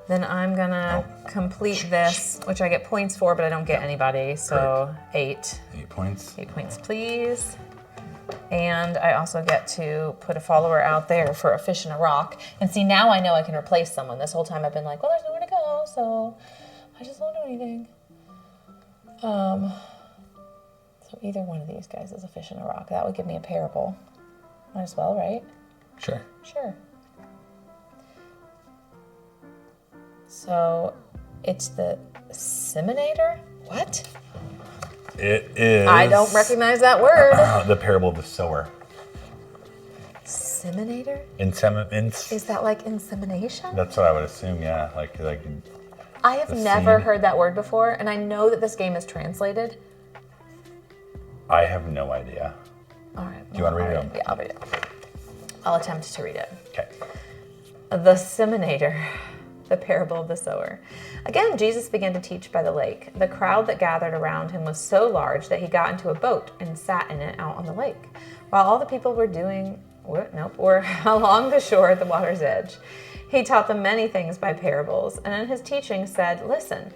Then I'm gonna complete this, which I get points for, but I don't get anybody, so 8. 8 points. 8 points, please. And I also get to put a follower out there for a fish and a rock. And see, now I know I can replace someone. This whole time I've been like, well, there's nowhere to go, so I just won't do anything. So either one of these guys is a fish and a rock. That would give me a parable. Might as well, right? Sure. Sure. So it's the Seminator? What? It is. I don't recognize that word. The parable of the sower. Seminator? Is Is that like insemination? That's what I would assume. Yeah, like. I have never heard that word before, and I know that this game is translated. I have no idea. All right. Do you want to read it? Yeah, I'll read it. I'll attempt to read it. Okay. The Seminator, the parable of the sower. Again, Jesus began to teach by the lake. The crowd that gathered around him was so large that he got into a boat and sat in it out on the lake, while all the people were along the shore at the water's edge. He taught them many things by parables, and in his teaching said, "Listen,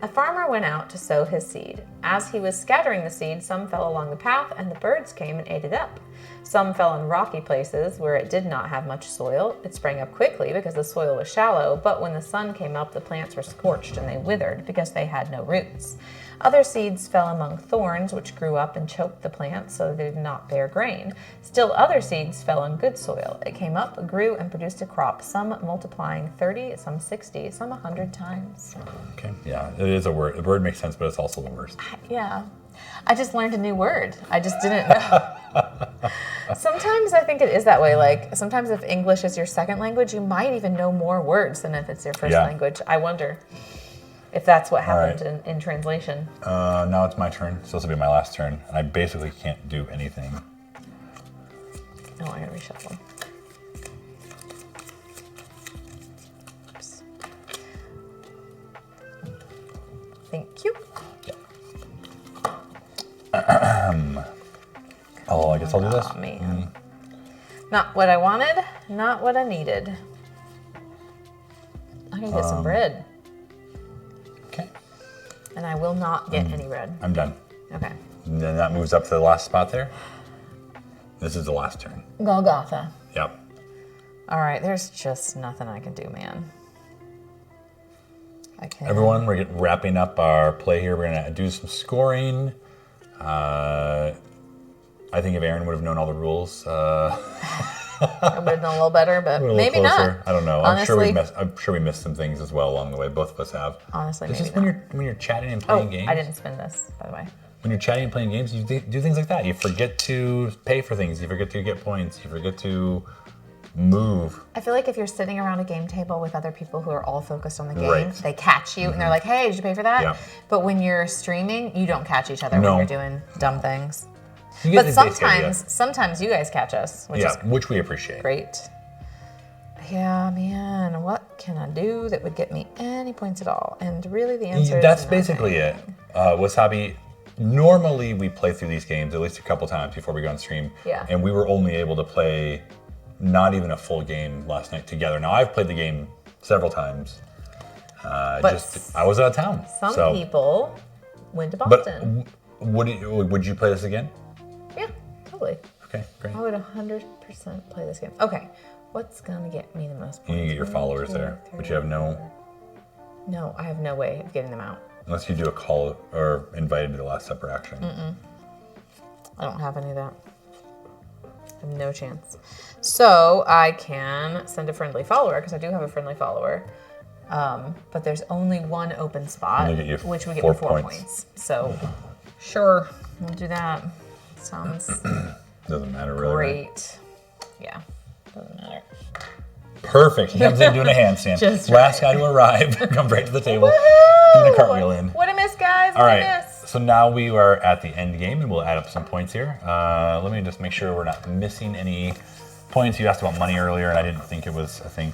a farmer went out to sow his seed. As he was scattering the seed, some fell along the path, and the birds came and ate it up. Some fell in rocky places where it did not have much soil. It sprang up quickly because the soil was shallow, but when the sun came up, the plants were scorched and they withered because they had no roots. Other seeds fell among thorns, which grew up and choked the plants so they did not bear grain. Still other seeds fell in good soil. It came up, grew, and produced a crop, some multiplying 30, some 60, some 100 times." Okay. Yeah, it is a word. The word makes sense, but it's also the worst. Yeah. I just learned a new word. I just didn't know. Sometimes I think it is that way. Like, sometimes if English is your second language, you might even know more words than if it's your first language. I wonder if that's what happened in translation. Now it's my turn. It's supposed to be my last turn. And I basically can't do anything. Oh, I gotta reshuffle. Oops. Thank you. Oh, I guess I'll do this. Oh, man. Not what I wanted, not what I needed. I can get some bread. Okay. And I will not get any bread. I'm done. Okay. And then that moves up to the last spot there. This is the last turn. Golgotha. Yep. All right, there's just nothing I can do, man. Everyone, we're wrapping up our play here. We're going to do some scoring. I think if Erin would have known all the rules, I would have done a little better, but maybe not. I don't know. Honestly, I'm sure we missed some things as well along the way. Both of us have. Honestly, this maybe is not. when you're chatting and playing games. I didn't spin this, by the way. When you're chatting and playing games, you do things like that. You forget to pay for things. You forget to get points. You forget to move. I feel like if you're sitting around a game table with other people who are all focused on the game, they catch you and they're like, "Hey, did you pay for that?" Yeah. But when you're streaming, you don't catch each other No. when you're doing dumb things. You get But the basic idea. sometimes you guys catch us, which is which we appreciate. great. Yeah, man, what can I do that would get me any points at all? And really the answer is That's nothing. basically it. Wasabi, normally we play through these games at least a couple times before we go on stream. Yeah. And we were only able to play not even a full game last night together. Now, I've played the game several times. I was out of town. Some people went to Boston. But would you play this again? Yeah, totally. Okay, great. I would 100% play this game. Okay, what's gonna get me the most points? You need to get your followers there, but you have no... No, I have no way of getting them out. Unless you do a call or invited to the Last Supper action. I don't have any of that. I have no chance. So I can send a friendly follower, because I do have a friendly follower. But there's only one open spot, which we get 4 points. So, sure, we'll do that. Sounds Doesn't matter really. great. Yeah, doesn't matter. Perfect. He comes in doing a handstand. Just Last guy to arrive. Comes right to the table. Doing a cartwheel in. What a miss, guys. All What right. a miss. So now we are at the end game, and we'll add up some points here. Let me just make sure we're not missing any points. You asked about money earlier, and I didn't think it was a thing.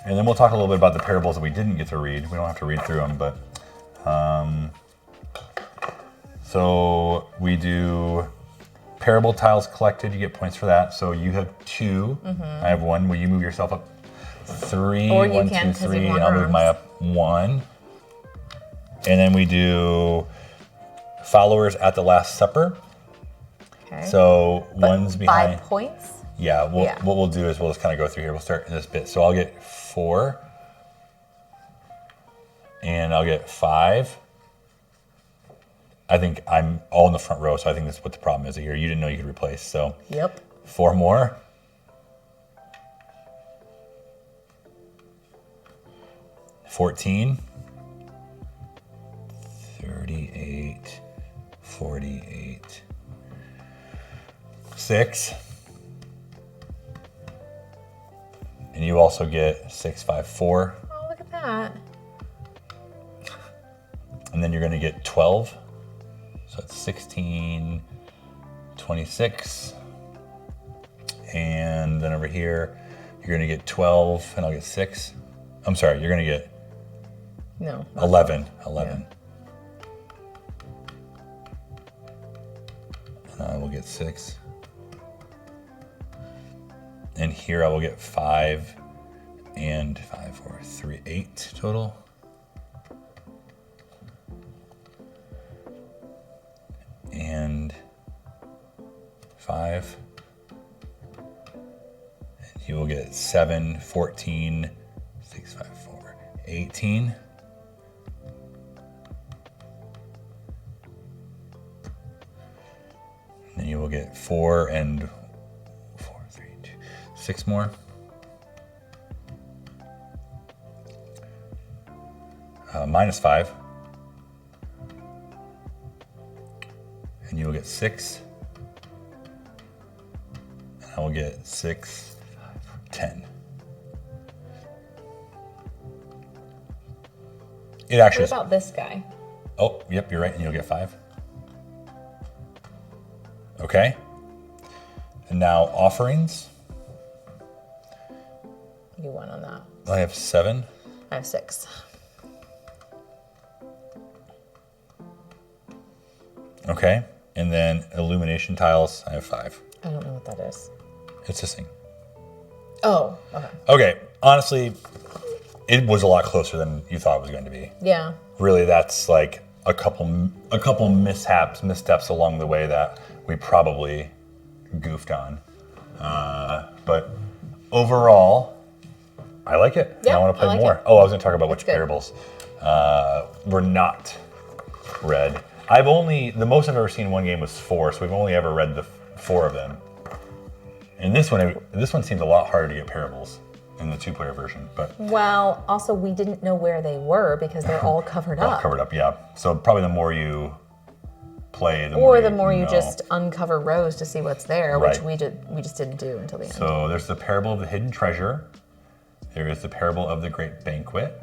And then we'll talk a little bit about the parables that we didn't get to read. We don't have to read through them, but... so we do parable tiles collected. You get points for that. So you have 2. I have 1. Will you move yourself up 3? Or you 1, can, 2, 'cause you 3. want I'll move my arms. up 1. And then we do followers at the Last Supper. Okay. So one's behind. 5 points? Yeah, what we'll do is we'll just kind of go through here. We'll start in this bit. So I'll get 4. And I'll get 5. I think I'm all in the front row, so I think that's what the problem is here. You didn't know you could replace, so. Yep. 4 more. 14. 38. 48. 6. And you also get 6, 5, 4. Oh, look at that. And then you're going to get 12. So it's 16, 26. And then over here, you're going to get 12, and I'll get 6. I'm sorry, you're going to get 11. 11. Yeah. And I will get 6. And here I will get 5 and 5, 4, 3, 8 total. And 5. And you will get 7, 14, 6, 5, 4, 18. And then you will get 4 and 4, 3, 2, 6 more. Minus 5. And you will get 6. And I will get 6, 10. It actually. What about this guy? Oh, yep, you're right, and you'll get 5. Okay. And now offerings. You won on that. I have 7. I have 6. Okay. And then illumination tiles, I have 5. I don't know what that is. It's this thing. Oh, okay. Okay. Honestly, it was a lot closer than you thought it was going to be. Yeah. Really, that's like a couple missteps along the way that we probably goofed on. But overall, I like it. Yeah, and I want to play I like more. it. Oh, I was going to talk about which That's good. parables were not read. The most I've ever seen one game was 4, so we've only ever read the 4 of them. And this one seems a lot harder to get parables in the 2-player version, but Well, also we didn't know where they were because they're all covered all up. covered up, yeah. So probably the more you play, the more you know. just uncover rows to see what's there, Right. which we just didn't do until the end. So there's the parable of the hidden treasure. There is the parable of the great banquet.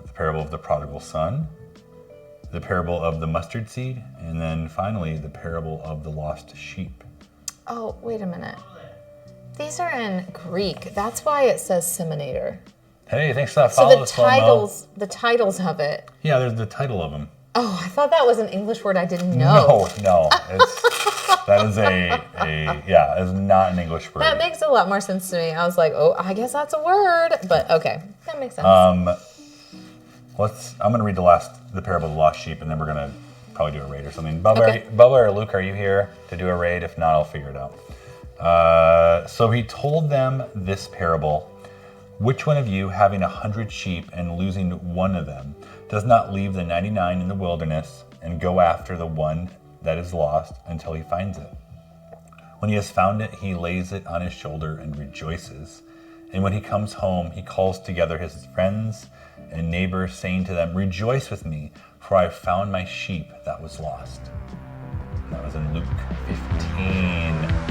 The parable of the prodigal son. The parable of the mustard seed. And then finally, the parable of the lost sheep. Oh, wait a minute. These are in Greek. That's why it says Seminator. Hey, thanks for that So follow. the titles of it. Yeah, there's the title of them. Oh, I thought that was an English word I didn't know. No. That is it's not an English word. That makes a lot more sense to me. I was like, oh, I guess that's a word. But okay, that makes sense. I'm going to read the parable of the lost sheep, and then we're going to probably do a raid or something. Bubba, Okay. Bubba or Luke, are you here to do a raid? If not, I'll figure it out. So he told them this parable. Which one of you, having 100 sheep and losing one of them, does not leave the 99 in the wilderness and go after the one that is lost until he finds it? When he has found it, he lays it on his shoulder and rejoices. And when he comes home, he calls together his friends and neighbors, saying to them, "Rejoice with me, for I have found my sheep that was lost." And that was in Luke 15.